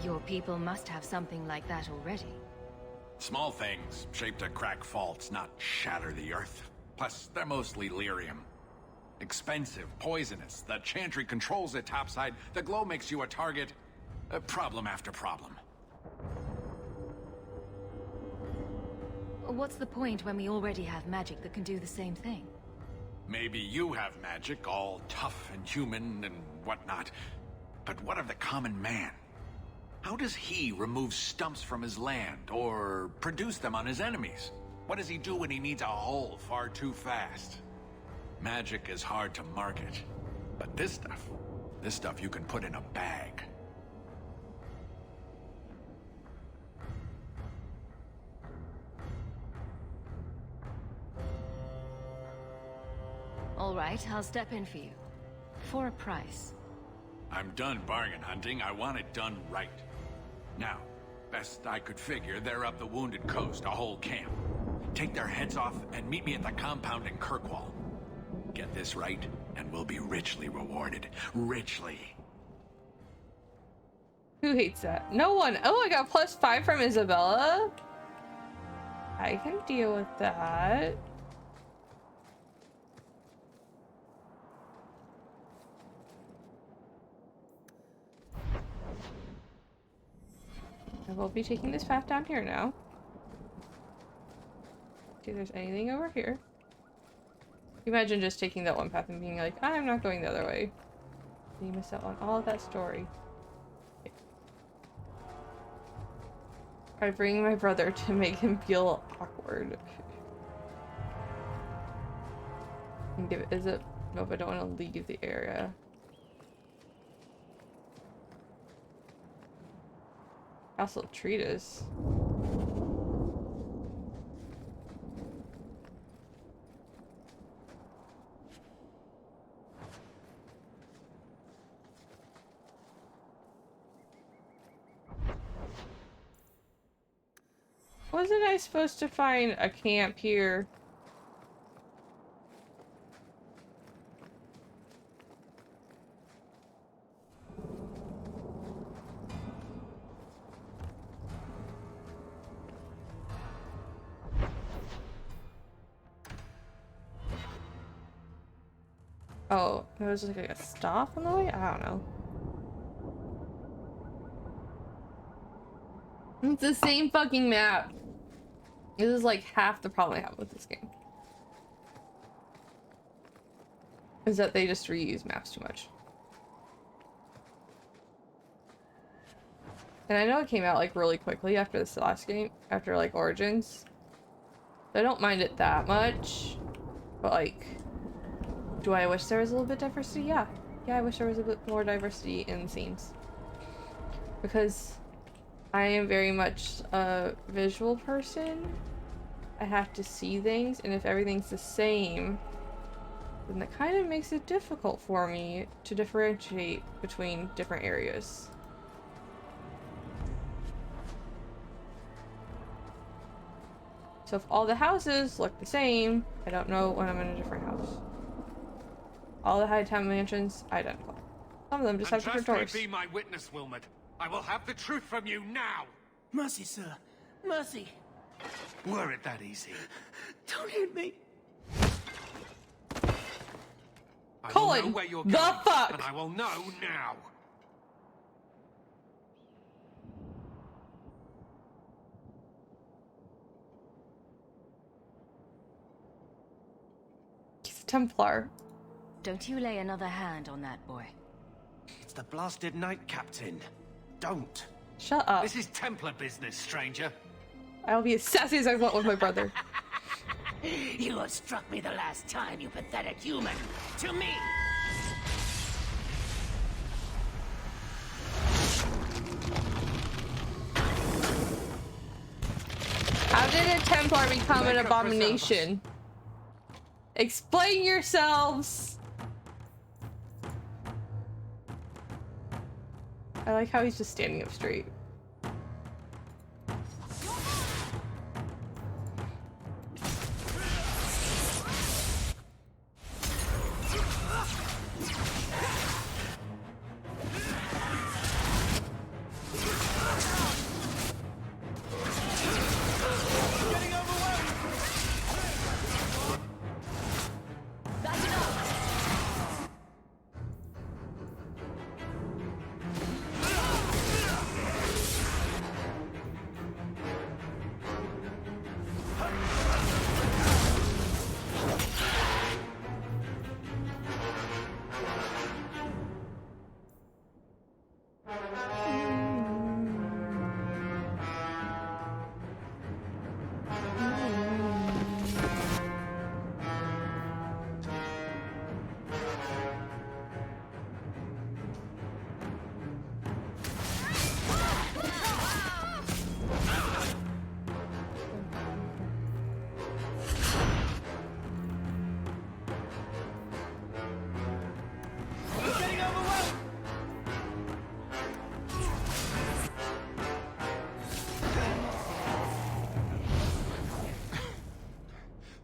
Your people must have something like that already. Small things, shaped to crack faults, not shatter the earth. Plus, they're mostly lyrium. Expensive, poisonous. The Chantry controls it topside. The glow makes you a target. Problem after problem. What's the point when we already have magic that can do the same thing? Maybe you have magic, all tough and human and whatnot. But what of the common man? How does he remove stumps from his land, or produce them on his enemies? What does he do when he needs a hole far too fast? Magic is hard to market, but this stuff you can put in a bag. All right, I'll step in for you. For a price. I'm done bargain hunting. I want it done right. Now, best I could figure, they're up the Wounded Coast, a whole camp. Take their heads off and meet me at the compound in Kirkwall. Get this right, and we'll be richly rewarded. Richly. Who hates that? No one. Oh, I got +5 from Isabella. I can deal with that. I will be taking this path down here now. See if there's anything over here. Imagine just taking that one path and being like, I'm not going the other way. You miss out on all of that story. Okay. I bring my brother to make him feel awkward. And give it, is it? Nope, I don't want to leave the area. Castle Treatise. Wasn't I supposed to find a camp here? Oh, there was like a stop on the way? I don't know. It's the same fucking map. This is like half the problem I have with this game. Is that they just reuse maps too much. And I know it came out like really quickly after this last game, after like Origins. I don't mind it that much, but like, do I wish there was a little bit of diversity? Yeah. Yeah, I wish there was a bit more diversity in scenes. Because I am very much a visual person. I have to see things, and if everything's the same, then that kind of makes it difficult for me to differentiate between different areas. So if all the houses look the same, I don't know when I'm in a different house. All the Hightown mansions, identical. Some of them just have different doors. Be my witness, Wilmot. I will have the truth from you now. Mercy, sir. Mercy. Were it that easy? Don't hit me. I Colin, will know where you're the going, fuck? and I will know now. He's a Templar. Don't you lay another hand on that boy. It's the blasted Knight Captain. Don't. Shut up. This is Templar business, stranger. I'll be as sassy as I want with my brother. You have struck me the last time, you pathetic human. To me! How did a Templar become an abomination? Explain yourselves! I like how he's just standing up straight.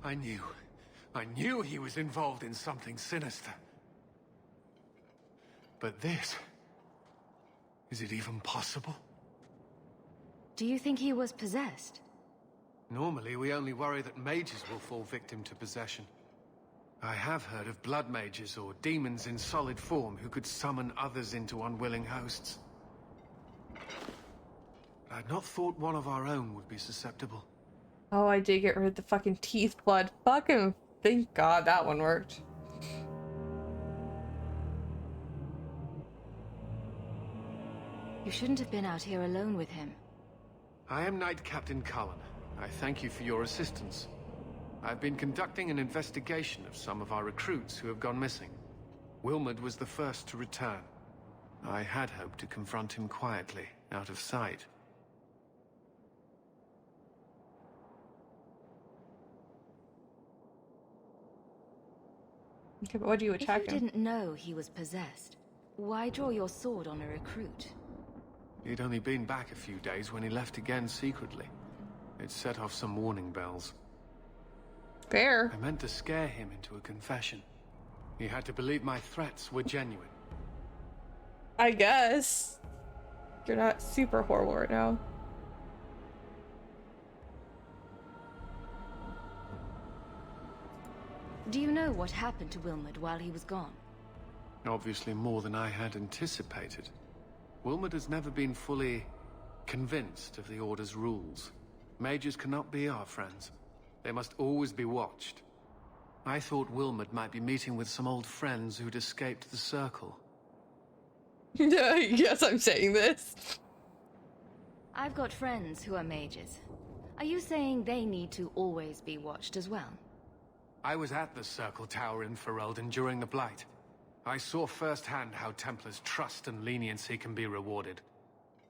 I knew he was involved in something sinister. But this... is it even possible? Do you think he was possessed? Normally, we only worry that mages will fall victim to possession. I have heard of blood mages or demons in solid form who could summon others into unwilling hosts. I'd not thought one of our own would be susceptible. Oh, I did get rid of the fucking teeth blood. Fucking thank God that one worked. You shouldn't have been out here alone with him. I am Knight Captain Cullen. I thank you for your assistance. I've been conducting an investigation of some of our recruits who have gone missing. Wilmot was the first to return. I had hoped to confront him quietly, out of sight. Okay, but what do you attack him? If you didn't know he was possessed, why draw your sword on a recruit? He'd only been back a few days when he left again secretly. It set off some warning bells. Fair. I meant to scare him into a confession. He had to believe my threats were genuine. I guess. You're not super horrible right now. Do you know what happened to Wilmot while he was gone? Obviously more than I had anticipated. Wilmot has never been fully convinced of the Order's rules. Mages cannot be our friends. They must always be watched. I thought Wilmot might be meeting with some old friends who'd escaped the Circle. Yes, I'm saying this. I've got friends who are mages. Are you saying they need to always be watched as well? I was at the Circle Tower in Ferelden during the Blight. I saw firsthand how Templars' trust and leniency can be rewarded.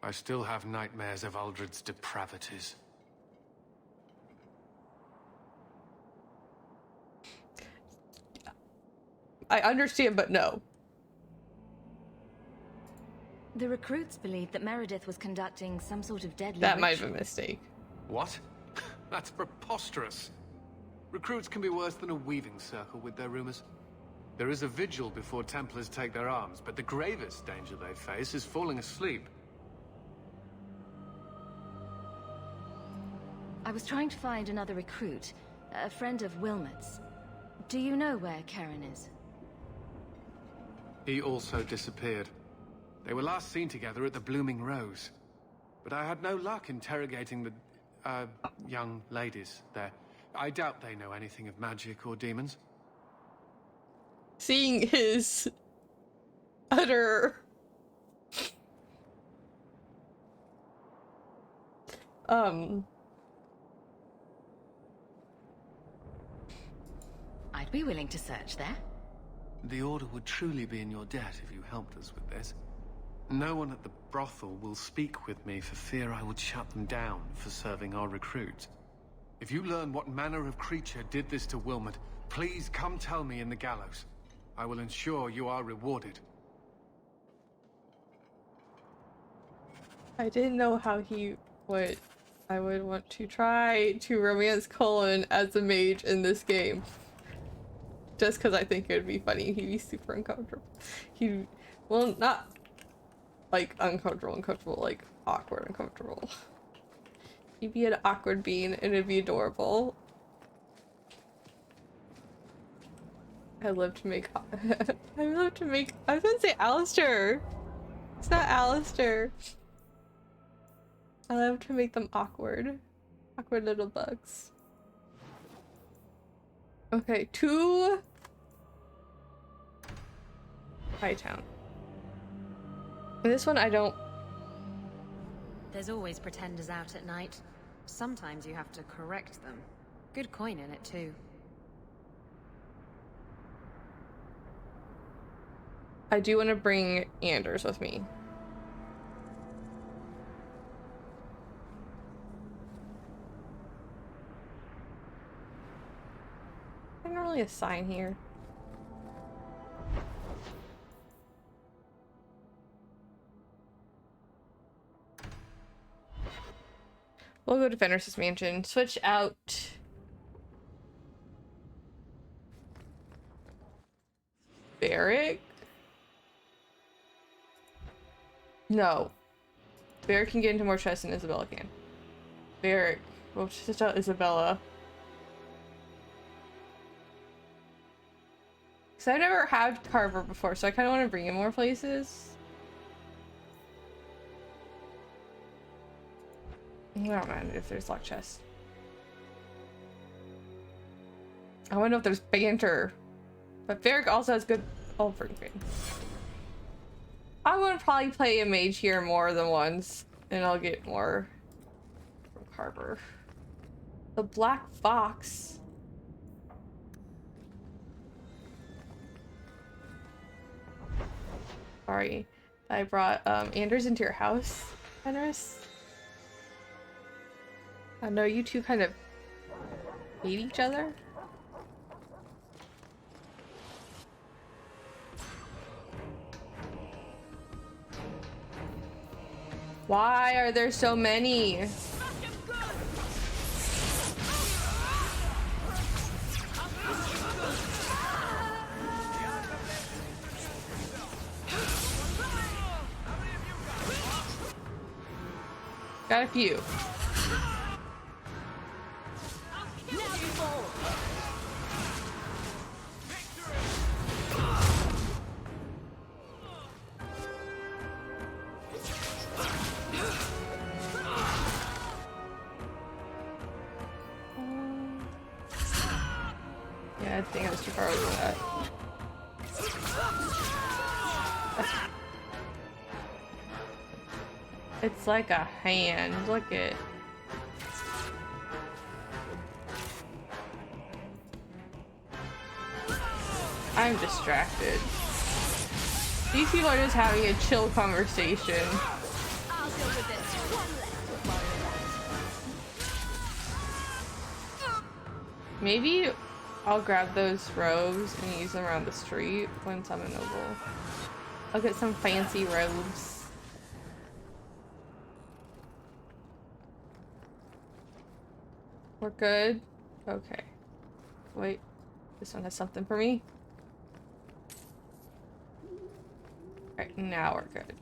I still have nightmares of Uldred's depravities. I understand, but no. The recruits believed that Meredith was conducting some sort of deadly That might ritual. be a mistake. What? That's preposterous. Recruits can be worse than a weaving circle with their rumors. There is a vigil before Templars take their arms, but the gravest danger they face is falling asleep. I was trying to find another recruit, a friend of Wilmot's. Do you know where Karen is? He also disappeared. They were last seen together at the Blooming Rose. But I had no luck interrogating the, young ladies there. I doubt they know anything of magic or demons. Seeing his utter I'd be willing to search there. The Order would truly be in your debt if you helped us with this. No one at the brothel will speak with me for fear I would shut them down for serving our recruits. If you learn what manner of creature did this to Wilmot, please come tell me in the gallows. I will ensure you are rewarded. I didn't know how I would want to try to romance Cullen as a mage in this game. Just because I think it would be funny. He'd be super uncomfortable. Well, not like uncomfortable, like awkward uncomfortable. He'd be an awkward bean and it'd be adorable. I was gonna say Alistair. It's not Alistair. I love to make them awkward. Awkward little bugs. Okay, to Hightown. And this one I don't... There's always pretenders out at night. Sometimes you have to correct them. Good coin in it too. I do want to bring Anders with me. There's not really a sign here. We'll go to Fenris' mansion. Switch out Barrick? No. Barrick can get into more chests than Isabella can. Barrick. Well, just tell Isabella. Because I've never had Carver before, so I kind of want to bring him more places. I don't mind if there's locked chests. I want to know if there's banter. But Varric also has good... Oh, freaking. I'm going to probably play a mage here more than once. And I'll get more from Carver. The Black Fox. Sorry. I brought Anders into your house, Fenris. I know you two kind of hate each other. Why are there so many? Got a few. Yeah, I think I was too far over that. It's like a hand. Look it. I'm distracted. These people are just having a chill conversation. I'll deal with this. One less to worry about. Maybe I'll grab those robes and use them around the street once I'm a noble. I'll get some fancy robes. We're good? Okay. Wait. This one has something for me? Alright, now we're good.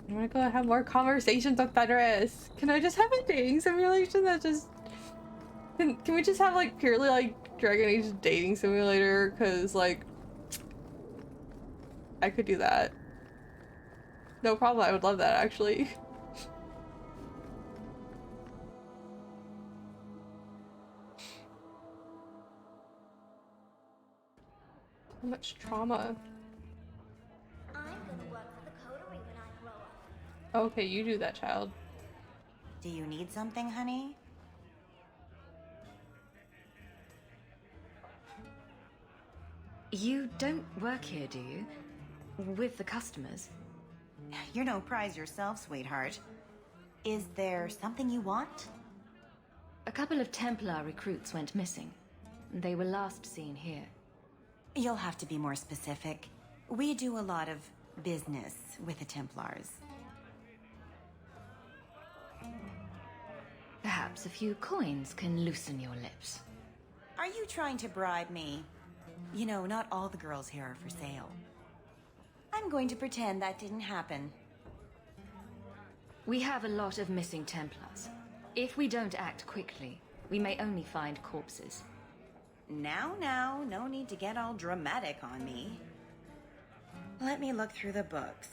I'm gonna go have more conversations with Fenris. Can I just have a dating simulation that just... Can we just have like purely like Dragon Age dating simulator? Cause like... I could do that. No problem, I would love that actually. How much trauma? I'm gonna work for the coterie when I grow up. Okay, you do that, child. Do you need something, honey? You don't work here, do you? With the customers? You're no prize yourself, sweetheart. Is there something you want? A couple of Templar recruits went missing. They were last seen here. You'll have to be more specific. We do a lot of business with the Templars. Perhaps a few coins can loosen your lips. Are you trying to bribe me? You know, not all the girls here are for sale. I'm going to pretend that didn't happen. We have a lot of missing Templars. If we don't act quickly, we may only find corpses. Now, no need to get all dramatic on me. Let me look through the books.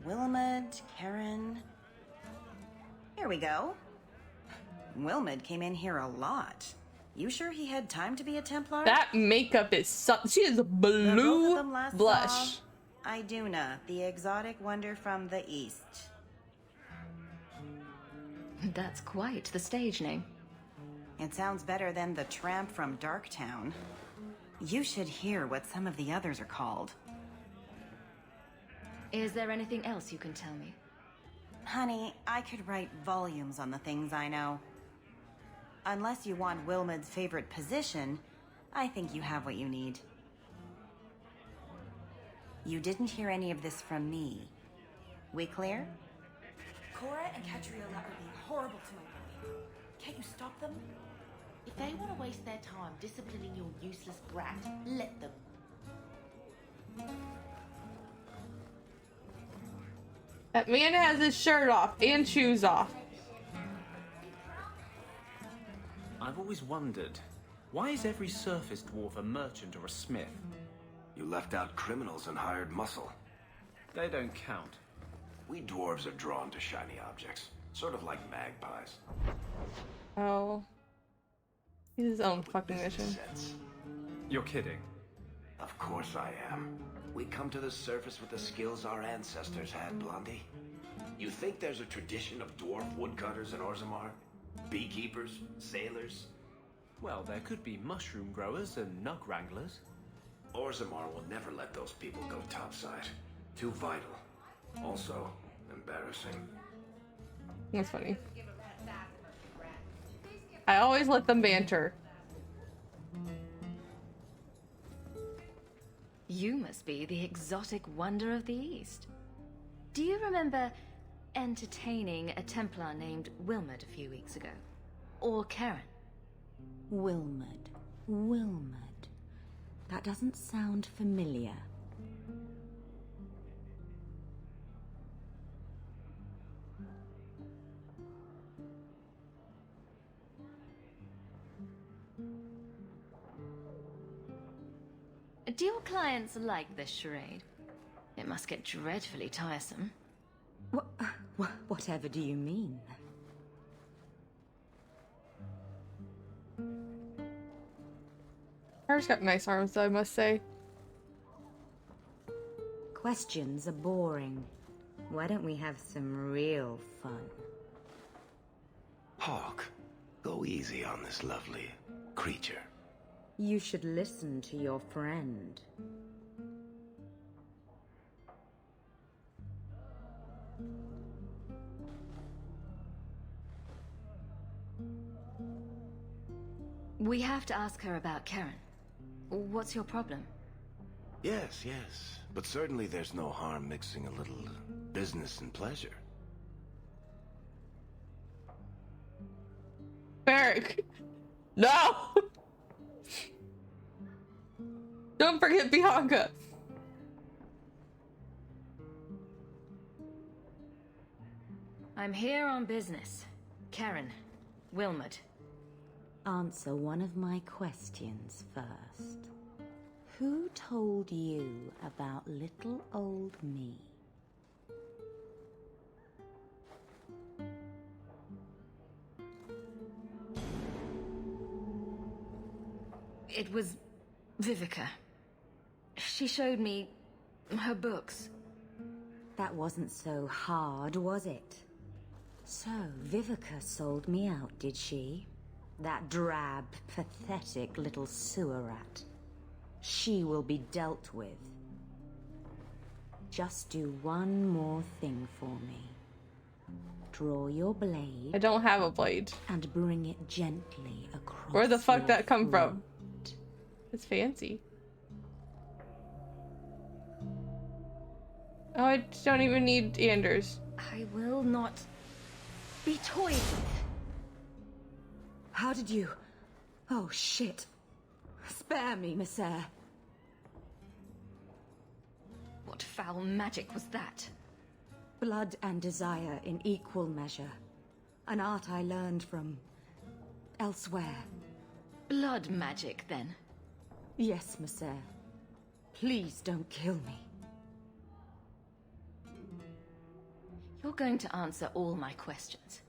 Wilmot, Karen... Here we go. Wilmot came in here a lot. You sure he had time to be a Templar? That makeup is she is blue blush. Iduna, the exotic wonder from the east. That's quite the stage name. It sounds better than the tramp from Darktown. You should hear what some of the others are called. Is there anything else you can tell me? Honey, I could write volumes on the things I know. Unless you want Wilmot's favorite position, I think you have what you need. You didn't hear any of this from me. We clear? Cora and Catriona are being horrible to my boy. Can't you stop them? If they want to waste their time disciplining your useless brat, let them. That man has his shirt off and shoes off. I've always wondered, why is every surface dwarf a merchant or a smith? You left out criminals and hired muscle. They don't count. We dwarves are drawn to shiny objects, sort of like magpies. Oh. He's his own fucking mission. You're kidding. Of course I am. We come to the surface with the skills our ancestors had, Blondie. You think there's a tradition of dwarf woodcutters in Orzammar? Beekeepers? Sailors? Well, there could be mushroom growers and nug wranglers. Orzammar will never let those people go topside. Too vital. Also, embarrassing. That's funny. I always let them banter. You must be the exotic wonder of the East. Do you remember entertaining a Templar named Wilmot a few weeks ago? Or Karen? Wilmot. Wilmot. That doesn't sound familiar. Do your clients like this charade? It must get dreadfully tiresome. Whatever do you mean? Hers got nice arms, though, I must say. Questions are boring. Why don't we have some real fun? Hawk, go easy on this lovely creature. You should listen to your friend. We have to ask her about Karen. What's your problem? Yes, yes. But certainly there's no harm mixing a little business and pleasure. Beric! No! Don't forget Bianca! I'm here on business. Karen. Wilmot. Answer one of my questions first. Who told you about little old me? It was Vivica. She showed me her books. That wasn't so hard, was it? So, Vivica sold me out, did she? That drab, pathetic little sewer rat. She will be dealt with. Just do one more thing for me. Draw your blade. I don't have a blade. And bring it gently across. Where the fuck that come throat. from? It's fancy. Oh, I don't even need Anders. I will not be toyed with. How did you... Oh, shit. Spare me, Messere. What foul magic was that? Blood and desire in equal measure. An art I learned from... elsewhere. Blood magic, then? Yes, Messere. Please don't kill me. You're going to answer all my questions.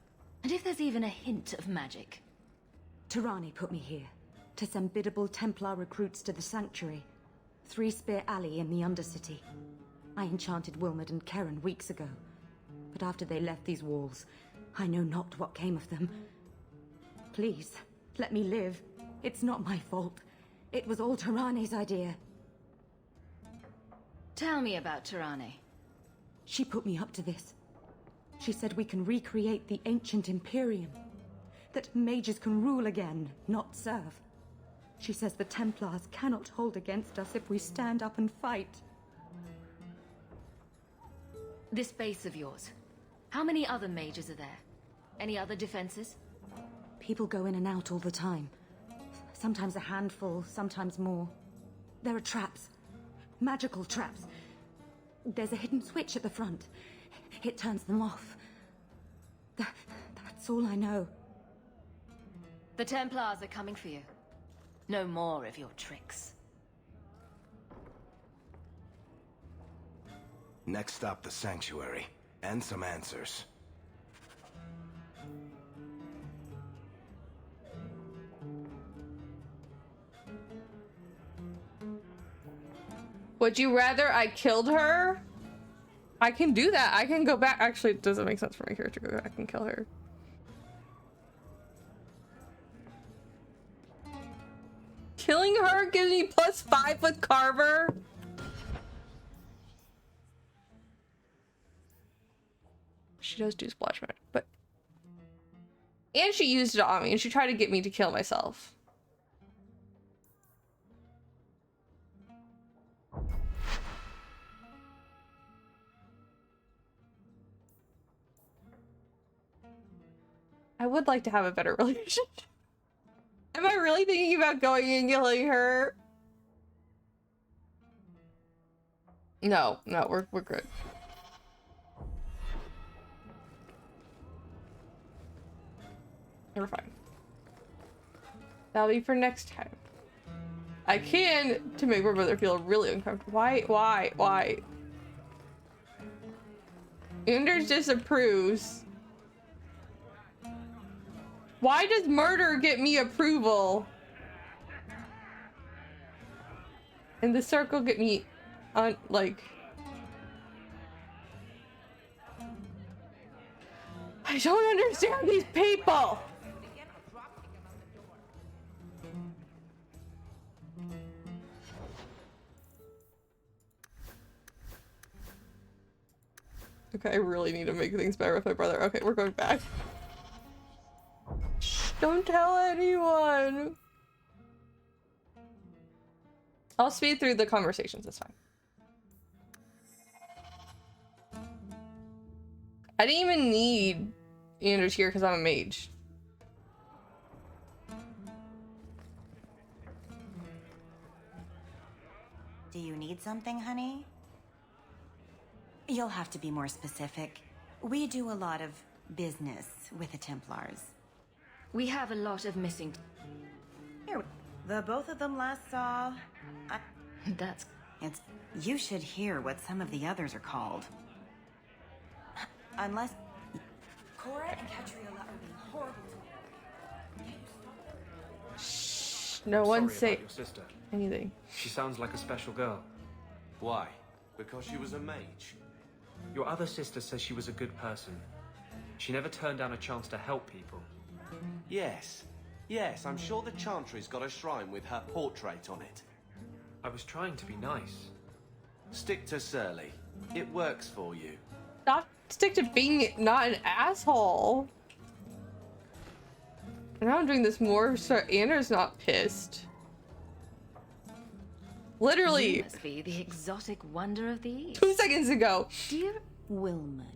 And if there's even a hint of magic... Tirani put me here, to send biddable Templar recruits to the Sanctuary. Three Spear Alley in the Undercity. I enchanted Wilmot and Karen weeks ago. But after they left these walls, I know not what came of them. Please, let me live. It's not my fault. It was all Tirani's idea. Tell me about Tirani. She put me up to this. She said we can recreate the ancient Imperium. That mages can rule again, not serve. She says the Templars cannot hold against us if we stand up and fight. This base of yours, How many other mages are there? Any other defenses? People go in and out all the time. Sometimes a handful, sometimes more. There are traps. Magical traps. There's a hidden switch at the front. It turns them off. That's all I know. The Templars are coming for you. No more of your tricks. Next stop, the Sanctuary. And some answers. Would you rather I killed her? I can do that. I can go back. Actually, it doesn't make sense for my character to go back and kill her. Killing her gives me +5 with Carver. She does do splash magic, but... And she used it on me, and she tried to get me to kill myself. I would like to have a better relationship. Am I really thinking about going and killing her? No, we're good. We're fine. That'll be for next time. I can to make my brother feel really uncomfortable. Why? Anders disapproves. Why does murder get me approval? And the circle get me like... I don't understand these people! Okay, I really need to make things better with my brother. Okay, we're going back. Shh, don't tell anyone. I'll speed through the conversations, it's fine. I didn't even need Anders here because I'm a mage. Do you need something, honey? You'll have to be more specific. We do a lot of business with the Templars. We have a lot of missing... Here, the both of them last saw... That's... You should hear what some of the others are called. Unless... Cora and Catriona are being horrible to me. Shh, no one say your sister. anything. She sounds like a special girl. Why? Because she was a mage? Your other sister says she was a good person. She never turned down a chance to help people. Yes, I'm sure the Chantry's got a shrine with her portrait on it. I was trying to be nice. Stick to Surly. It works for you. Stick to being not an asshole. And now I'm doing this more so Anders not pissed. Literally. You must be the exotic wonder of the East. 2 seconds ago. Dear Wilmot.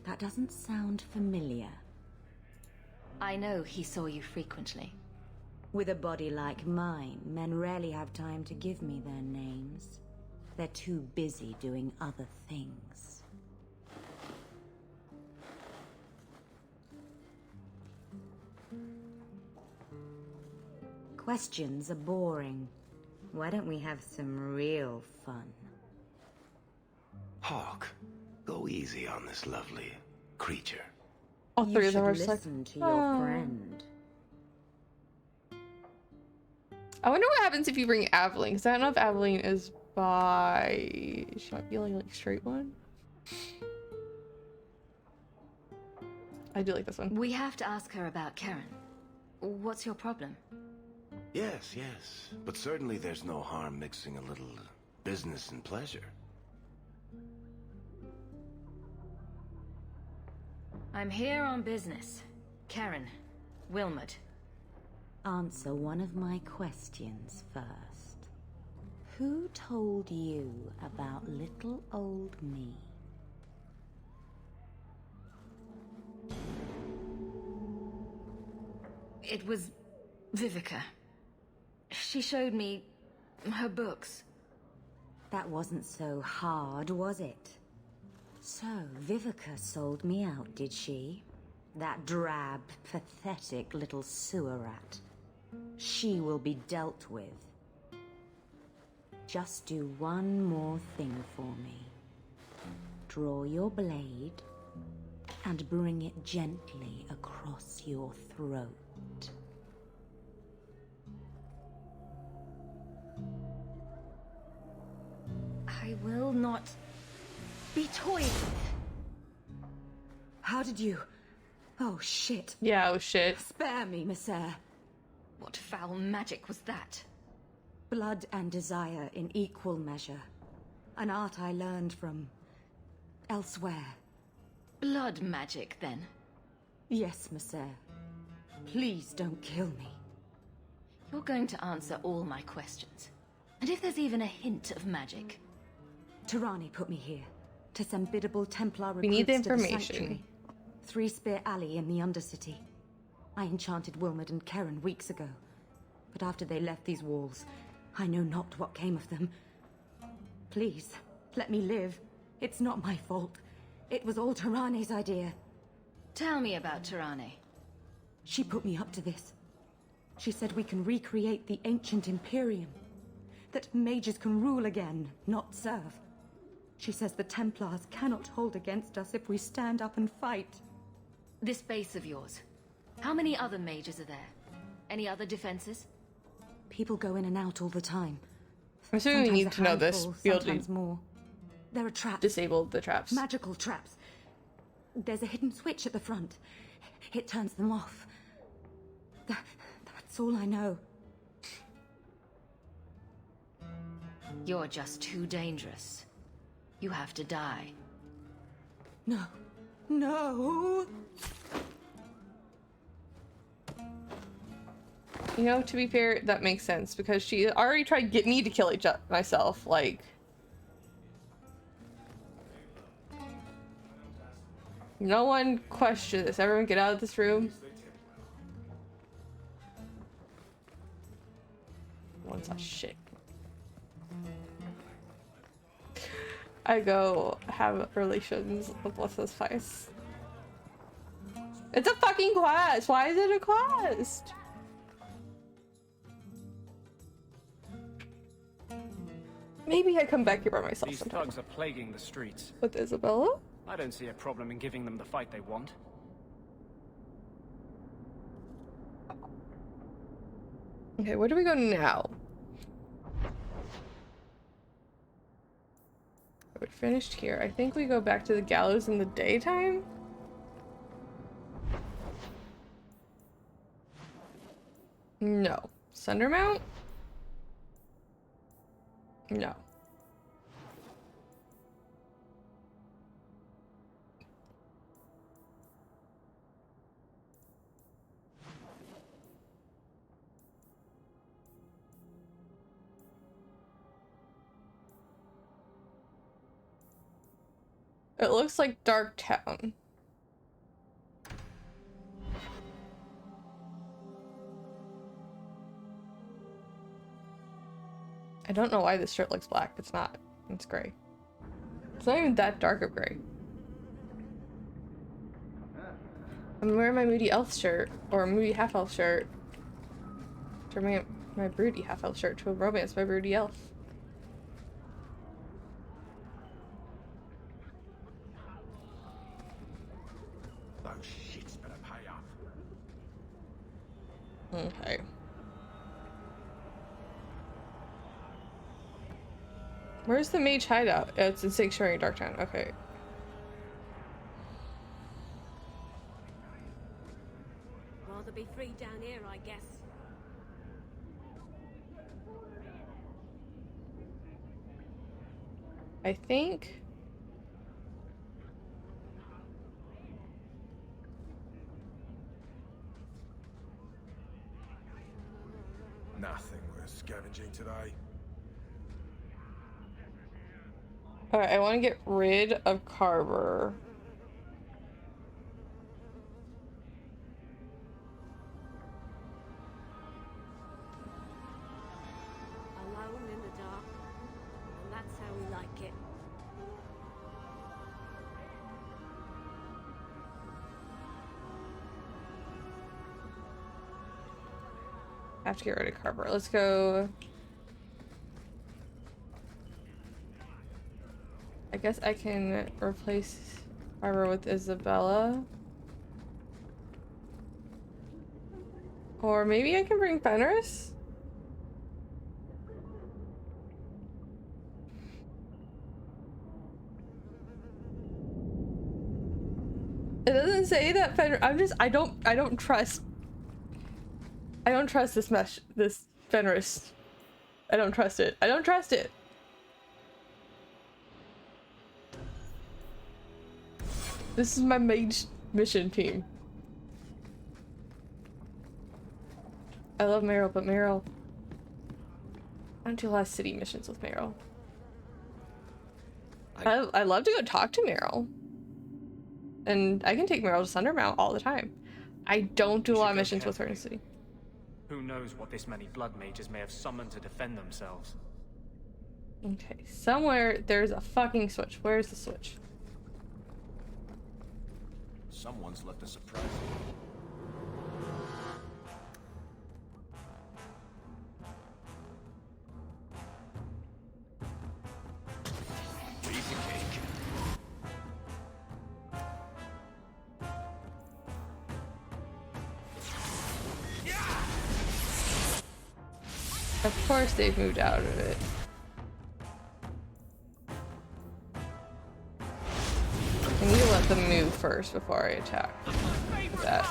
That doesn't sound familiar. I know he saw you frequently. With a body like mine, men rarely have time to give me their names. They're too busy doing other things. Questions are boring. Why don't we have some real fun? Hawk, go easy on this lovely creature. All three of them are just like, listen to your friend. I wonder what happens if you bring Aveline, because I don't know if Aveline is by... She might be the only like straight one. I do like this one. We have to ask her about Karen. What's your problem? Yes, but certainly there's no harm mixing a little business and pleasure. I'm here on business. Karen, Wilmot. Answer one of my questions first. Who told you about little old me? It was Vivica. She showed me her books. That wasn't so hard, was it? So, Vivica sold me out, did she? That drab, pathetic little sewer rat. She will be dealt with. Just do one more thing for me. Draw your blade and bring it gently across your throat. I will not be toyed with. How did you... Oh, shit. Yeah, oh shit. Spare me, Messere. What foul magic was that? Blood and desire in equal measure. An art I learned from... elsewhere. Blood magic, then? Yes, Messere. Please don't kill me. You're going to answer all my questions. And if there's even a hint of magic... Tirani put me here. To send biddable Templar recruits We need the to the information. Sanctuary. Three Spear Alley in the Undercity. I enchanted Wilmot and Keren weeks ago. But after they left these walls, I know not what came of them. Please, let me live. It's not my fault. It was all Tirani's idea. Tell me about Tirani. She put me up to this. She said we can recreate the ancient Imperium. That mages can rule again, not serve. She says the Templars cannot hold against us if we stand up and fight. This base of yours, how many other mages are there? Any other defenses? People go in and out all the time. I'm assuming we need to know this. Sometimes more. There are traps. Disable the traps. Magical traps. There's a hidden switch at the front. It turns them off. That's all I know. You're just too dangerous. You have to die. No. No! You know, to be fair, that makes sense because she already tried to get me to kill myself. Like, no one question this. Everyone get out of this room. One's a shit. I go have relations with what's this place. It's a fucking quest. Why is it a quest? Maybe I come back here by myself These sometime. thugs are plaguing the streets. With Isabella? I don't see a problem in giving them the fight they want. Okay, where do we go now? We're finished here. I think we go back to the gallows in the daytime? No. Sundermount? No. It looks like Dark Town. I don't know why this shirt looks black. It's not. It's gray. It's not even that dark of gray. I'm wearing my moody elf shirt, or moody half elf shirt. Turn my broody half elf shirt to a romance my broody elf. Those shits better pay off. Okay. Where's the mage hideout? Oh, it's in Sanctuary Darktown. Okay. Rather be free down here, I guess. I think. Nothing worth scavenging today. Alright, I want to get rid of Carver. I have to get rid of Carver. Let's go. I guess I can replace Carver with Isabella. Or maybe I can bring Fenris? It doesn't say that Fenris. I don't trust this Fenris. I don't trust it. I don't trust it. This is my mage mission team. I love Meryl, but Meryl... I don't do a lot of city missions with Meryl. I love to go talk to Meryl. And I can take Meryl to Sundermount all the time. I don't do a lot of missions with her in the city. Who knows what this many blood mages may have summoned to defend themselves. Okay, somewhere there's a fucking switch. Where's the switch? Someone's left a surprise. Piece of cake. Of course they've moved out of it. I need to let them move first before I attack with that.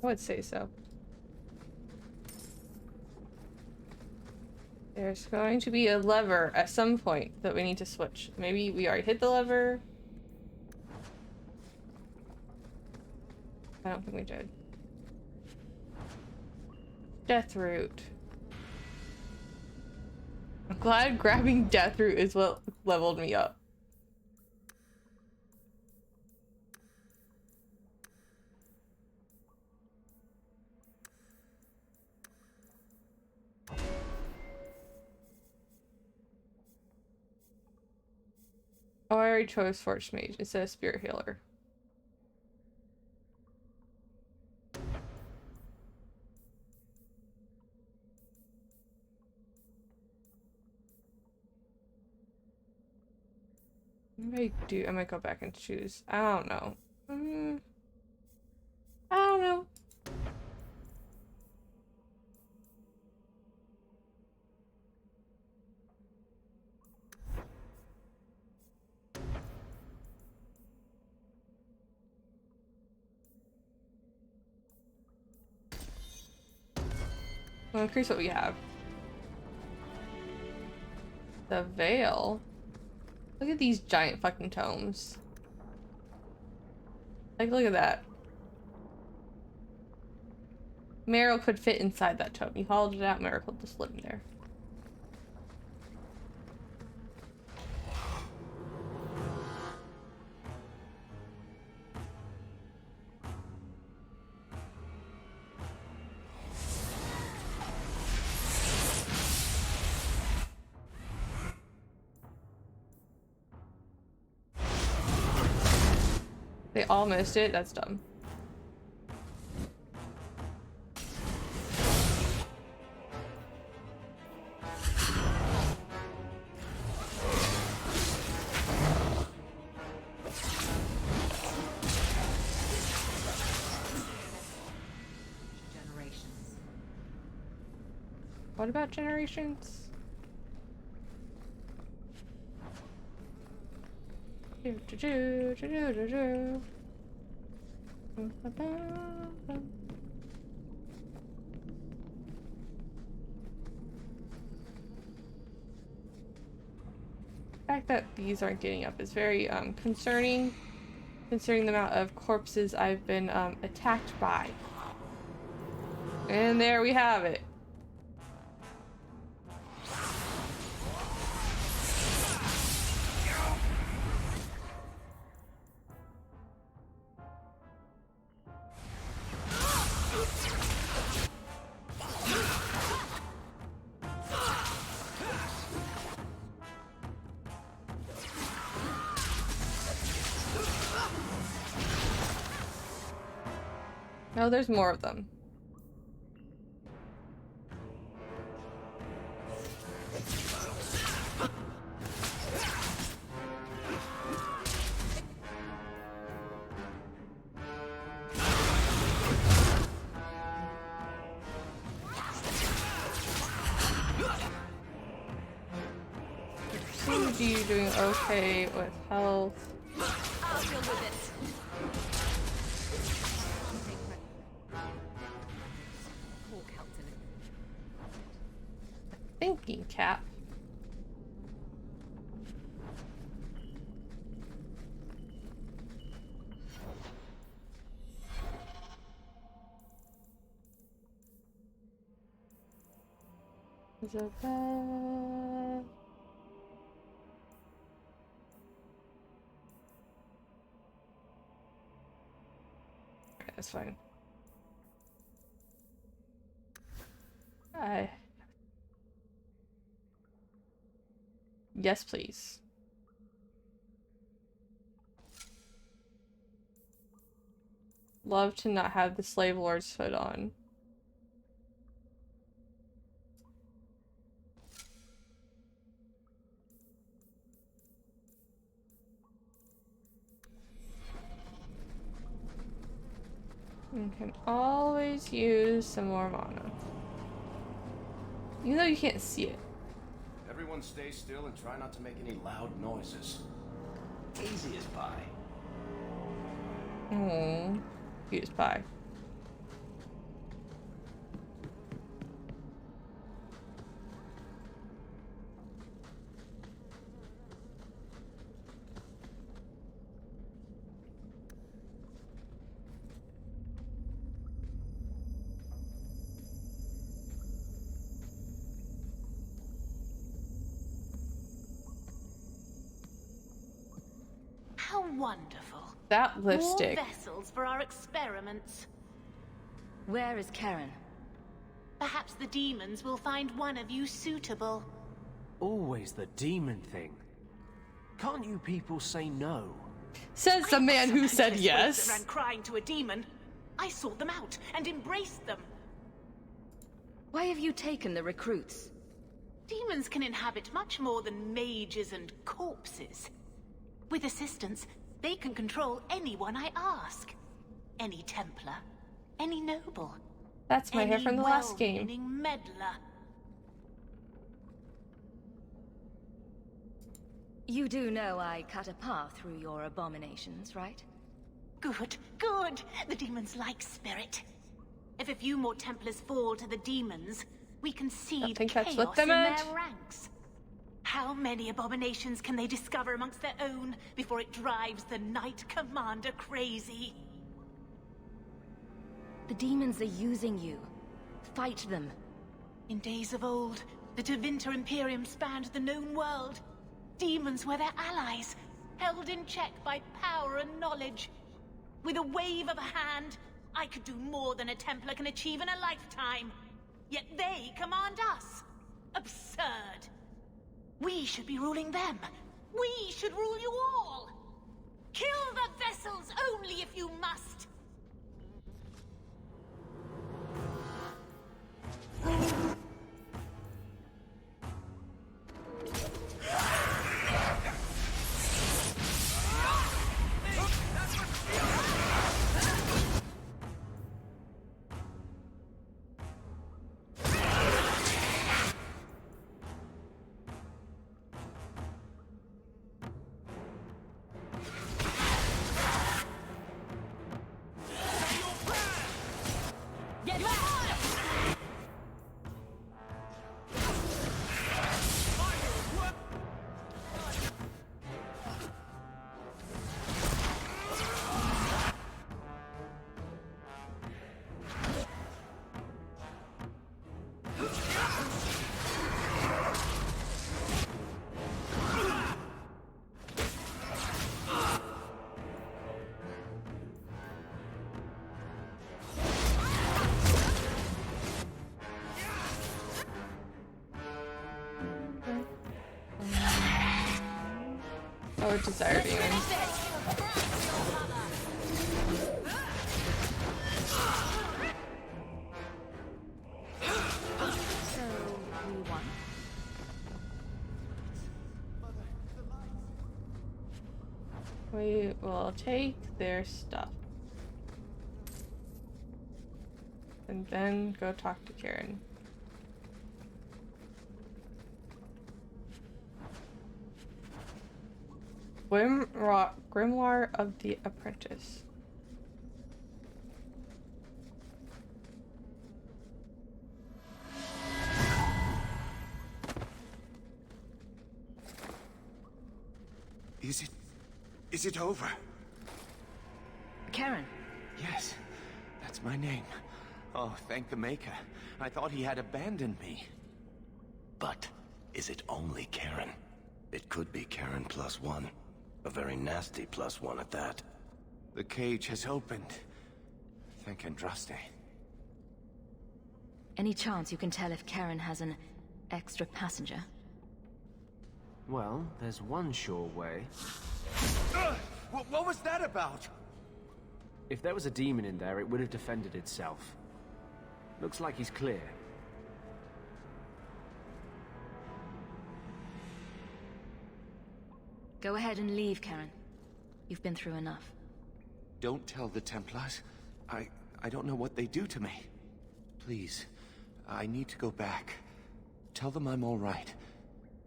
I would say so. There's going to be a lever at some point that we need to switch. Maybe we already hit the lever. I don't think we did. Deathroot. I'm glad grabbing Deathroot is what leveled me up. Oh, I already chose Forge Mage instead of Spirit Healer. I might go back and choose. I don't know. I don't know. We'll increase what we have. The Veil. Look at these giant fucking tomes. Like, look at that. Meryl could fit inside that tome. You hauled it out, Meryl could just live in there. They all missed it? That's dumb. What about generations? The fact that these aren't getting up is very concerning, considering the amount of corpses I've been attacked by. And there we have it. No, there's more of them. Seems to be doing okay with health. I'll deal with it. Thinking cap. Isabel. Okay, that's fine. Yes, please. Love to not have the slave lord's hood on. You can always use some more mana. Even though you can't see it. Everyone stay still and try not to make any loud noises. Easy as pie. Cute as pie. How wonderful. That lipstick. More vessels for our experiments. Where is Karen? Perhaps the demons will find one of you suitable. Always the demon thing. Can't you people say no? Says the man who said That yes. ran crying to a demon. I sought them out and embraced them. Why have you taken the recruits? Demons can inhabit much more than mages and corpses. With assistance, they can control anyone I ask. Any Templar, any noble. That's my hair from the last game. Any well-meaning meddler. You do know I cut a path through your abominations, right? Good, good. The demons like spirit. If a few more Templars fall to the demons, we can seed chaos in their ranks. How many abominations can they discover amongst their own before it drives the Knight Commander crazy? The demons are using you. Fight them. In days of old, the Tevinter Imperium spanned the known world. Demons were their allies, held in check by power and knowledge. With a wave of a hand, I could do more than a Templar can achieve in a lifetime. Yet they command us. Absurd. We should be ruling them. We should rule you all. Kill the vessels only if you must. Oh, Desire Demon. So, we won? We will take their stuff. And then go talk to Karen. Grimoire of the Apprentice. Is it over? Karen. Yes, that's my name. Oh, thank the Maker. I thought he had abandoned me. But is it only Karen? It could be Karen +1. A very nasty +1 at that. The cage has opened. Thank Andraste. Any chance you can tell if Karen has an extra passenger? Well, there's one sure way. What was that about? If there was a demon in there, it would have defended itself. Looks like he's clear. Go ahead and leave, Karen. You've been through enough. Don't tell the Templars. I don't know what they do to me. Please, I need to go back. Tell them I'm all right.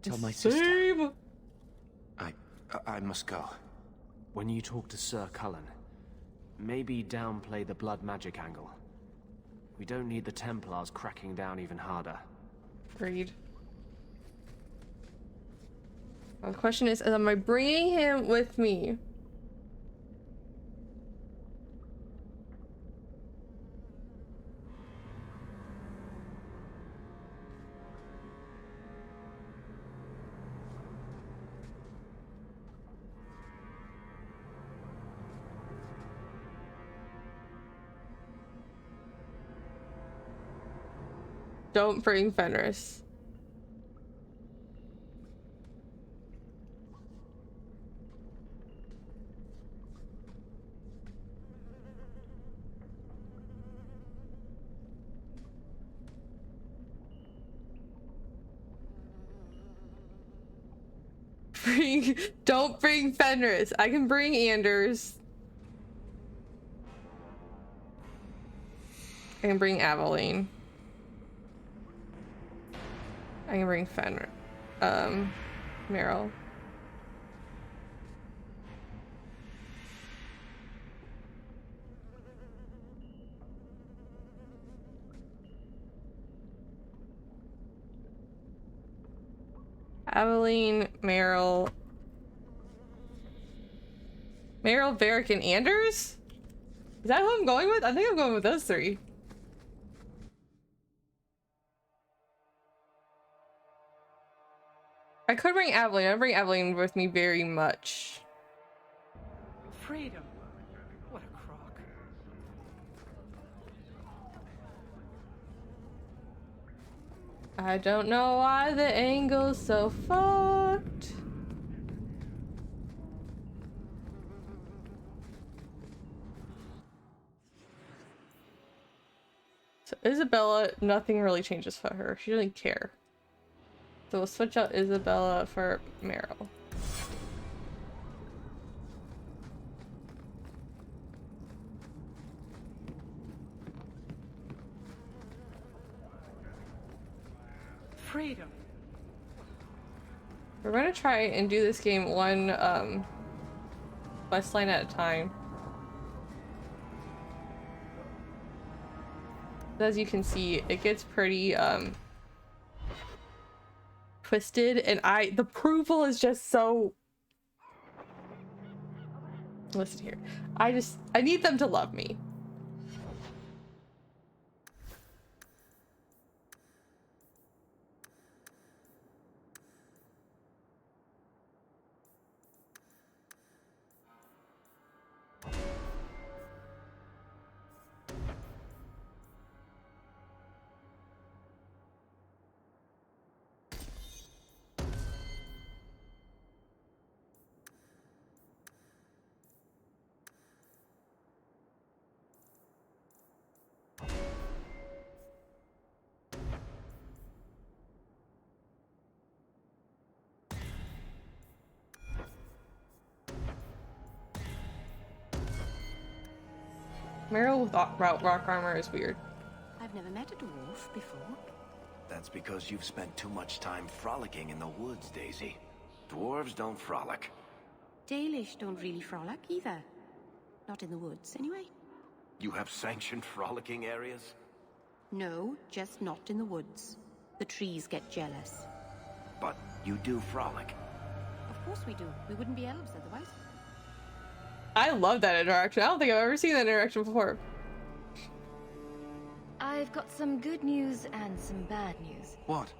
Tell my sister. I must go. When you talk to Sir Cullen, maybe downplay the blood magic angle. We don't need the Templars cracking down even harder. Agreed. Well, the question is, am I bringing him with me? Don't bring Fenris. Don't bring Fenris. I can bring Anders. I can bring Aveline. I can bring Fenris. Meryl. Aveline, Meryl, Varric, and Anders? Is that who I'm going with? I think I'm going with those three. I could bring Aveline. I bring Aveline with me very much. Freedom. What a crock. I don't know why the angle's so fucked. So Isabella, nothing really changes for her. She doesn't care. So we'll switch out Isabella for Meryl. Freedom. We're gonna try and do this game one quest line at a time. As you can see, it gets pretty twisted, and the approval is just so. Listen here, I need them to love me. Meryl with rock armor is weird. I've never met a dwarf before. That's because you've spent too much time frolicking in the woods, Daisy. Dwarves don't frolic. Dalish don't really frolic either. Not in the woods, anyway. You have sanctioned frolicking areas? No, just not in the woods. The trees get jealous. But you do frolic. Of course we do. We wouldn't be elves otherwise. I love that interaction. I don't think I've ever seen that interaction before. I've got some good news and some bad news. What?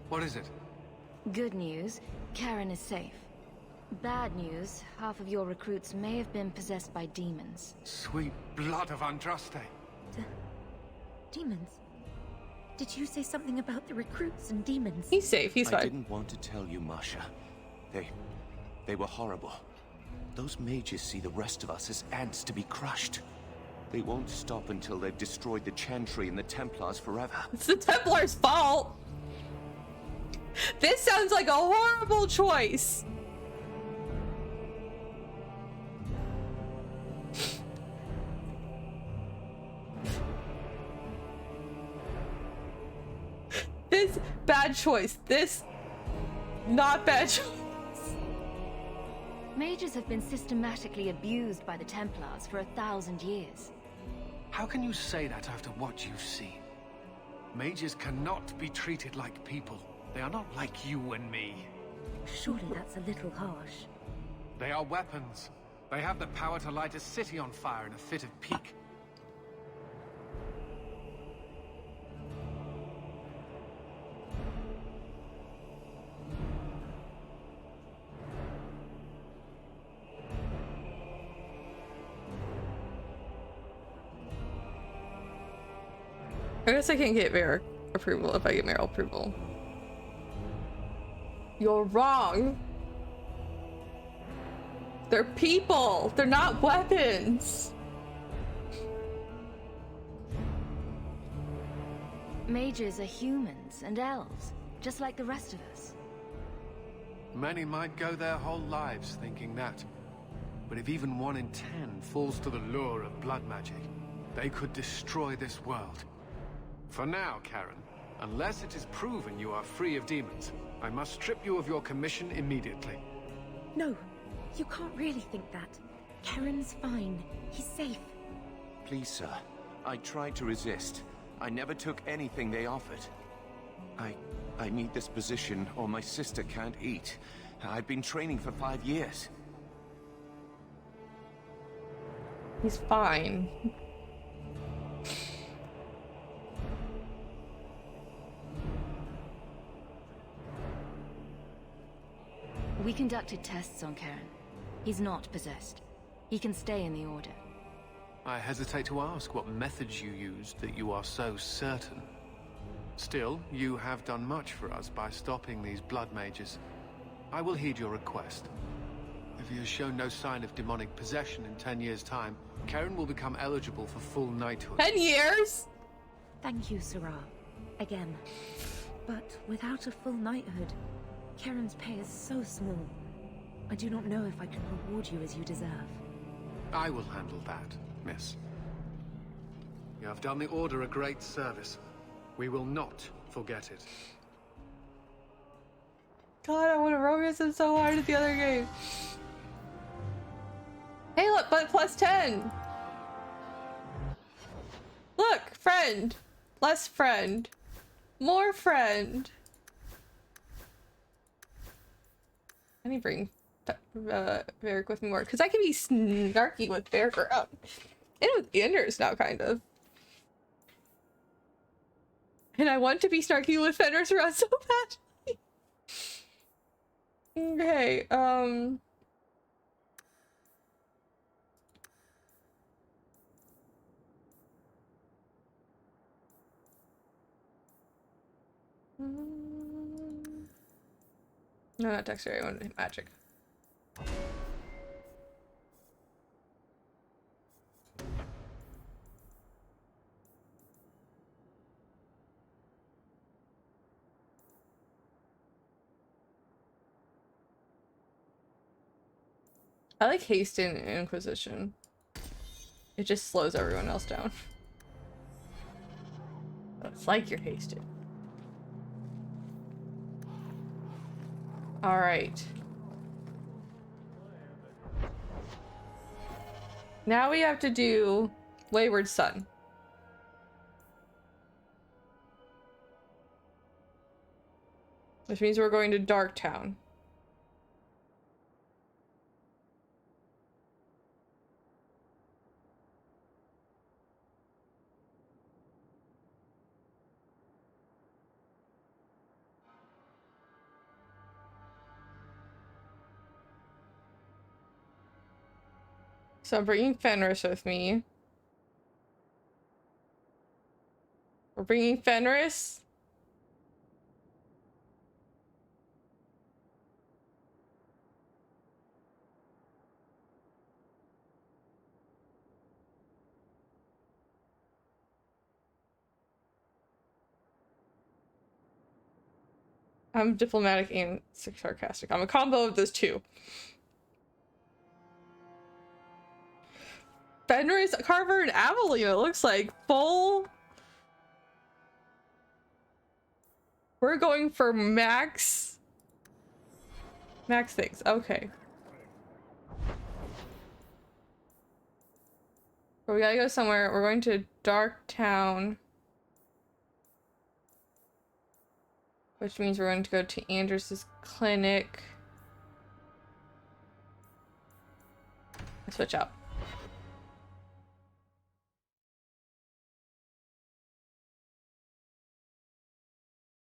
What is it? Good news, Karen is safe. Bad news, half of your recruits may have been possessed by demons. Sweet blood of Andraste. Demons? Did you say something about the recruits and demons? He's safe, he's fine. I didn't want to tell you, Masha. They were horrible. Those mages see the rest of us as ants to be crushed. They won't stop until they've destroyed the Chantry and the Templars forever. It's the Templars' fault! This sounds like a horrible choice! This, bad choice. This, not bad choice. Mages have been systematically abused by the Templars for 1,000 years. How can you say that after what you've seen? Mages cannot be treated like people. They are not like you and me. Surely that's a little harsh. They are weapons. They have the power to light a city on fire in a fit of pique. I guess I can't get Meryl approval if I get Meryl approval. You're wrong. They're people. They're not weapons. Mages are humans and elves, just like the rest of us. Many might go their whole lives thinking that. But if even 1 in 10 falls to the lure of blood magic, they could destroy this world. For now, Karen, unless it is proven you are free of demons, I must strip you of your commission immediately. No, you can't really think that. Karen's fine. He's safe. Please, sir. I tried to resist. I never took anything they offered. I need this position or my sister can't eat. I've been training for 5 years. He's fine. We conducted tests on Karen. He's not possessed. He can stay in the Order. I hesitate to ask what methods you used that you are so certain. Still, you have done much for us by stopping these blood mages. I will heed your request. If he has shown no sign of demonic possession in 10 years' time, Karen will become eligible for full knighthood. 10 years? Thank you, Sarah. Again. But without a full knighthood, Karen's pay is so small. I do not know if I can reward you as you deserve. I will handle that, miss. You have done the Order a great service. We will not forget it. God, I want to romance him so hard at the other game. Hey, look, but plus 10. Look, friend. Less friend. More friend. I need to bring Varric with me more, because I can be snarky with Varric around. And with Anders now, kind of. And I want to be snarky with Fenris around so badly. Okay, no, not dexterity, I want magic. I like haste in Inquisition. It just slows everyone else down. It's like you're hasted. Alright. Now we have to do Wayward Son. Which means we're going to Darktown. So I'm bringing Fenris with me. We're bringing Fenris. I'm diplomatic and sarcastic. I'm a combo of those two. Fenris, Carver, and Abilene, it looks like. Full. We're going for max. Max things. Okay. But we gotta go somewhere. We're going to Darktown. Which means we're going to go to Anders' clinic. Switch out.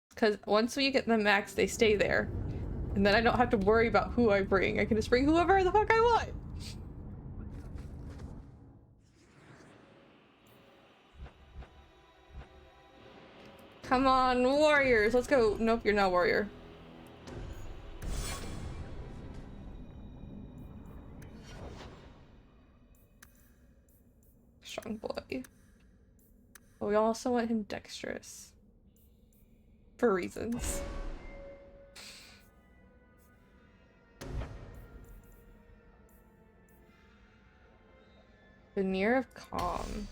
Because once we get the max, they stay there. And then I don't have to worry about who I bring. I can just bring whoever the fuck I want. Come on, warriors. Let's go. Nope, you're not a warrior. Strong boy. But we also want him dexterous. For reasons. Veneer of Calm.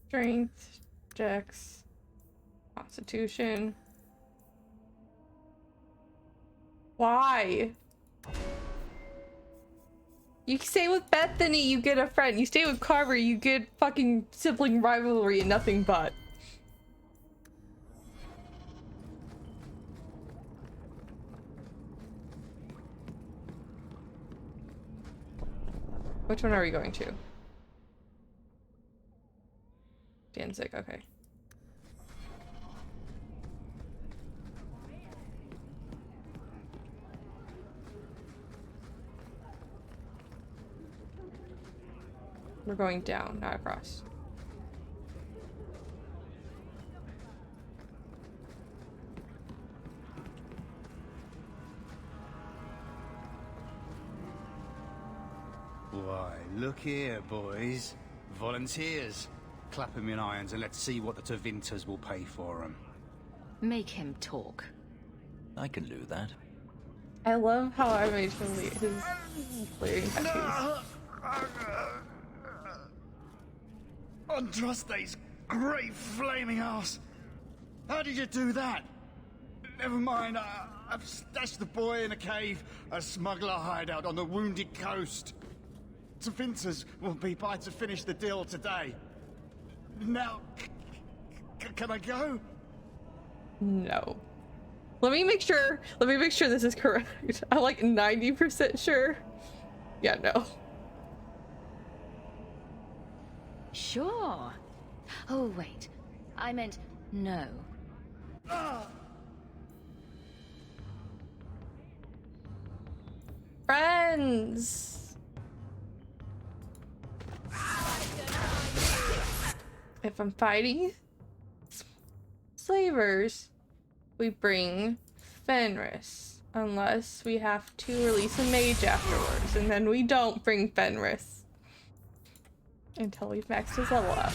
Strength, Dex, Constitution. Why? You stay with Bethany, you get a friend. You stay with Carver, you get fucking sibling rivalry and nothing but. Which one are we going to? Danzig, okay. We're going down, not across. Why, look here, boys. Volunteers. Clap 'em in irons and let's see what the Tevinters will pay for 'em. Make him talk. I can do that. I love how I made him leave his clearing tattoos. Andraste's great flaming ass! How did you do that? Never mind, I've stashed the boy in a cave, a smuggler hideout on the Wounded Coast. Fenris will be by to finish the deal today. Now, can I go? No. Let me make sure this is correct. I'm like 90% sure. Yeah, no. Sure. Oh, wait. I meant no. Friends! If I'm fighting slavers, we bring Fenris. Unless we have to release a mage afterwards, and then we don't bring Fenris. Until we've maxed his level up.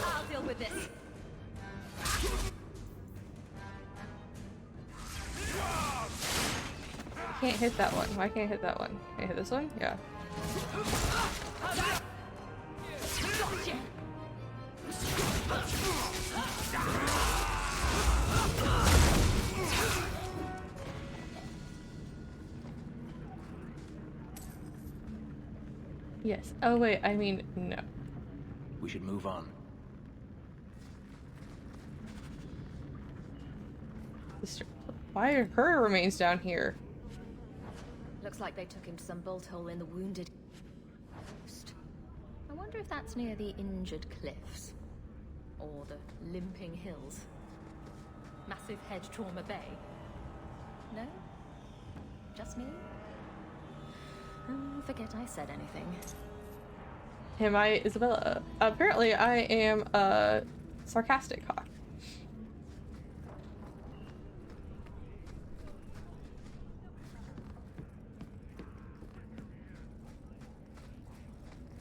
I'll deal with this. I can't hit that one. Why can't I hit that one? Can I hit this one? Yeah. Yes. Oh wait, I mean, no. We should move on. Why are her remains down here? Looks like they took him to some bolt hole in the Wounded Coast. I wonder if that's near the Injured Cliffs. Or the Limping Hills. Massive Head Trauma Bay. No? Just me? Forget I said anything. Am I Isabella? Apparently I am a sarcastic hawk.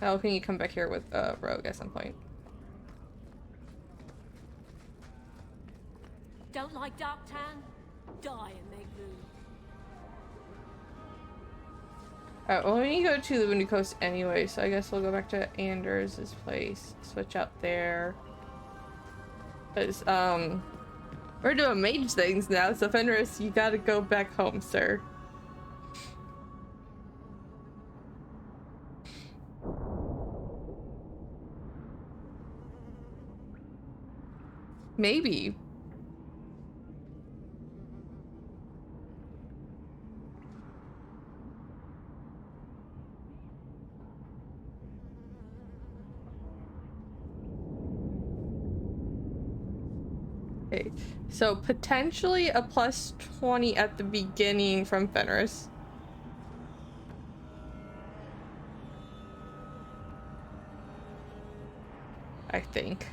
Oh, can you come back here with Rogue at some point? Don't like Darktown? Die and make room. Alright, well, we need to go to the Wounded Coast anyway, so I guess we'll go back to Anders' place. Switch out there. Because, we're doing mage things now, so Fenris, you gotta go back home, sir. Maybe. Okay, so potentially a plus 20 at the beginning from Fenris. I think.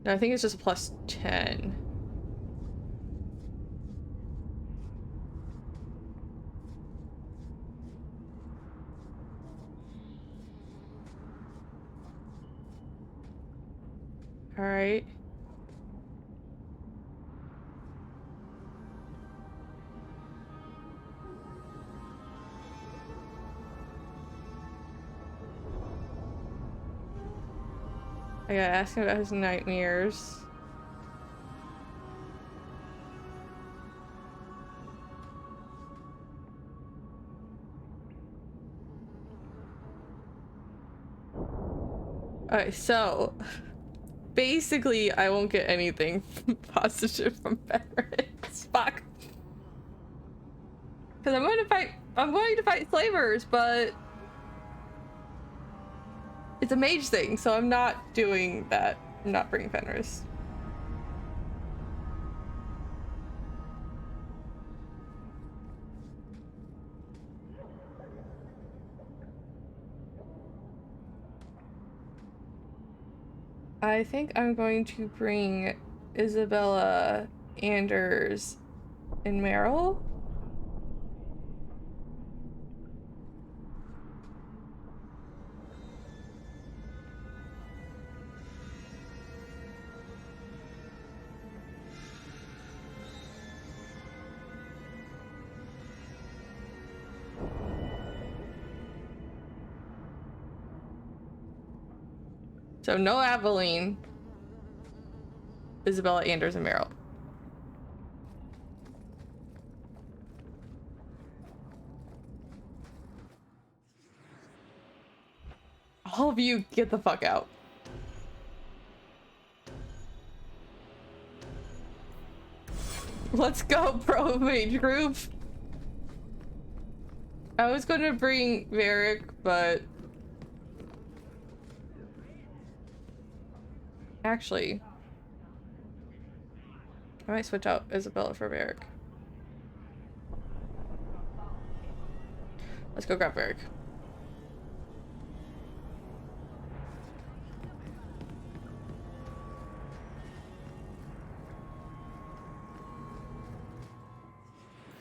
No, I think it's just a plus 10. All right. I gotta ask him about his nightmares. Alright, so basically, I won't get anything positive from Fenris. Fuck. Because I'm going to fight slavers, but it's a mage thing, so I'm not doing that. I'm not bringing Fenris. I think I'm going to bring Isabella, Anders, and Meryl. So no Aveline, Isabella, Anders, and Meryl. All of you get the fuck out. Let's go, pro mage group. I was going to bring Varric, but actually, I might switch out Isabella for Varric. Let's go grab Varric.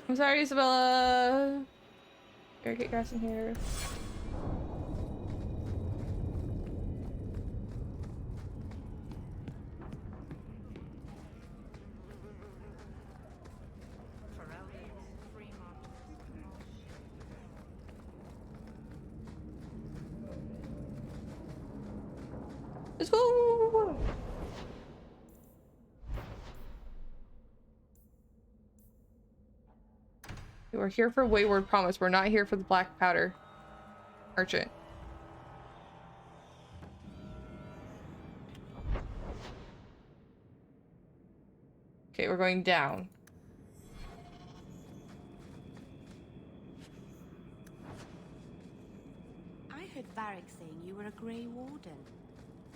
I'm sorry, Isabella. Gotta get grass in here. Let's go! We're here for Wayward Promise. We're not here for the Black Powder Merchant. Okay, we're going down. I heard Varric saying you were a Grey Warden.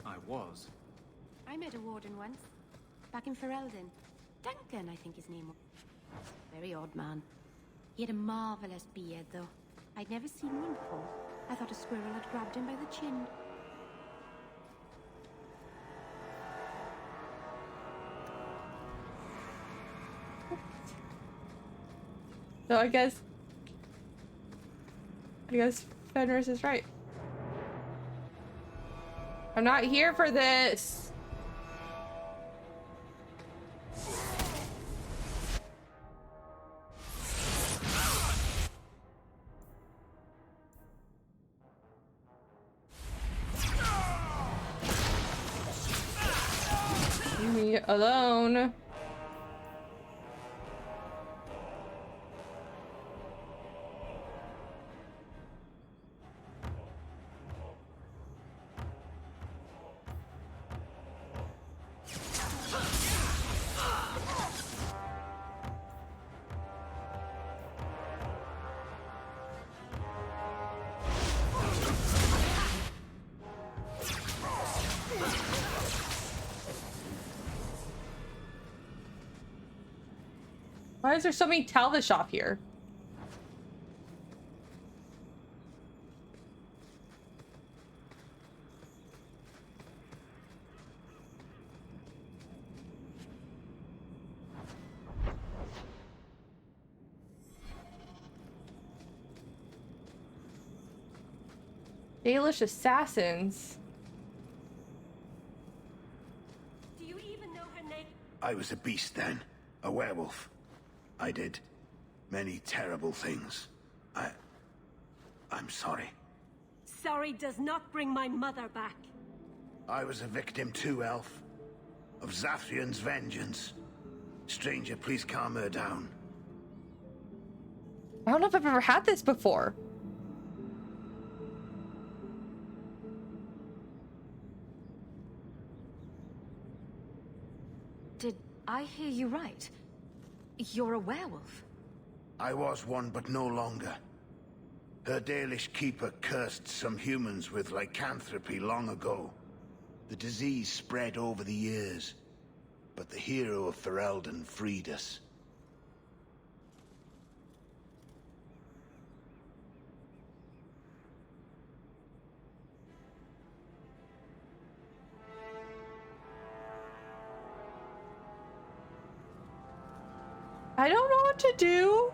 I was. I met a Warden once, back in Ferelden. Duncan, I think his name was. Very odd man. He had a marvelous beard, though. I'd never seen one before. I thought a squirrel had grabbed him by the chin. So I guess Fenris is right. I'm not here for this. Leave me alone. Why is there so many Talvishov here? Dalish assassins. Do you even know her name? I was a beast then. A werewolf. I did many terrible things. I'm sorry. Sorry does not bring my mother back. I was a victim too, Elf. Of Zafrian's vengeance. Stranger, please calm her down. I don't know if I've ever had this before. Did I hear you right? You're a werewolf? I was one, but no longer. Her Dalish keeper cursed some humans with lycanthropy long ago. The disease spread over the years, but the hero of Ferelden freed us. I don't know what to do.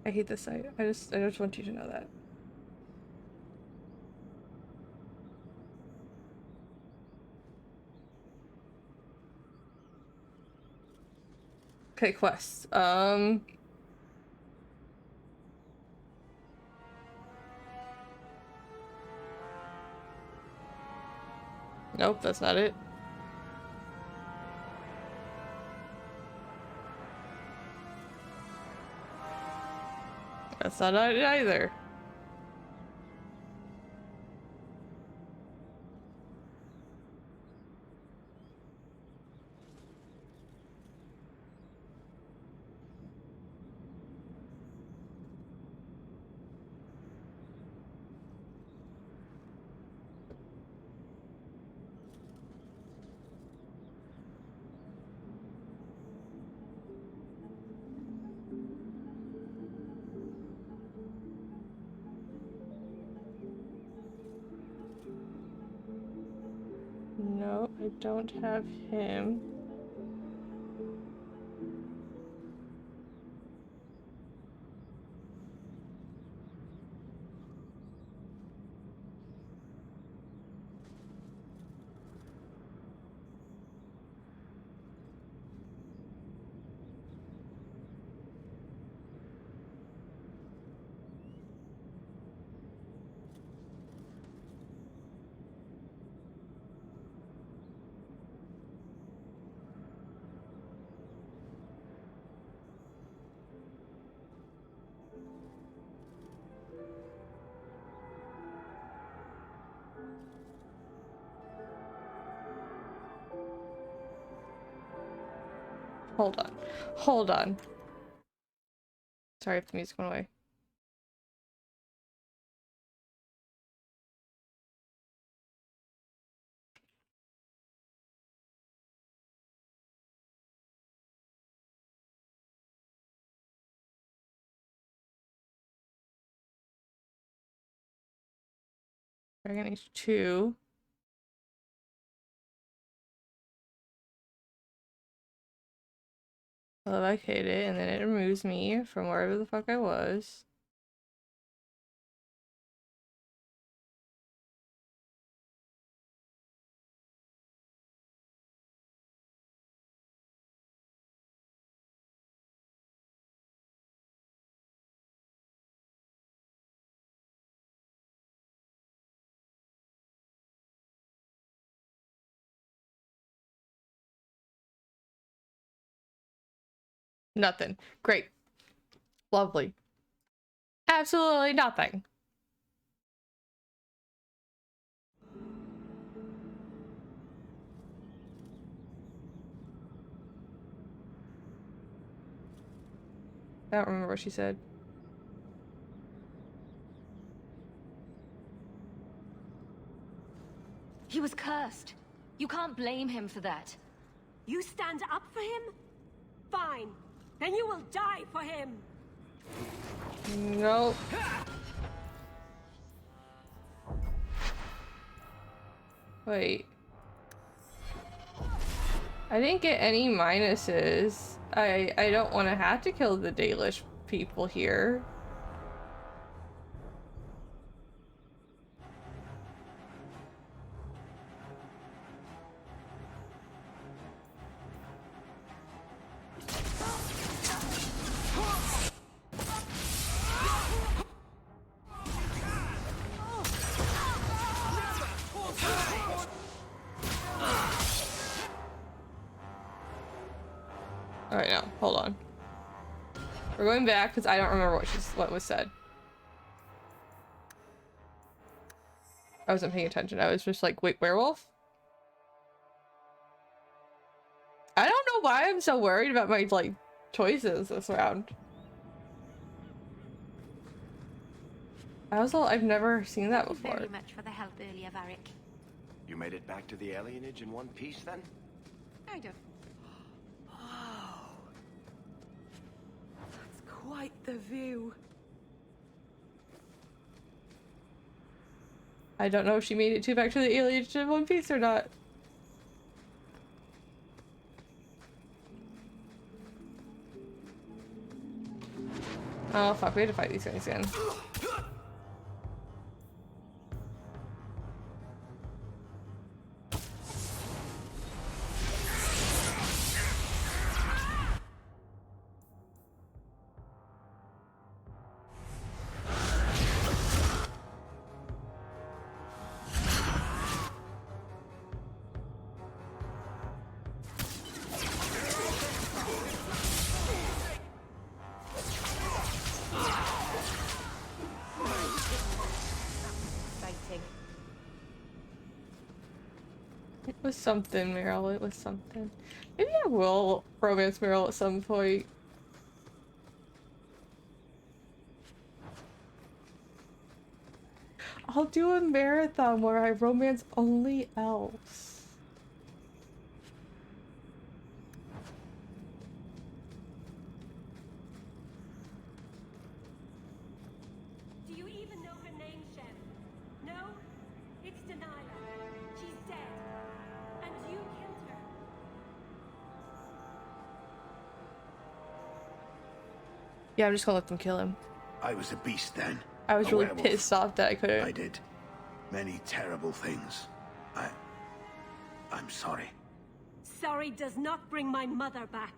I hate this site. I just want you to know that. Okay, quests. Nope, that's not it. That's not it either. No, I don't have him. Hold on. Hold on. Sorry if the music went away. Dragon Age 2. Well, I hate it, and then it removes me from wherever the fuck I was. Nothing. Great. Lovely. Absolutely nothing. I don't remember what she said. He was cursed. You can't blame him for that. You stand up for him? Fine. Then you will die for him. Nope. Wait. I didn't get any minuses. I don't want to have to kill the Dalish people here. Hold on. We're going back because I don't remember what was said. I wasn't paying attention. I was just like, wait, werewolf? I don't know why I'm so worried about my, like, choices this round. I've never seen that before. Thank you very much for the help earlier, Varric. You made it back to the alienage in one piece, then? I don't. That's quite the view. I don't know if she made it back to the alienage in one piece or not. Oh fuck, we had to fight these guys again. It was something, Meryl. It was something. Maybe I will romance Meryl at some point. I'll do a marathon where I romance only elves. Do you even know her name, Shem? No? It's Denial. She's dead. And you killed her. Yeah, I'm just gonna let them kill him. I was a beast then. I was A really werewolf. pissed off that I couldn't. I did many terrible things. I'm sorry. Sorry does not bring my mother back.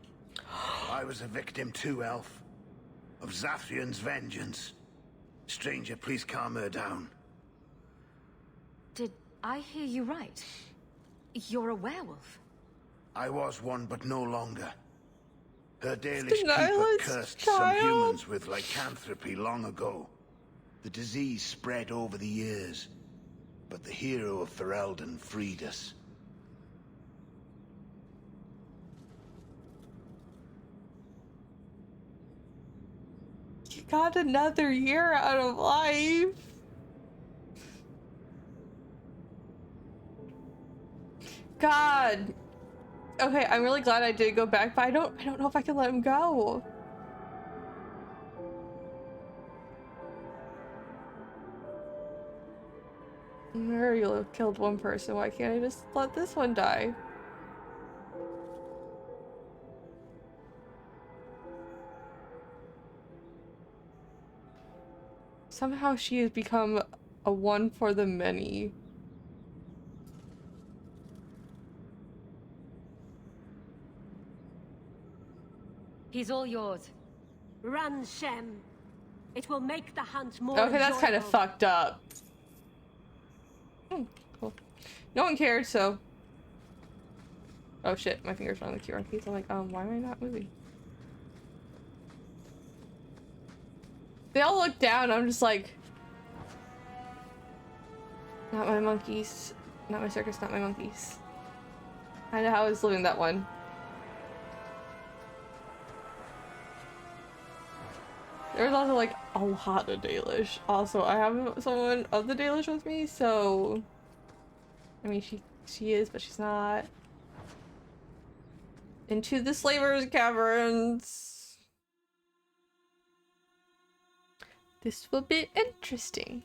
I was a victim too, Elf. Of Zathrian's vengeance. Stranger, please calm her down. Did I hear you right? You're a werewolf. I was one, but no longer. Her Dalish Denial keeper cursed child. some humans with lycanthropy long ago. The disease spread over the years, but the hero of Ferelden freed us. You got another year out of life. God. Okay, I'm really glad I did go back, but I don't know if I can let him go. Muriel killed one person. Why can't I just let this one die? Somehow she has become a one for the many. He's all yours. Run, Shem. It will make the hunt more Okay, that's kind of enjoyable. fucked up. Cool. No one cared, so. Oh shit, my fingers are on the key keys. I'm like, why am I not moving? They all look down. I'm just like, not my monkeys, not my circus, not my monkeys. I know how I was living that one. There's also like a lot of Dalish. Also, I have someone of the Dalish with me, so I mean she is, but she's not. Into the Slaver's Caverns. This will be interesting.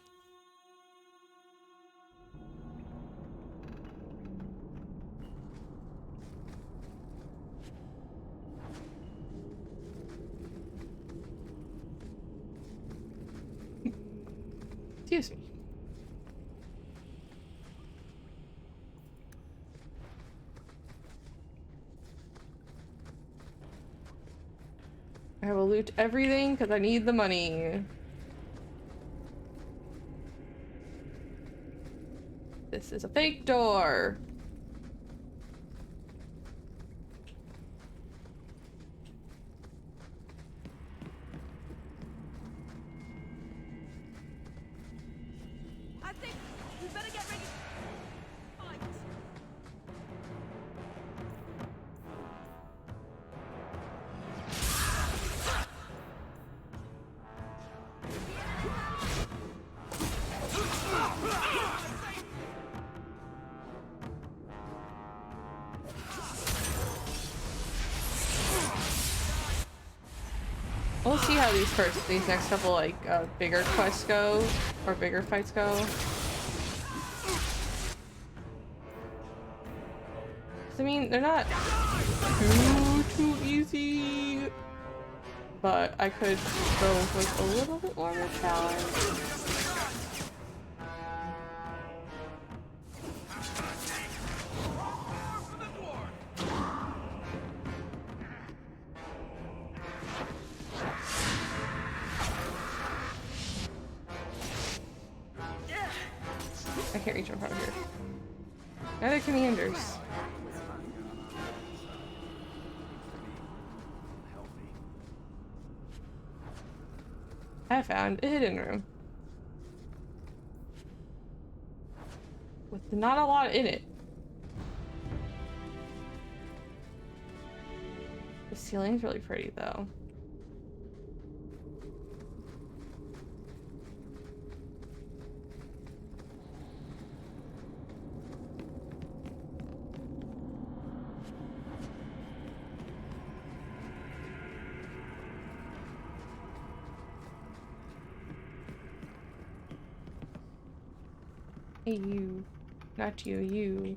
Excuse me. I will loot everything because I need the money. This is a fake door. We'll see how these next couple like bigger quests go, or bigger fights go. 'Cause, I mean, they're not too easy, but I could go with a little bit more of a challenge. I can't reach him from here. Neither can the Enders. I found a hidden room. With not a lot in it. The ceiling's really pretty though. Hey, you. Not you, you.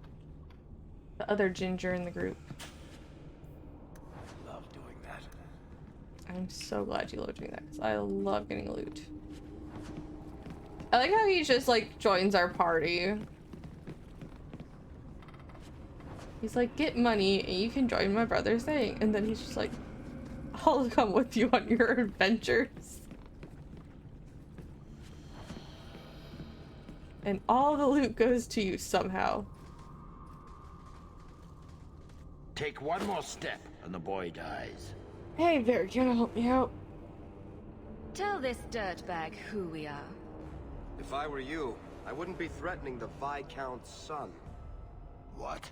The other ginger in the group. Love doing that. I'm so glad you love doing that, because I love getting loot. I like how he just, like, joins our party. He's like, get money, and you can join my brother's thing. And then he's just like, I'll come with you on your adventures. And all the loot goes to you somehow. Take one more step and the boy dies. Hey, Bear, can you help me out? Tell this dirtbag who we are. If I were you, I wouldn't be threatening the Viscount's son. What?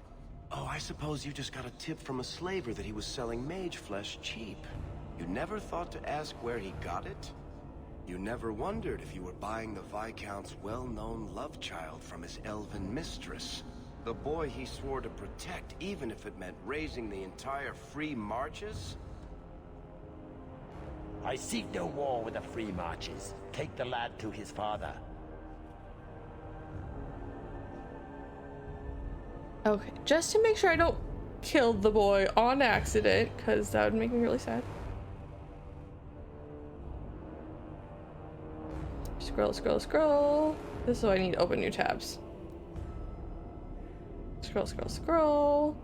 Oh, I suppose you just got a tip from a slaver that he was selling mage flesh cheap. You never thought to ask where he got it? You never wondered if you were buying the Viscount's well-known love child from his elven mistress. The boy he swore to protect, even if it meant raising the entire Free Marches? I seek no war with the Free Marches. Take the lad to his father. Okay, just to make sure I don't kill the boy on accident, because that would make me really sad. Scroll, scroll, scroll. This is why I need to open new tabs. Scroll, scroll, scroll.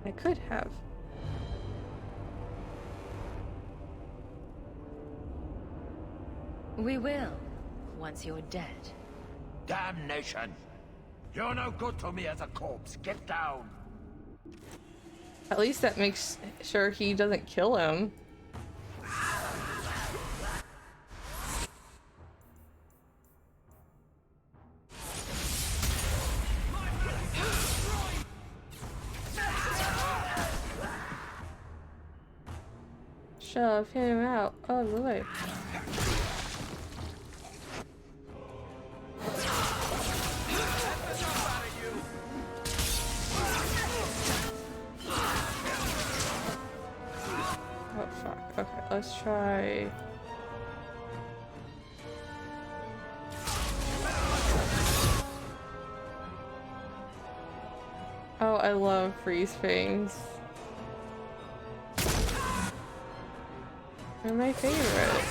I could have. We will, once you're dead. Damnation! You're no good to me as a corpse. Get down! At least that makes sure he doesn't kill him. Shove him out of the way. Oh fuck. Okay, let's try. Oh, I love freeze fangs. They're my favorite.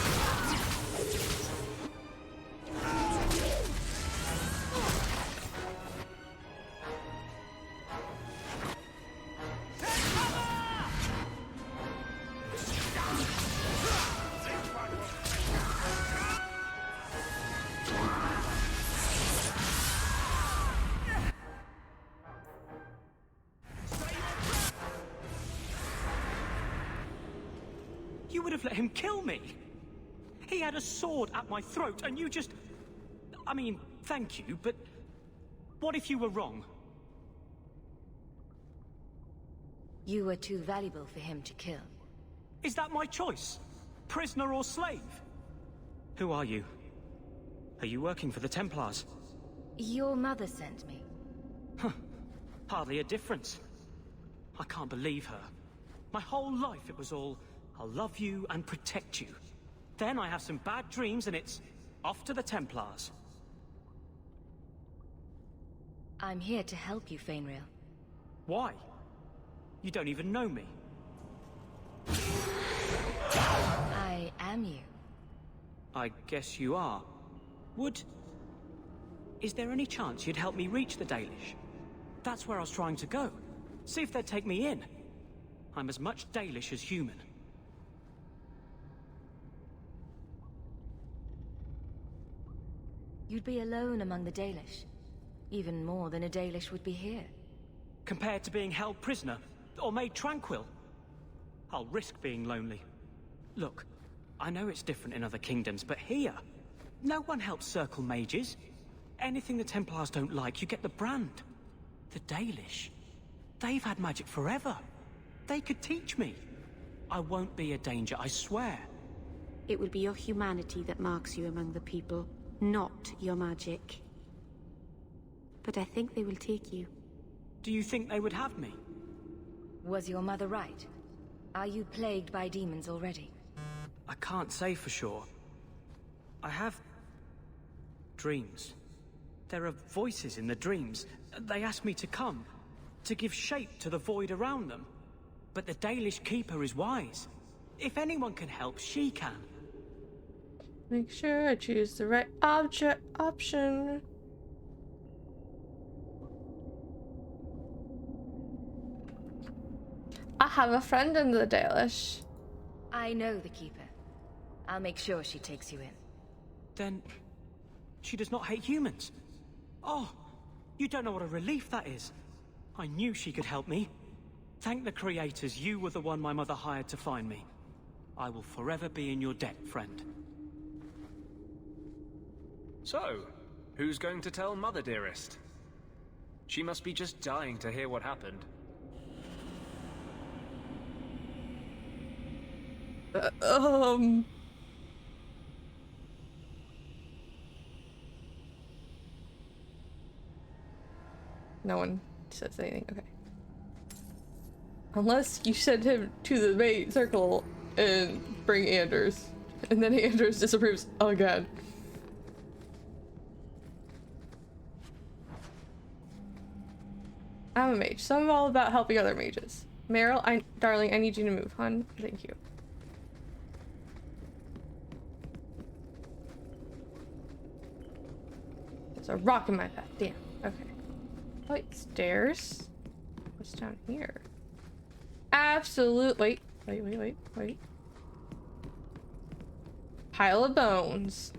You would have let him kill me. He had a sword at my throat, and you just... I mean, thank you, but... what if you were wrong? You were too valuable for him to kill. Is that my choice? Prisoner or slave? Who are you? Are you working for the Templars? Your mother sent me. Huh. Hardly a difference. I can't believe her. My whole life it was all, I'll love you and protect you. Then I have some bad dreams and it's off to the Templars. I'm here to help you, Fenris. Why? You don't even know me. I am you. I guess you are. Is there any chance you'd help me reach the Dalish? That's where I was trying to go. See if they'd take me in. I'm as much Dalish as human. You'd be alone among the Dalish. Even more than a Dalish would be here. Compared to being held prisoner, or made tranquil, I'll risk being lonely. Look, I know it's different in other kingdoms, but here, no one helps circle mages. Anything the Templars don't like, you get the brand. The Dalish, they've had magic forever. They could teach me. I won't be a danger, I swear. It will be your humanity that marks you among the people, not your magic. But I think they will take you. Do you think they would have me? Was your mother right? Are you plagued by demons already? I can't say for sure. I have... dreams. There are voices in the dreams. They ask me to come, to give shape to the void around them. But the Dalish Keeper is wise. If anyone can help, she can. Make sure I choose the right option. I have a friend in the Dalish. I know the Keeper. I'll make sure she takes you in. Then... she does not hate humans. Oh, you don't know what a relief that is. I knew she could help me. Thank the creators, you were the one my mother hired to find me. I will forever be in your debt, friend. So, who's going to tell Mother Dearest? She must be just dying to hear what happened. No one says anything. Okay. Unless you send him to the main circle and bring Anders. And then Anders disapproves again. I'm a mage, so I'm all about helping other mages. Meryl, darling, I need you to move, hon. Thank you. There's a rock in my path. Damn. Okay. Wait, stairs? What's down here? Absolute. Wait. Pile of bones.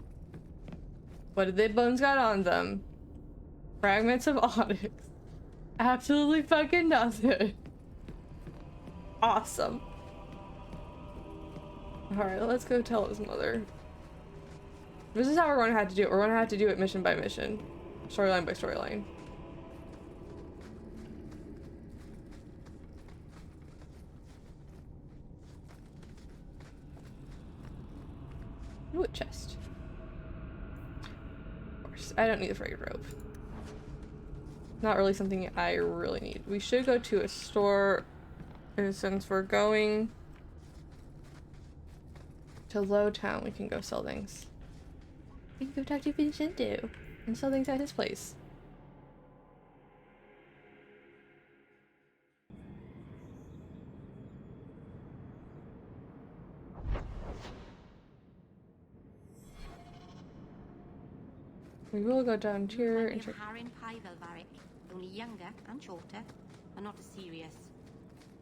What did the bones got on them? Fragments of onyx. Absolutely fucking nothing. Awesome. Alright, let's go tell his mother. This is how we're going to have to do it. We're going to have to do it mission by mission. Storyline by storyline. Ooh, a chest. Of course, I don't need a frayed rope. Not really something I really need. We should go to a store, since we're going to Lowtown. We can go sell things. We can go talk to Vincenzo and sell things at his place. We will go down here and check. Only younger and shorter, and not as serious.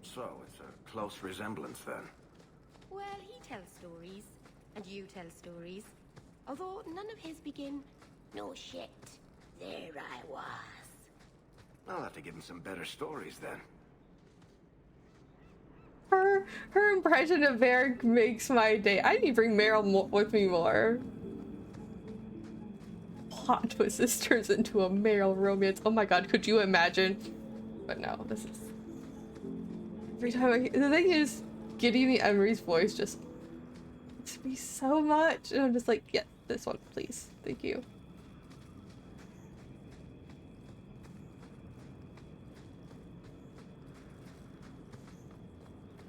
So, it's a close resemblance then. Well, he tells stories, and you tell stories. Although none of his begin, no shit, there I was. I'll have to give him some better stories then. Her impression of Varric makes my day. I need to bring Meryl with me more. Plot twist, this turns into a Meryl romance. Oh my god, could you imagine? But no, this is... Every time the thing is, getting the Emery's voice just makes me so much. And I'm just like, yeah, this one, please. Thank you.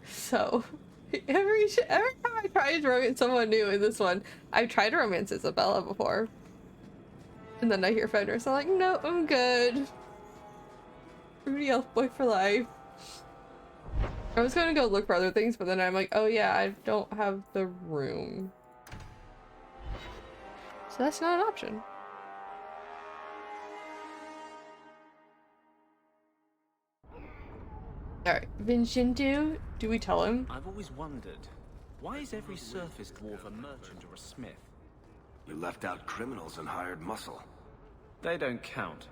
So, every time I try to romance someone new in this one, I've tried to romance Isabella before. And then I hear Fenris, I'm like, no, I'm good. Fruity elf boy for life. I was gonna go look for other things, but then I'm like, oh yeah, I don't have the room. So that's not an option. Alright, Vincenzo, do we tell him? I've always wondered, why is every surface dwarf a merchant or a smith? You left out criminals and hired muscle. They don't count.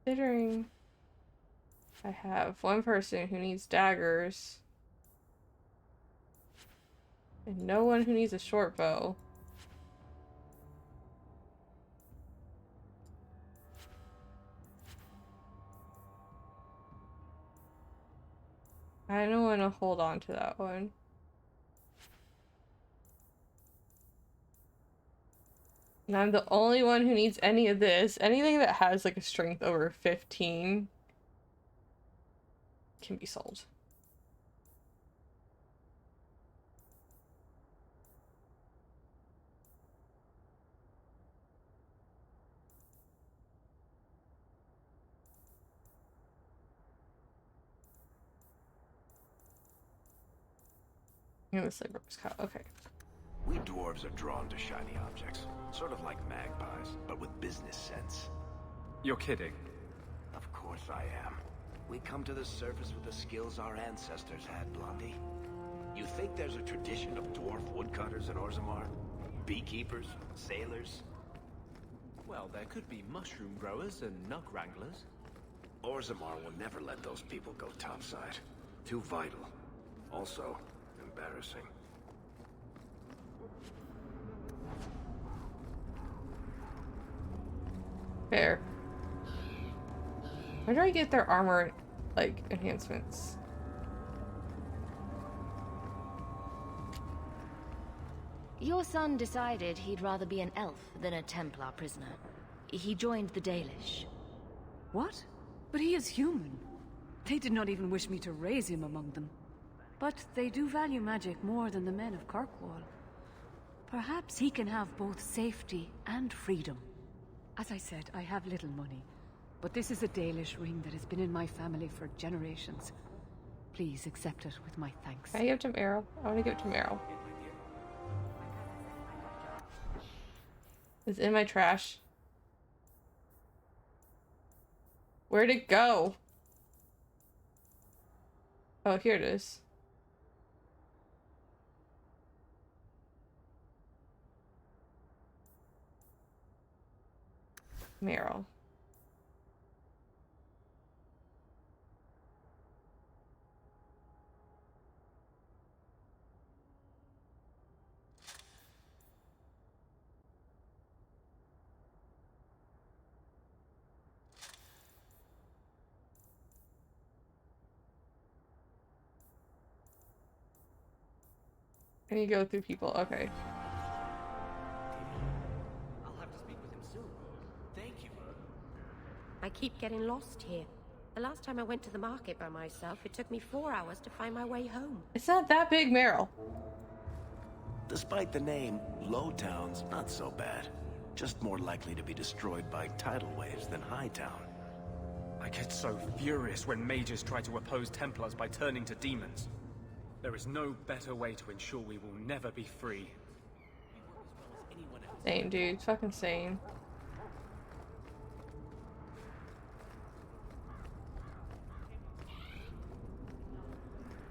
Considering I have one person who needs daggers and no one who needs a short bow. I don't want to hold on to that one. And I'm the only one who needs any of this. Anything that has like a strength over 15 can be sold. Okay. We dwarves are drawn to shiny objects, sort of like magpies, but with business sense. You're kidding. Of course I am. We come to the surface with the skills our ancestors had, Blondie. You think there's a tradition of dwarf woodcutters in Orzammar? Beekeepers? Sailors? Well, there could be mushroom growers and nug wranglers. Orzammar will never let those people go topside. Too vital. Also, embarrassing. Fair. Where do I get their armor, like, enhancements? Your son decided he'd rather be an elf than a Templar prisoner. He joined the Dalish. What? But he is human. They did not even wish me to raise him among them. But they do value magic more than the men of Kirkwall. Perhaps he can have both safety and freedom. As I said, I have little money, but this is a Dalish ring that has been in my family for generations. Please accept it with my thanks. Can I give it to Meryl? I want to give it to Meryl. It's in my trash. Where'd it go? Oh, here it is. Meryl. Can you go through people? Okay. I'll have to speak with him soon. Thank you. I keep getting lost here. The last time I went to the market by myself, it took me 4 hours to find my way home. It's not that big, Meryl. Despite the name, Lowtown's not so bad. Just more likely to be destroyed by tidal waves than Hightown. I get so furious when mages try to oppose Templars by turning to demons. There is no better way to ensure we will never be free. Same, dude. Fucking same.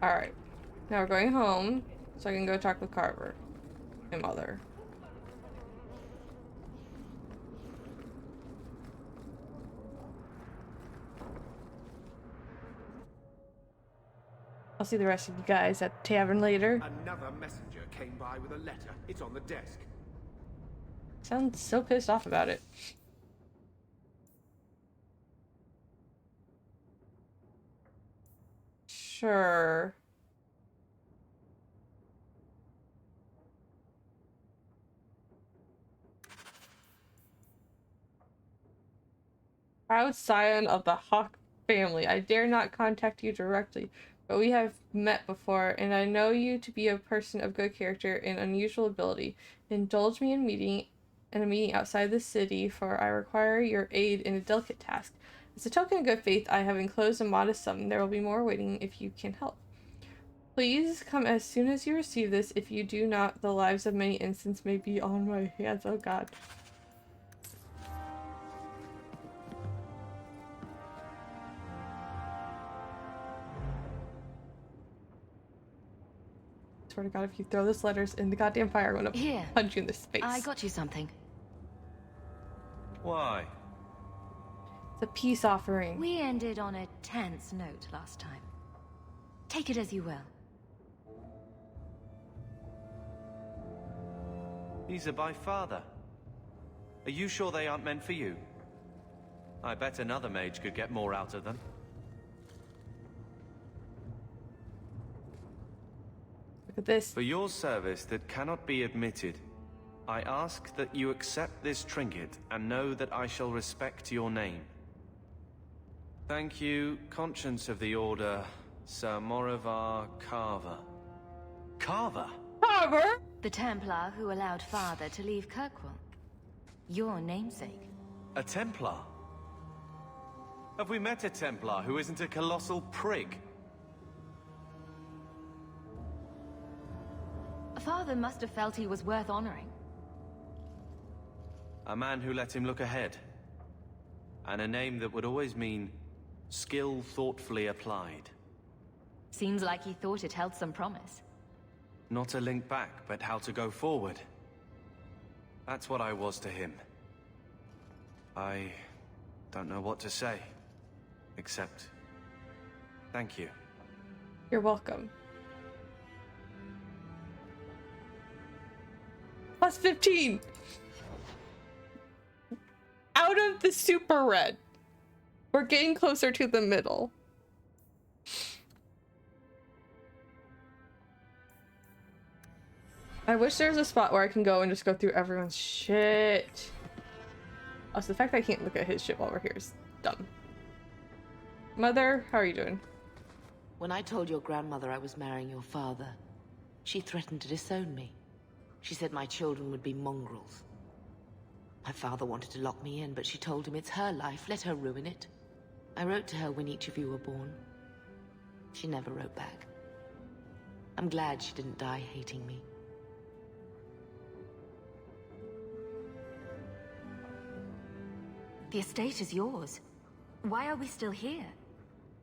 Alright. Now we're going home, so I can go talk with Carver. My mother. I'll see the rest of you guys at the tavern later. Another messenger came by with a letter. It's on the desk. Sounds so pissed off about it. Sure. Proud scion of the Hawk family, I dare not contact you directly, but we have met before, and I know you to be a person of good character and unusual ability. Indulge me in a meeting outside the city, for I require your aid in a delicate task. As a token of good faith, I have enclosed a modest sum. There will be more waiting if you can help. Please come as soon as you receive this. If you do not, the lives of many innocents may be on my hands. Oh God. Swear to God, if you throw this letters in the goddamn fire, I'm gonna punch you in the face. I got you something. Why? It's a peace offering. We ended on a tense note last time. Take it as you will. These are by father. Are you sure they aren't meant for you? I bet another mage could get more out of them. Look at this. For your service that cannot be admitted, I ask that you accept this trinket and know that I shall respect your name. Thank you, Conscience of the Order, Sir Morivar Carver. Carver? Carver? The Templar who allowed father to leave Kirkwall. Your namesake. A Templar? Have we met a Templar who isn't a colossal prig? Father must have felt he was worth honoring. A man who let him look ahead. And a name that would always mean skill thoughtfully applied. Seems like he thought it held some promise. Not a link back, but how to go forward. That's what I was to him. I don't know what to say, except thank you. You're welcome. Plus 15! Out of the super red. We're getting closer to the middle. I wish there was a spot where I can go and just go through everyone's shit. Also, the fact that I can't look at his shit while we're here is dumb. Mother, how are you doing? When I told your grandmother I was marrying your father, she threatened to disown me. She said my children would be mongrels. My father wanted to lock me in, but she told him it's her life, let her ruin it. I wrote to her when each of you were born. She never wrote back. I'm glad she didn't die hating me. The estate is yours. Why are we still here?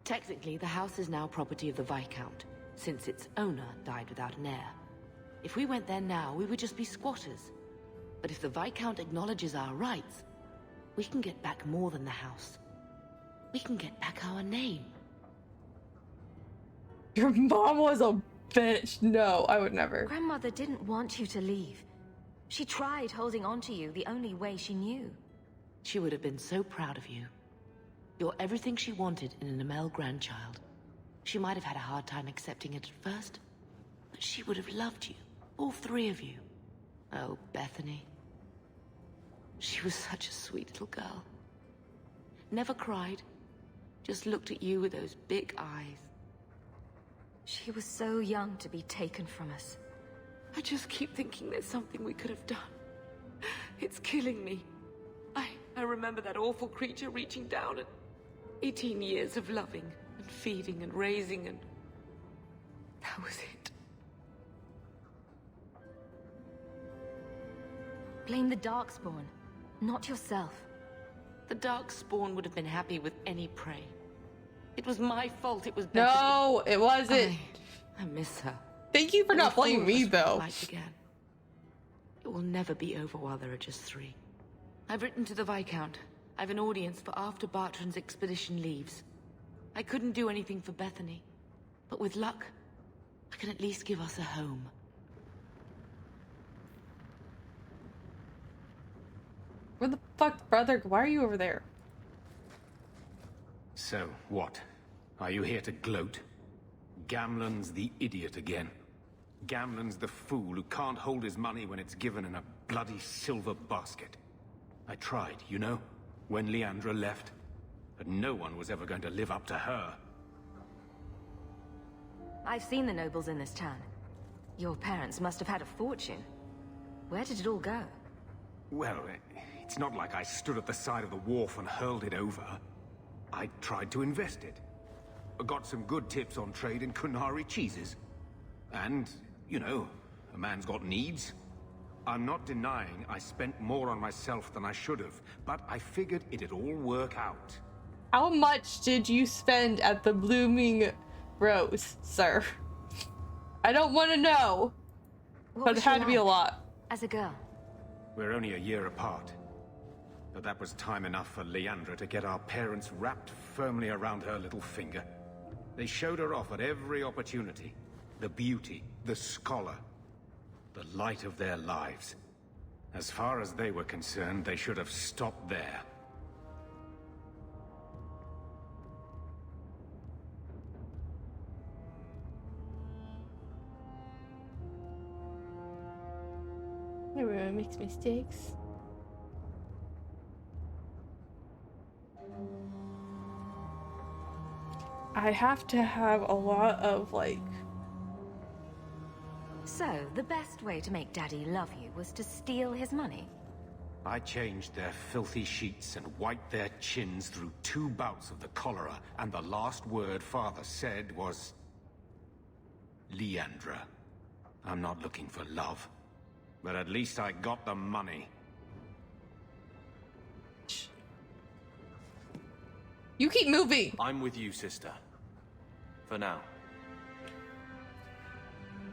Technically, the house is now property of the Viscount, since its owner died without an heir. If we went there now, we would just be squatters. But if the Viscount acknowledges our rights, we can get back more than the house. We can get back our name. Your mom was a bitch. No, I would never. Grandmother didn't want you to leave. She tried holding on to you the only way she knew. She would have been so proud of you. You're everything she wanted in an Amel grandchild. She might have had a hard time accepting it at first, but she would have loved you, all three of you. Oh, Bethany. She was such a sweet little girl. Never cried, just looked at you with those big eyes. She was so young to be taken from us. I just keep thinking there's something we could have done. It's killing me. I remember that awful creature reaching down and 18 years of loving and feeding and raising, and that was it. Blame the Darkspawn, not yourself. The Darkspawn would have been happy with any prey. It was my fault. It was No, it wasn't. I miss her. Thank you for not blaming me, though. Life again. It will never be over while there are just three. I've written to the Viscount. I've an audience for after Bartrand's expedition leaves. I couldn't do anything for Bethany, But with luck, I can at least give us a home. Where the fuck, brother? Why are you over there? So, what? Are you here to gloat? Gamlen's the idiot again. Gamlen's the fool who can't hold his money when it's given in a bloody silver basket. I tried, you know, when Leandra left. But no one was ever going to live up to her. I've seen the nobles in this town. Your parents must have had a fortune. Where did it all go? Well, it's not like I stood at the side of the wharf and hurled it over. I tried to invest it. Got some good tips on trade in Kunari cheeses. And, you know, a man's got needs. I'm not denying I spent more on myself than I should have, but I figured it'd all work out. How much did you spend at the Blooming Rose, sir? I don't want to know, but it had to be a lot. As a girl? We're only a year apart. But that was time enough for Leandra to get our parents wrapped firmly around her little finger. They showed her off at every opportunity. The beauty, the scholar, the light of their lives. As far as they were concerned, they should have stopped there. Everyone makes mistakes. I have to have a lot of, like... So, the best way to make Daddy love you was to steal his money? I changed their filthy sheets and wiped their chins through 2 bouts of the cholera, and the last word Father said was... Leandra. I'm not looking for love. But at least I got the money. You keep moving! I'm with you, sister. For now.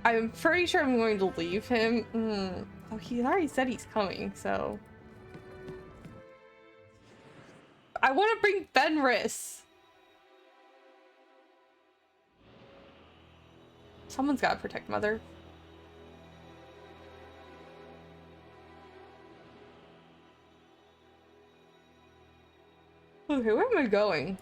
I'm pretty sure I'm going to leave him. Oh, he already said he's coming, so... I want to bring Fenris! Someone's got to protect Mother. Okay, where am I going?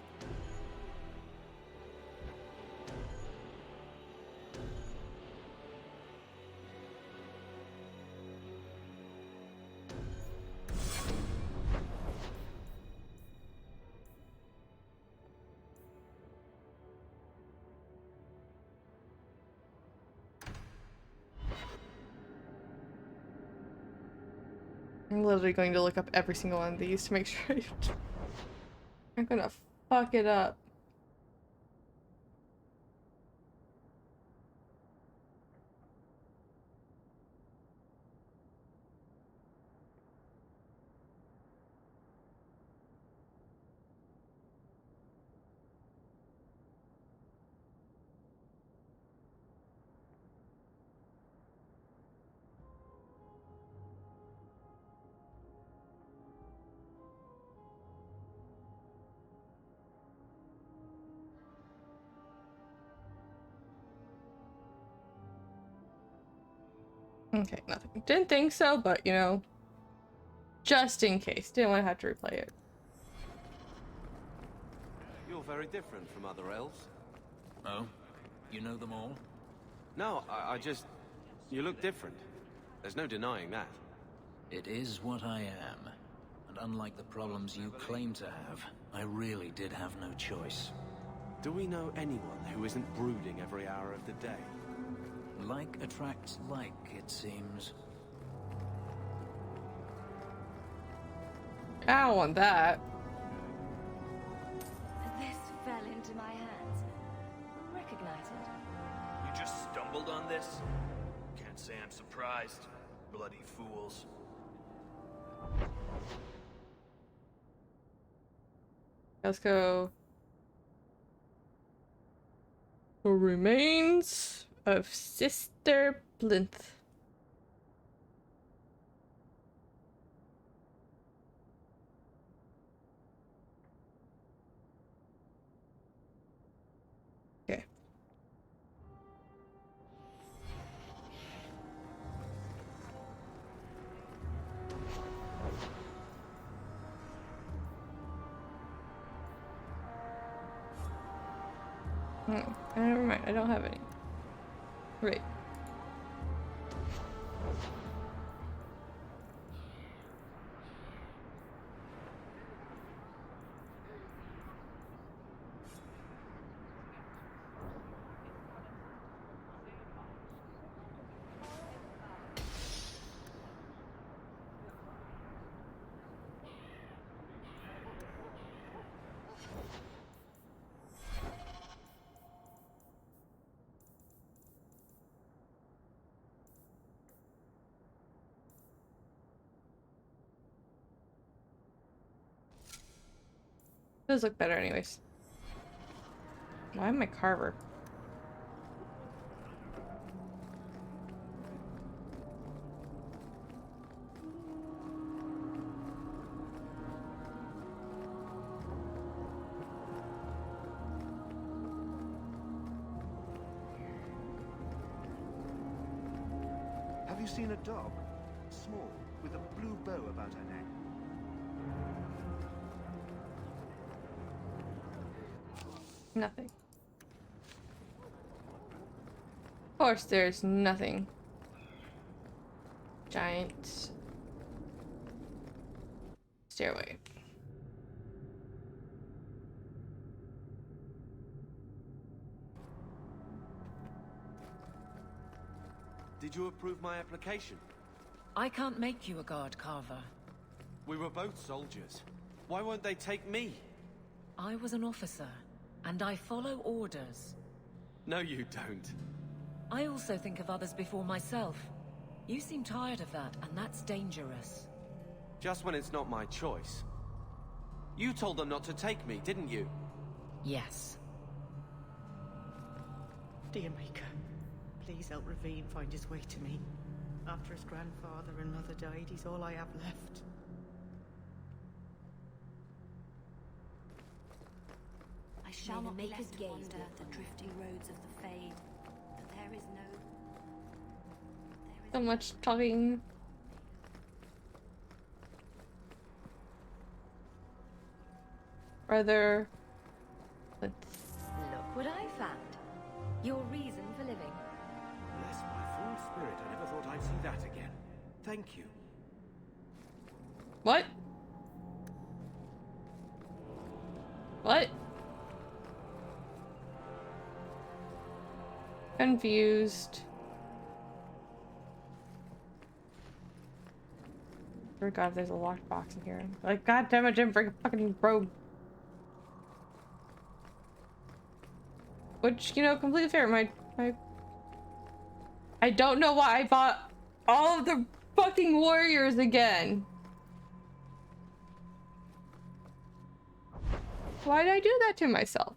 I'm literally going to look up every single one of these to make sure I'm gonna fuck it up. Okay, nothing. Didn't think so, but you know, just in case. Didn't want to have to replay it. You're very different from other elves. Oh? You know them all? No, I just... You look different. There's no denying that. It is what I am. And unlike the problems you claim to have, I really did have no choice. Do we know anyone who isn't brooding every hour of the day? Like attracts like, it seems. I don't want that. This fell into my hands. Recognize it? You just stumbled on this? Can't say I'm surprised. Bloody fools. Let's go. The remains of Sister Blinth. Okay. Never mind, I don't have any. Right. Those look better anyways. Why am I carver? Have you seen a dog? Small, with a blue bow about her neck. Nothing. Of course, there's nothing. Giant stairway. Did you approve my application? I can't make you a guard, Carver. We were both soldiers. Why won't they take me? I was an officer, and I follow orders. No, you don't. I also think of others before myself. You seem tired of that, and that's dangerous. Just when it's not my choice. You told them not to take me, didn't you? Yes. Dear Maker, please help Ravine find his way to me. After his grandfather and mother died, he's all I have left. I shall not make be his left to gaze wander lift. the drifting roads of the Fade. That there is no... So much talking. Brother. Let's... Look what I found. Your reason for living. Bless my full spirit, I never thought I'd see that again. Thank you. What? What? Confused. Forgot there's a locked box in here. Like, god damn it, I didn't bring a fucking robe. Which, you know, completely fair. I don't know why I bought all of the fucking warriors again. Why did I do that to myself?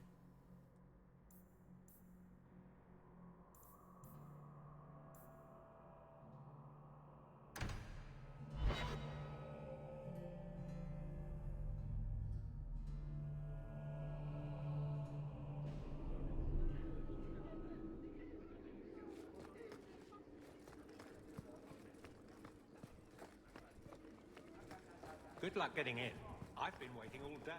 Good luck getting in. I've been waiting all day.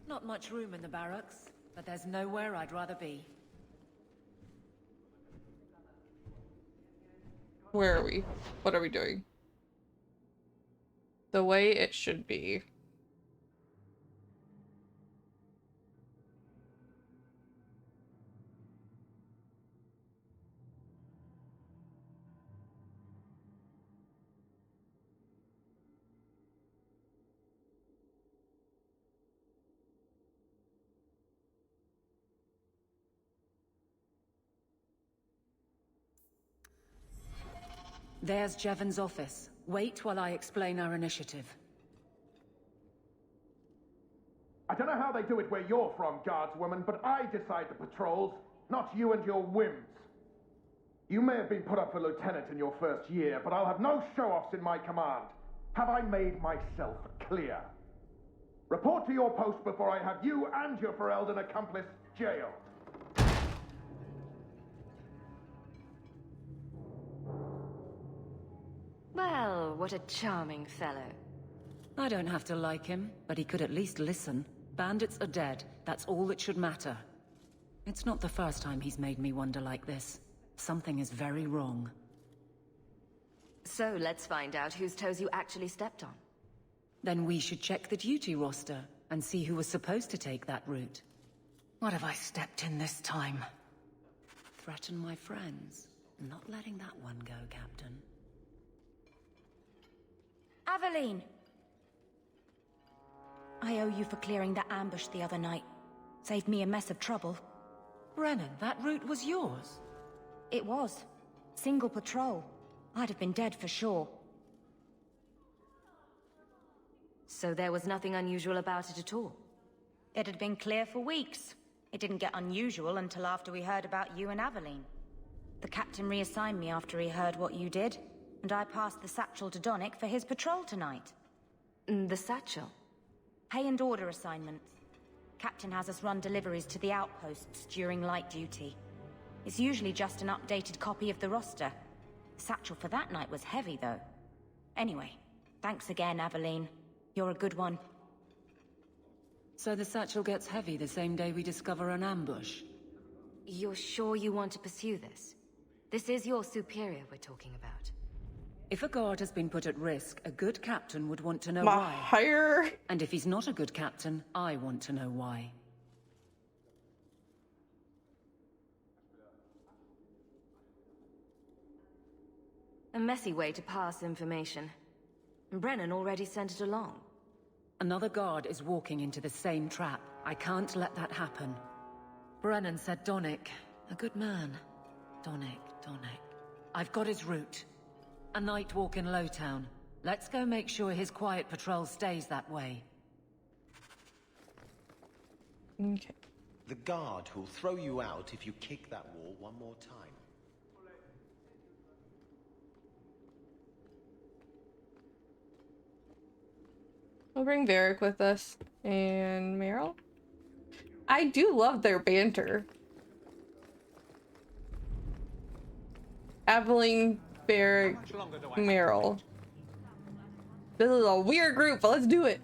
Not much room in the barracks, but there's nowhere I'd rather be. Where are we? What are we doing? The way it should be. There's Jevon's office. Wait while I explain our initiative. I don't know how they do it where you're from, guardswoman, but I decide the patrols, not you and your whims. You may have been put up for lieutenant in your first year, but I'll have no show-offs in my command. Have I made myself clear? Report to your post before I have you and your Ferelden accomplice jailed. Well, what a charming fellow. I don't have to like him, but he could at least listen. Bandits are dead. That's all that should matter. It's not the first time he's made me wonder like this. Something is very wrong. So let's find out whose toes you actually stepped on. Then we should check the duty roster and see who was supposed to take that route. What have I stepped in this time? Threaten my friends. Not letting that one go, Captain. Aveline! I owe you for clearing that ambush the other night. Saved me a mess of trouble. Brennan, that route was yours? It was. Single patrol. I'd have been dead for sure. So there was nothing unusual about it at all? It had been clear for weeks. It didn't get unusual until after we heard about you and Aveline. The captain reassigned me after he heard what you did, and I passed the satchel to Donick for his patrol tonight. The satchel? Pay and order assignments. Captain has us run deliveries to the outposts during light duty. It's usually just an updated copy of the roster. The satchel for that night was heavy, though. Anyway, thanks again, Aveline. You're a good one. So the satchel gets heavy the same day we discover an ambush? You're sure you want to pursue this? This is your superior we're talking about. If a guard has been put at risk, a good captain would want to know My why. higher. And if he's not a good captain, I want to know why. A messy way to pass information. Brennan already sent it along. Another guard is walking into the same trap. I can't let that happen. Brennan said Donick. A good man. Donick. I've got his route. A night walk in Lowtown. Let's go make sure his quiet patrol stays that way. Okay. The guard who'll throw you out if you kick that wall one more time. We'll bring Varric with us. And Meryl? I do love their banter. Aveline, Varric, Meryl. This is a weird group, but let's do it.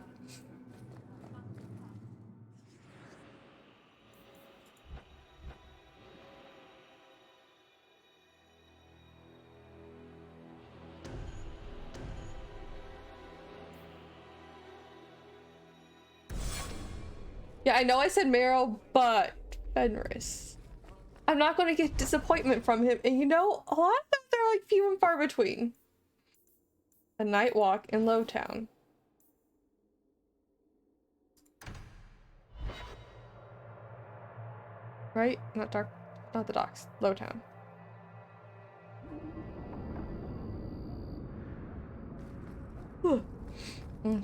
Yeah, I know I said Meryl, but Fenris. I'm not going to get disappointment from him. And you know, a lot of them, they're like few and far between. A night walk in Lowtown. Right? Not dark. Not the docks. Lowtown. Okay.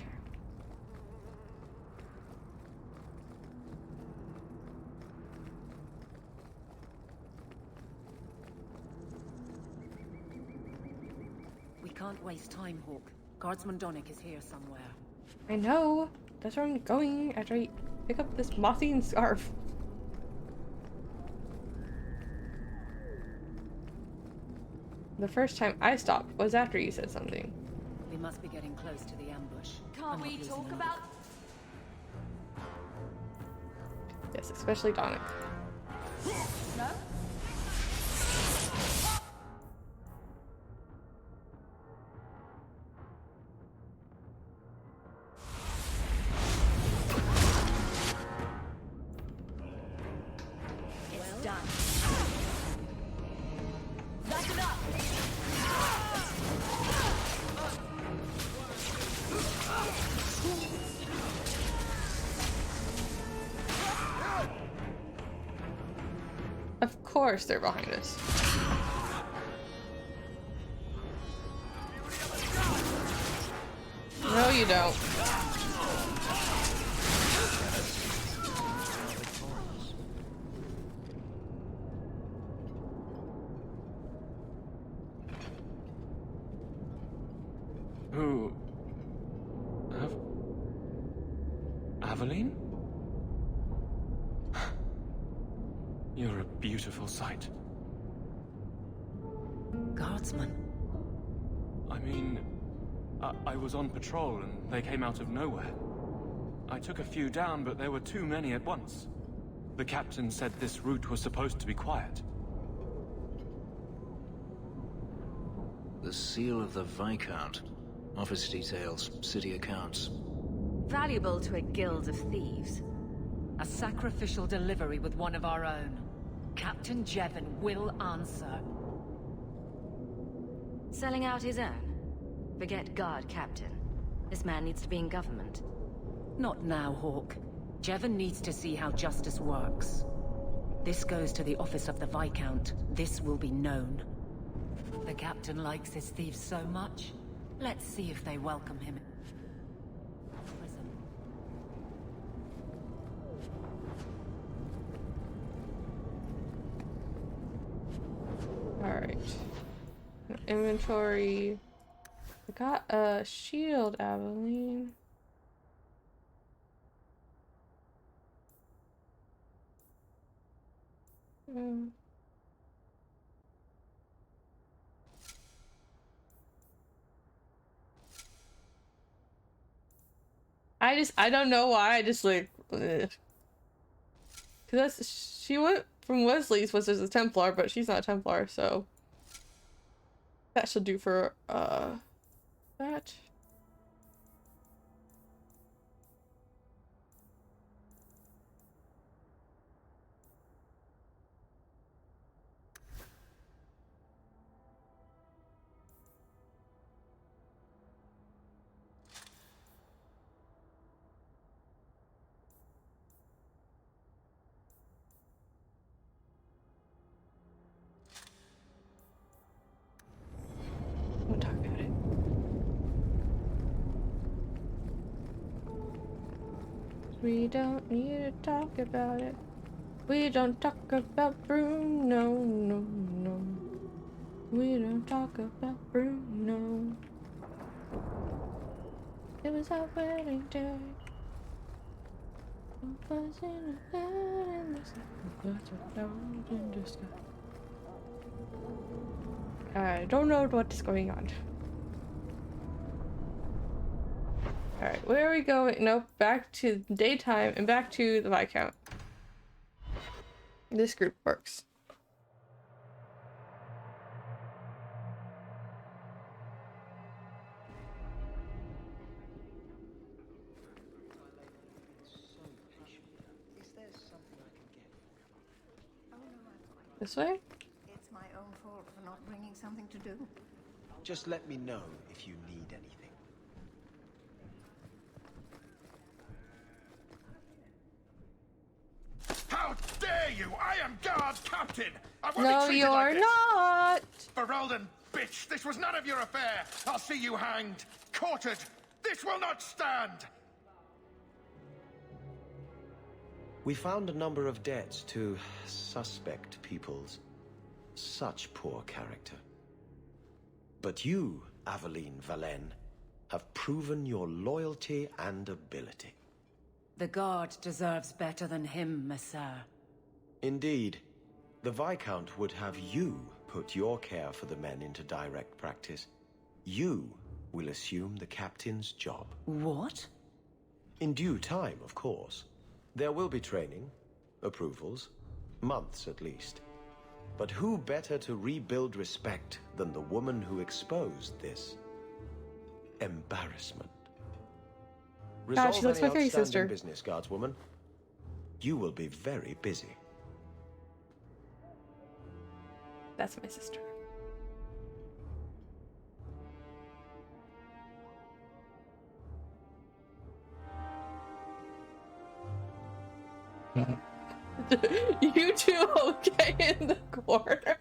Can't waste time, Hawk. Guardsman Donick is here somewhere. I know. That's where I'm going after I pick up this mothine scarf. The first time I stopped was after you said something. We must be getting close to the ambush. Can't we talk about... Yes, especially Donick. No? Of course they're behind us. No, you don't. Who? Aveline? You're a beautiful sight. Guardsman? I mean, I was on patrol and they came out of nowhere. I took a few down, but there were too many at once. The captain said this route was supposed to be quiet. The seal of the Viscount. Office details, city accounts. Valuable to a guild of thieves. A sacrificial delivery with one of our own. Captain Jevon will answer. Selling out his own? Forget guard captain. This man needs to be in government. Not now, Hawk. Jevon needs to see how justice works. This goes to the office of the Viscount. This will be known. The captain likes his thieves so much. Let's see if they welcome him. Prison. Alright. Inventory. I got a shield, Aveline. I don't know why, I just like, ugh. Cause she went from Wesley's was as a Templar, but she's not a Templar, so that should do for, that. We'll talk about it. We don't need to talk about it. We don't talk about Bruno, no, no. We don't talk about Bruno. It was our wedding day. I don't know what is going on. Alright, where are we going? Nope, back to daytime and back to the Viscount. This group works. This way? It's my own fault for not bringing something to do. Just let me know if you need anything. How dare you! I am guard captain! I won't No, be treated you're like this. not! Ferelden, bitch! This was none of your affair! I'll see you hanged! Quartered! This will not stand! We found a number of debts to suspect peoples. Such poor character. But you, Aveline Valen, have proven your loyalty and ability. The guard deserves better than him, Messire. Indeed. The Viscount would have you put your care for the men into direct practice. You will assume the captain's job. What? In due time, of course. There will be training, approvals, months at least. But who better to rebuild respect than the woman who exposed this embarrassment? God, she looks Resolve like any your sister. outstanding business, guardswoman. You will be very busy. That's my sister. You two okay in the corner?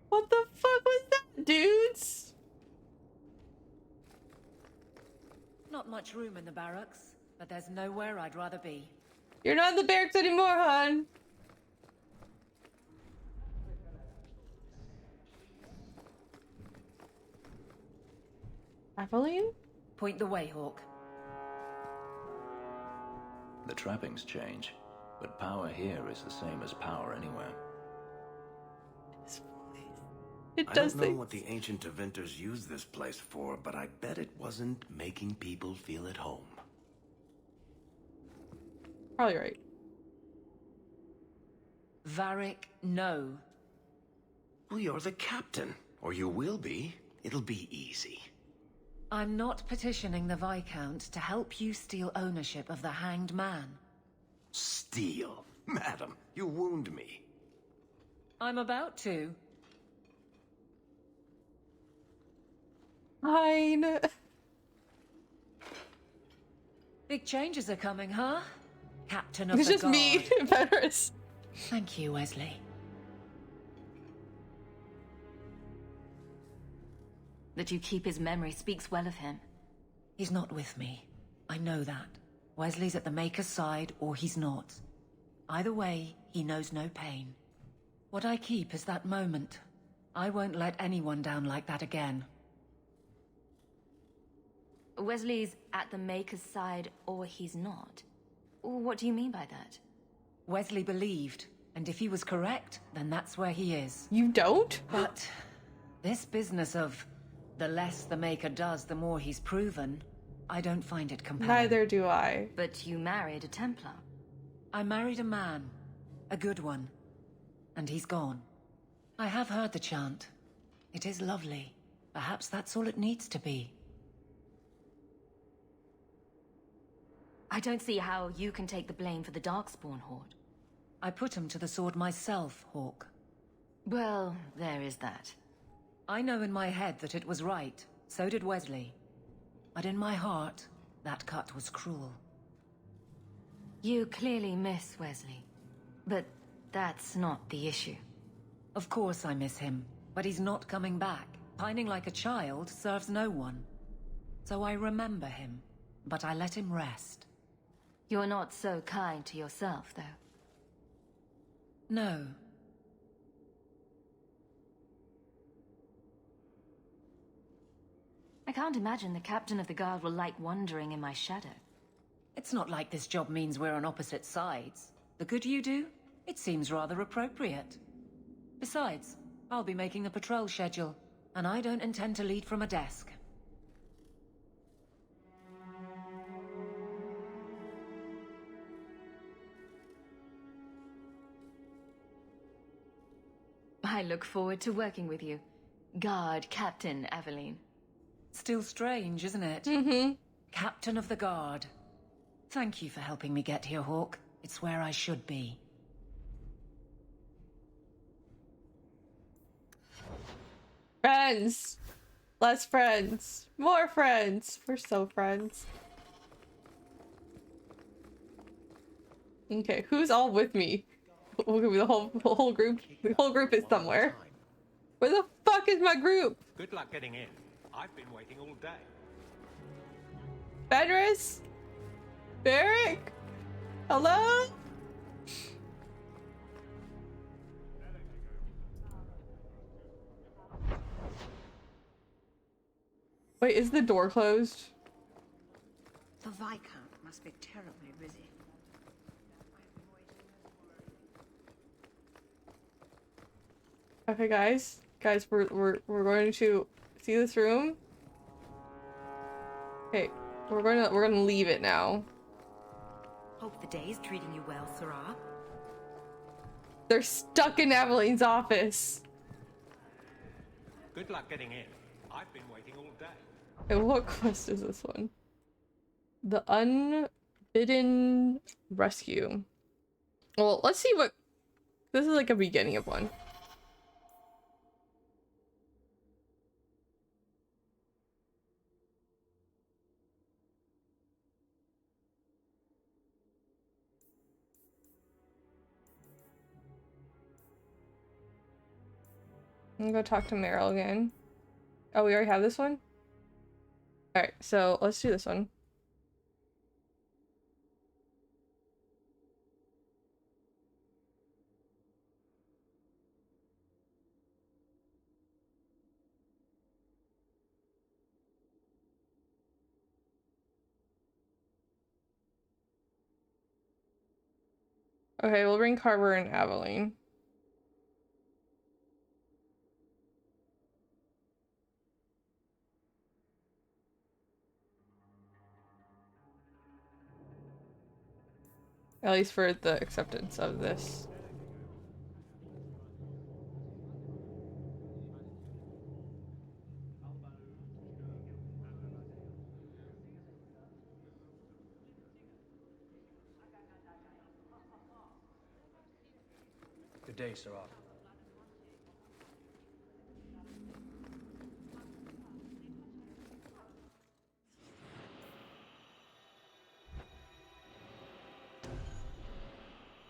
What the fuck was that, dudes? Not much room in the barracks, but there's nowhere I'd rather be. You're not in the barracks anymore, hon. Aveline? Point the way, Hawk. The trappings change, but power here is the same as power anywhere. It I does don't know things. what the ancient Devinters used this place for, but I bet it wasn't making people feel at home. Probably right. Varric, no. Well, you're the captain. Or you will be. It'll be easy. I'm not petitioning the Viscount to help you steal ownership of the Hanged Man. Steal? Madam, you wound me. I'm about to. Fine. Big changes are coming, huh? Captain of It's the just Guard. me, Fenris. Thank you, Wesley. That you keep his memory speaks well of him. He's not with me. I know that. Wesley's at the Maker's side, or he's not. Either way, he knows no pain. What I keep is that moment. I won't let anyone down like that again. Wesley's at the Maker's side, or he's not. What do you mean by that? Wesley believed, and if he was correct, then that's where he is. You don't? But this business of the less the Maker does, the more he's proven, I don't find it compelling. Neither do I. But you married a Templar. I married a man. A good one. And he's gone. I have heard the chant. It is lovely. Perhaps that's all it needs to be. I don't see how you can take the blame for the Darkspawn Horde. I put him to the sword myself, Hawk. Well, there is that. I know in my head that it was right. So did Wesley. But in my heart, that cut was cruel. You clearly miss Wesley. But that's not the issue. Of course I miss him, but he's not coming back. Pining like a child serves no one. So I remember him, but I let him rest. You're not so kind to yourself, though. No. I can't imagine the captain of the guard will like wandering in my shadow. It's not like this job means we're on opposite sides. The good you do, it seems rather appropriate. Besides, I'll be making the patrol schedule, and I don't intend to lead from a desk. I look forward to working with you. Guard Captain Aveline. Still strange, isn't it? Mm-hmm. Captain of the Guard. Thank you for helping me get here, Hawk. It's where I should be. Friends. Less friends. More friends. We're so friends. Okay, who's all with me? The whole group. The whole group is somewhere. Where the fuck is my group? Good luck getting in. I've been waiting all day. Fenris? Barrick? Hello? Wait, is the door closed? The Viscount must be terribly busy. Okay, guys. Guys, we're going to see this room. Okay, we're gonna leave it now. Hope the day's treating you well, Sarah. They're stuck in Aveline's office. Good luck getting in. I've been waiting all day. And what quest is this one? The Unbidden Rescue. Well, let's see what... This is like a beginning of one. I'm gonna go talk to Meryl again. Oh, we already have this one? Alright, so let's do this one. Okay, we'll bring Carver and Aveline. At least for the acceptance of this. Good day, Sarah.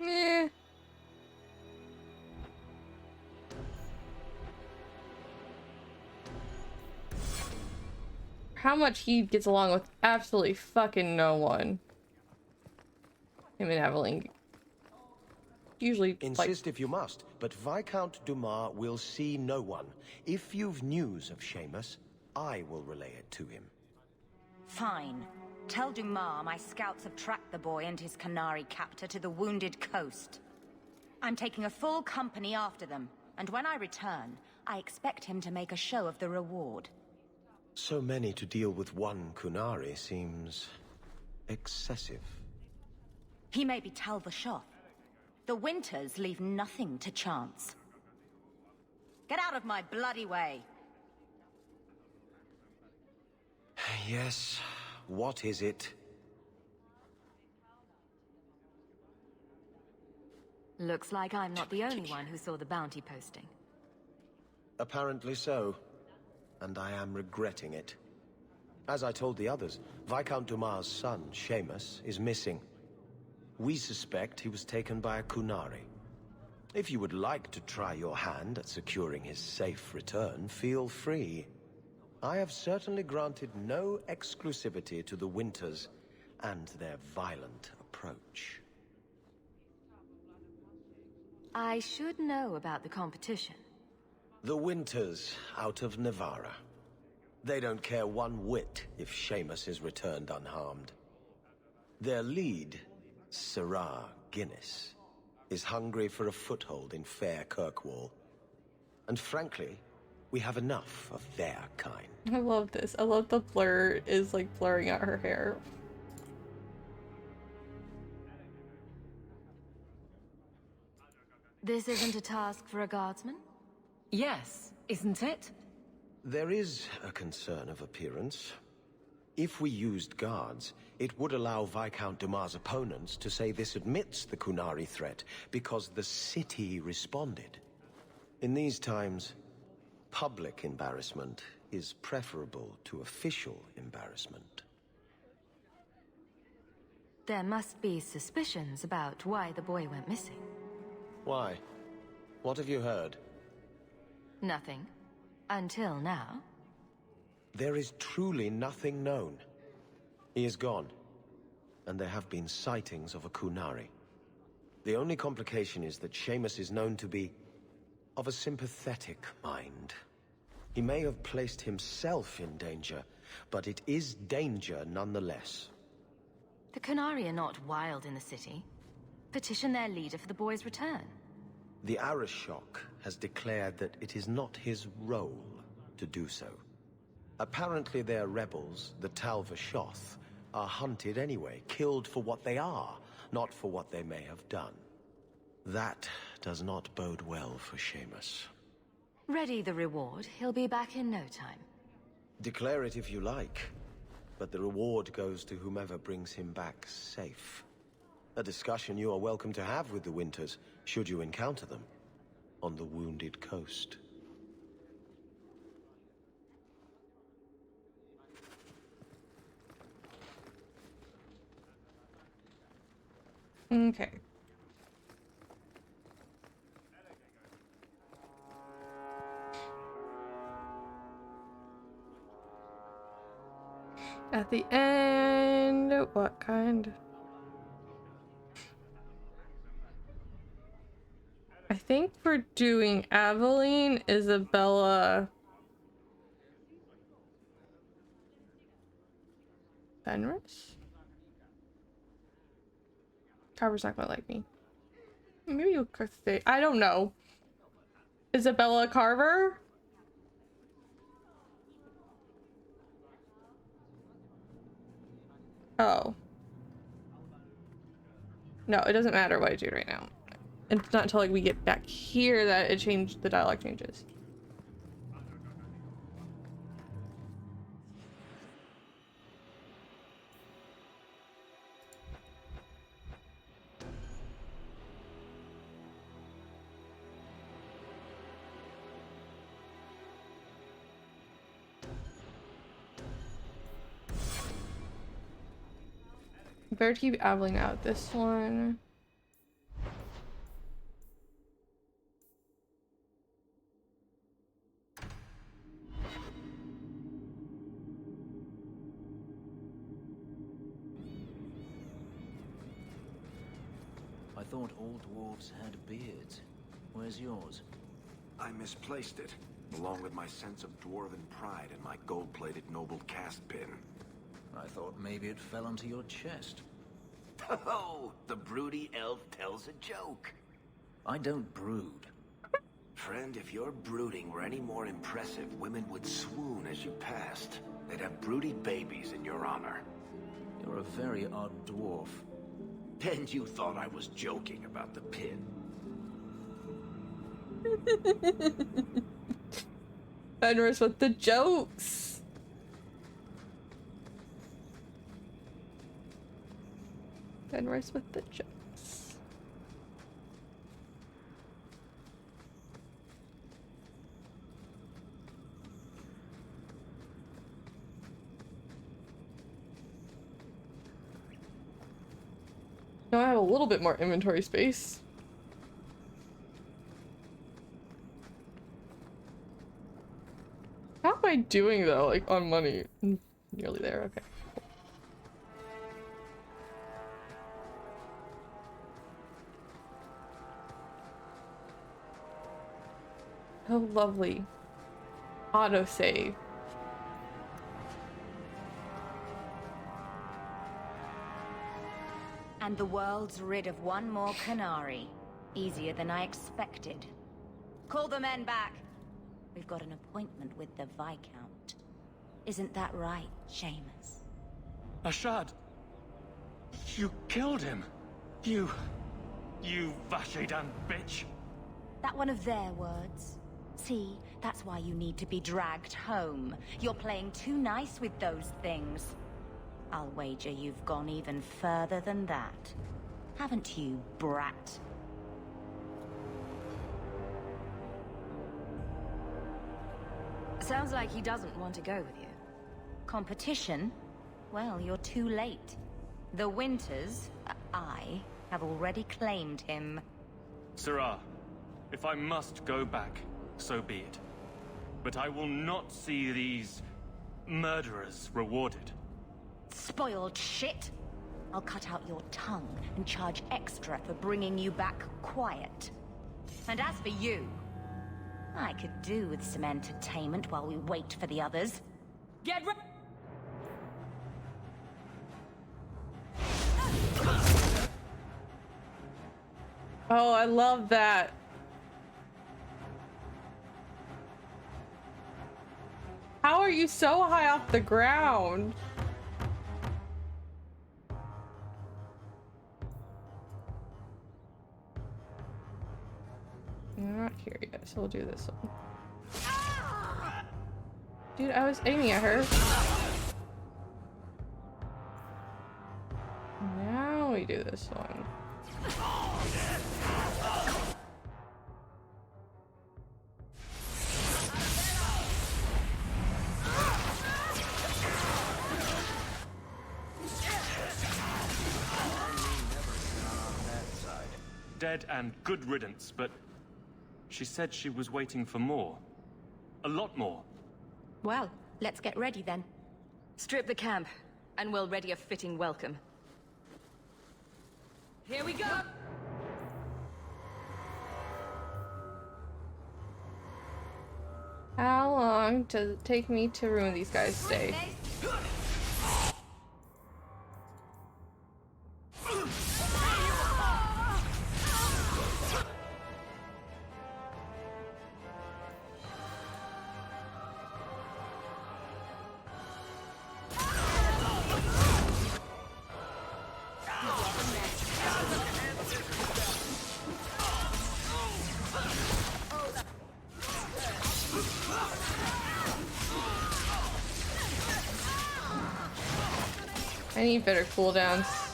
Eh. How much he gets along with absolutely fucking no one. Him and Evelyn. Usually, insist if you must, but Viscount Dumas will see no one. If you've news of Seamus, I will relay it to him. Fine. Tell Dumas my scouts have tracked the boy and his Canary captor to the Wounded Coast. I'm taking a full company after them, and when I return, I expect him to make a show of the reward. So many to deal with one Kunari seems excessive. He may be Talvashoth. The Winters leave nothing to chance. Get out of my bloody way! Yes, what is it? Looks like I'm not the only one who saw the bounty posting. Apparently so, and I am regretting it. As I told the others, Viscount Dumas' son, Seamus, is missing. We suspect he was taken by a Kunari. If you would like to try your hand at securing his safe return, feel free. I have certainly granted no exclusivity to the Winters and their violent approach. I should know about the competition. The Winters out of Navarra. They don't care one whit if Seamus is returned unharmed. Their lead, Sarah Guinness, is hungry for a foothold in fair Kirkwall. And frankly, we have enough of their kind. I love this. I love the blur is like blurring out her hair. This isn't a task for a guardsman? Yes, isn't it? There is a concern of appearance. If we used guards, it would allow Viscount Dumas' opponents to say this admits the Kunari threat because the city responded. In these times, public embarrassment is preferable to official embarrassment. There must be suspicions about why the boy went missing. Why? What have you heard? Nothing. Until now. There is truly nothing known. He is gone, and there have been sightings of a Kunari. The only complication is that Seamus is known to be of a sympathetic mind. He may have placed himself in danger, but it is danger nonetheless. The Kunari are not wild in the city. Petition their leader for the boy's return. The Arishok has declared that it is not his role to do so. Apparently their rebels, the Talvashoth, are hunted anyway, killed for what they are, not for what they may have done. That does not bode well for Seamus. Ready the reward, he'll be back in no time. Declare it if you like, but the reward goes to whomever brings him back safe. A discussion you are welcome to have with the Winters, should you encounter them, on the Wounded Coast. Okay. At the end, what kind? I think we're doing Aveline, Isabella, Fenris? Carver's not gonna like me. Maybe you'll stay. I don't know. Isabella Carver? Oh. No, it doesn't matter what I do right now. It's not until like we get back here that the dialogue changes. Better keep Aveline out this one. I thought all dwarves had beards. Where's yours? I misplaced it, along with my sense of dwarven pride and my gold-plated noble cast pin. I thought maybe it fell onto your chest. Oh, the broody elf tells a joke. I don't brood. Friend, if your brooding were any more impressive, women would swoon as you passed. They'd have broody babies in your honor. You're a very odd dwarf. And you thought I was joking about the pin. Fenris with the jokes. Fenris with the jokes. Now I have a little bit more inventory space. How am I doing though, like on money? Nearly there, okay. Oh, lovely. Autosave. And the world's rid of one more Canary. Easier than I expected. Call the men back. We've got an appointment with the Viscount. Isn't that right, Seamus? Ashad! You killed him! You Vashedan bitch! That one of their words? See, that's why you need to be dragged home. You're playing too nice with those things. I'll wager you've gone even further than that. Haven't you, brat? Sounds like he doesn't want to go with you. Competition? Well, you're too late. The Winters, I, have already claimed him. Sirrah, if I must go back, so be it. But I will not see these murderers rewarded. Spoiled shit! I'll cut out your tongue and charge extra for bringing you back quiet. And as for you, I could do with some entertainment while we wait for the others. Get ready! Oh, I love that. How are you so high off the ground? I'm not here yet, so we'll do this one. Dude, I was aiming at her. Now we do this one. Dead and good riddance, but she said she was waiting for more. A lot more. Well, let's get ready then. Strip the camp, and we'll ready a fitting welcome. Here we go! How long does it take me to ruin these guys' day? I need better cooldowns.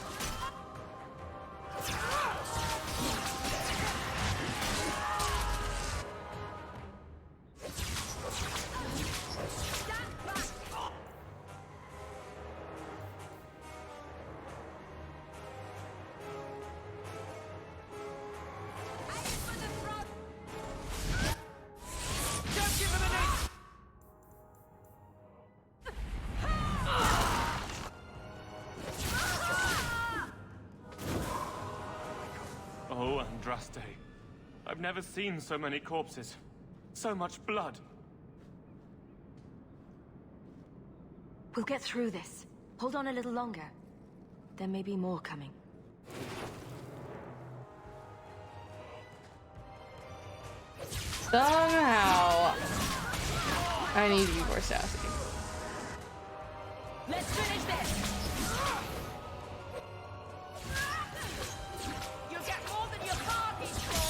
Oh, Andraste. I've never seen so many corpses. So much blood. We'll get through this. Hold on a little longer. There may be more coming. Somehow, I need to be more sassy. Let's finish this! You get more than your party for!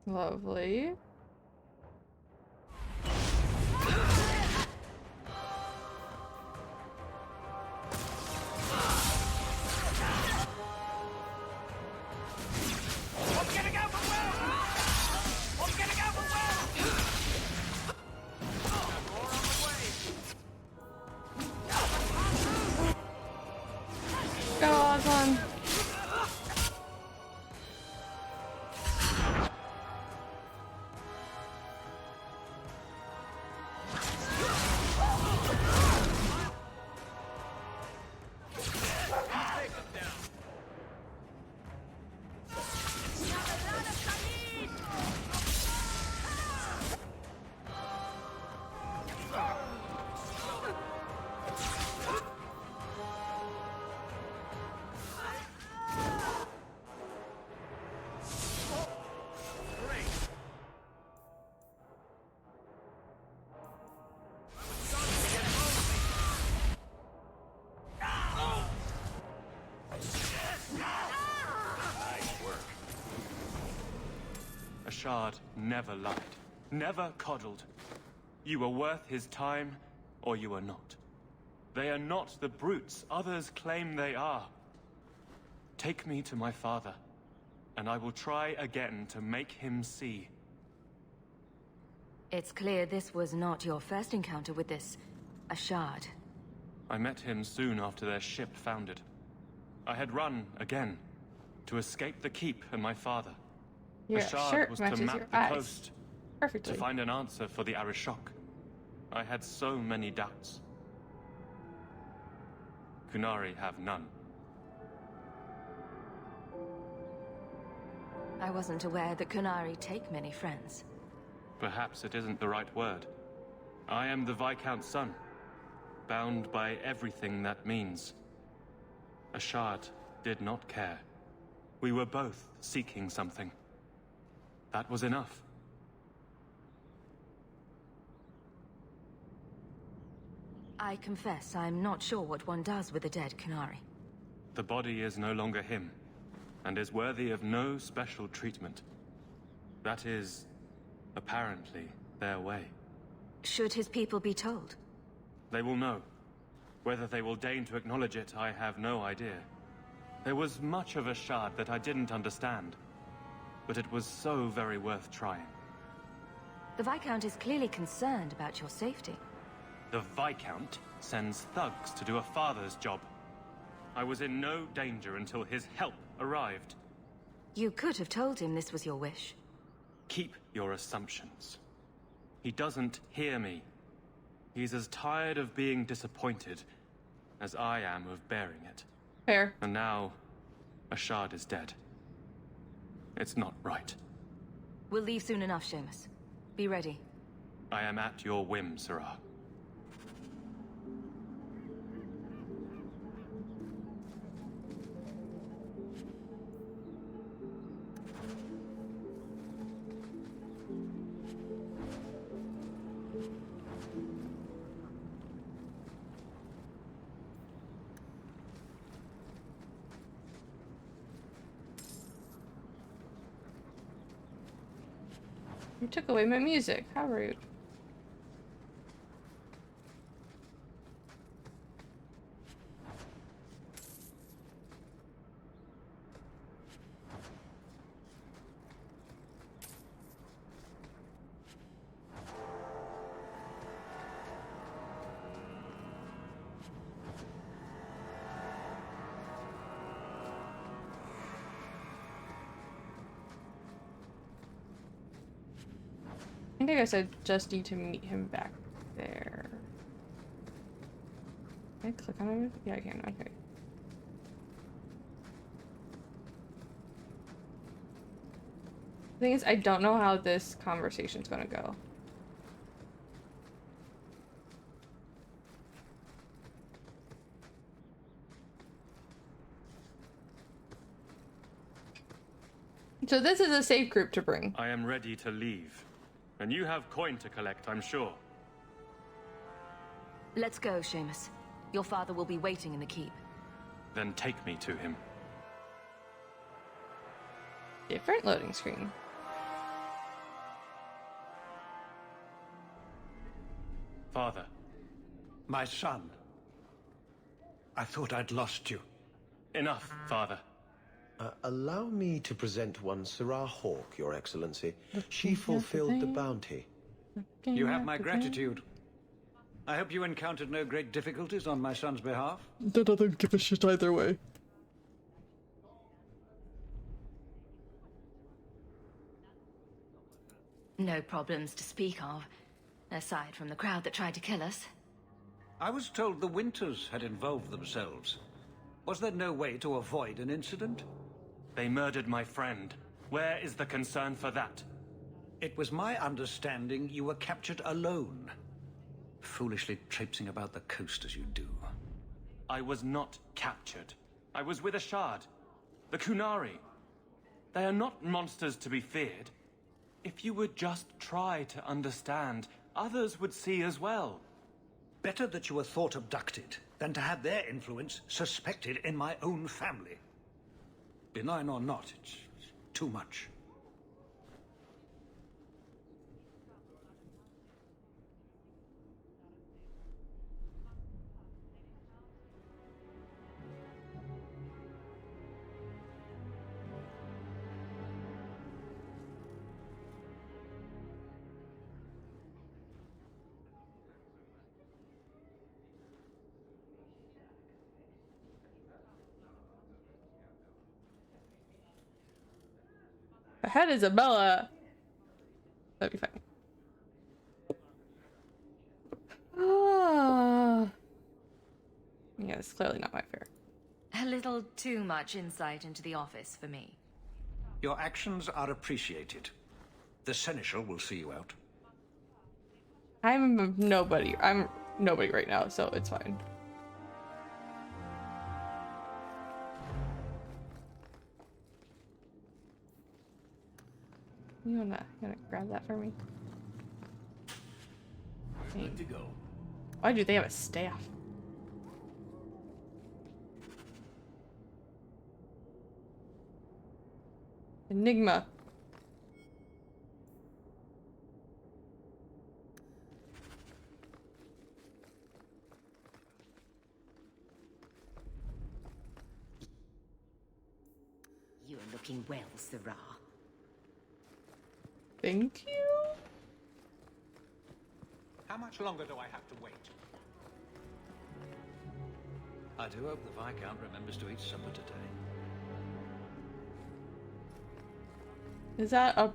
Lovely. Go, Aslan. Shard never lied, never coddled. You were worth his time, or you are not. They are not the brutes others claim they are. Take me to my father, and I will try again to make him see. It's clear this was not your first encounter with this Ashard. I met him soon after their ship foundered. I had run again to escape the keep and my father. Your Ashard shirt was to matches map your the eyes coast, perfectly. to find an answer for the Arishok. I had so many doubts. Kunari have none. I wasn't aware that Kunari take many friends. Perhaps it isn't the right word. I am the Viscount's son, bound by everything that means. Ashard did not care. We were both seeking something. That was enough. I confess I'm not sure what one does with a dead Kunari. The body is no longer him, and is worthy of no special treatment. That is, apparently, their way. Should his people be told? They will know. Whether they will deign to acknowledge it, I have no idea. There was much of Ashard that I didn't understand, but it was so very worth trying. The Viscount is clearly concerned about your safety. The Viscount sends thugs to do a father's job. I was in no danger until his help arrived. You could have told him this was your wish. Keep your assumptions. He doesn't hear me. He's as tired of being disappointed as I am of bearing it. Fair. And now, Ashard is dead. It's not right. We'll leave soon enough, Seamus. Be ready. I am at your whim, Sarah. You took away my music. How rude. I guess I just need to meet him back there. Can I click on him? Yeah, I can. Okay. The thing is, I don't know how this conversation's gonna go. So this is a safe group to bring. I am ready to leave. And you have coin to collect, I'm sure. Let's go, Seamus. Your father will be waiting in the keep. Then take me to him. Different loading screen. Father. My son. I thought I'd lost you. Enough, Father. Allow me to present one Sarah Hawke, Your Excellency. She fulfilled the bounty. You have my gratitude. I hope you encountered no great difficulties on my son's behalf. That I don't give a shit either way. No problems to speak of, aside from the crowd that tried to kill us. I was told the Winters had involved themselves. Was there no way to avoid an incident? They murdered my friend. Where is the concern for that? It was my understanding you were captured alone. Foolishly traipsing about the coast as you do. I was not captured. I was with a shard. The Kunari. They are not monsters to be feared. If you would just try to understand, others would see as well. Better that you were thought abducted than to have their influence suspected in my own family. Benign or not, it's too much. Ahead, Isabella. That'd be fine. Ah. Yeah, it's clearly not my fare. A little too much insight into the office for me. Your actions are appreciated. The Seneschal will see you out. I'm nobody. I'm nobody right now, so it's fine. You wanna grab that for me? Good to go. Why do they have a staff? Enigma. You're looking well, Sarah. Thank you. How much longer do I have to wait? I do hope the Viscount remembers to eat supper today. Is that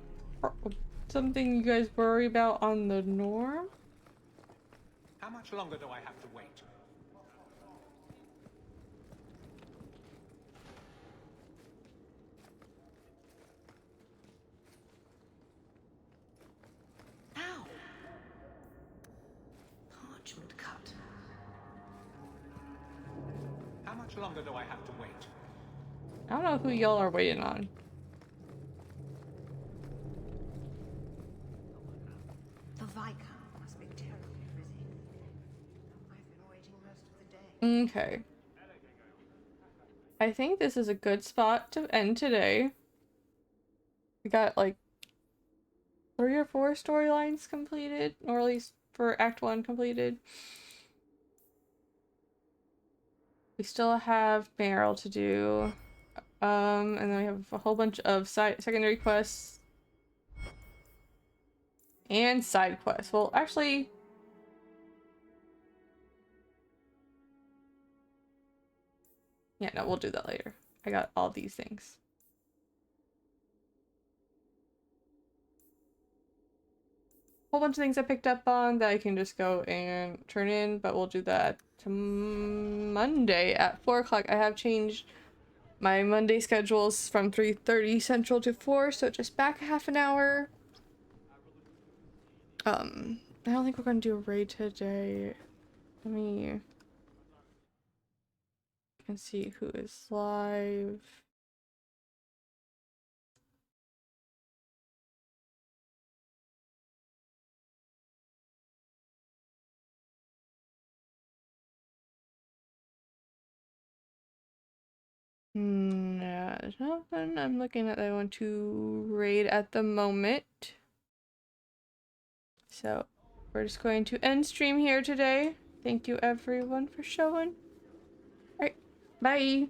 something you guys worry about on the norm? How much longer do I have to wait? Ow! Parchment cut. How much longer do I have to wait? I don't know who y'all are waiting on. The Viscount must be terribly busy. I've been waiting most of the day. Okay. I think this is a good spot to end today. We got like 3 or 4 storylines completed, or at least for Act 1 completed. We still have Meryl to do. And then we have a whole bunch of secondary quests. And side quests. Well, actually... yeah, no, we'll do that later. I got all these things. Whole bunch of things I picked up on that I can just go and turn in, but we'll do that to Monday at 4 o'clock. I have changed my Monday schedules from 3:30 Central to 4, so just back half an hour. I don't think we're gonna do a raid today. Let me can see who is live. No, there's nothing I'm looking at that I want to raid at the moment. So, we're just going to end stream here today. Thank you everyone for showing. Alright, bye!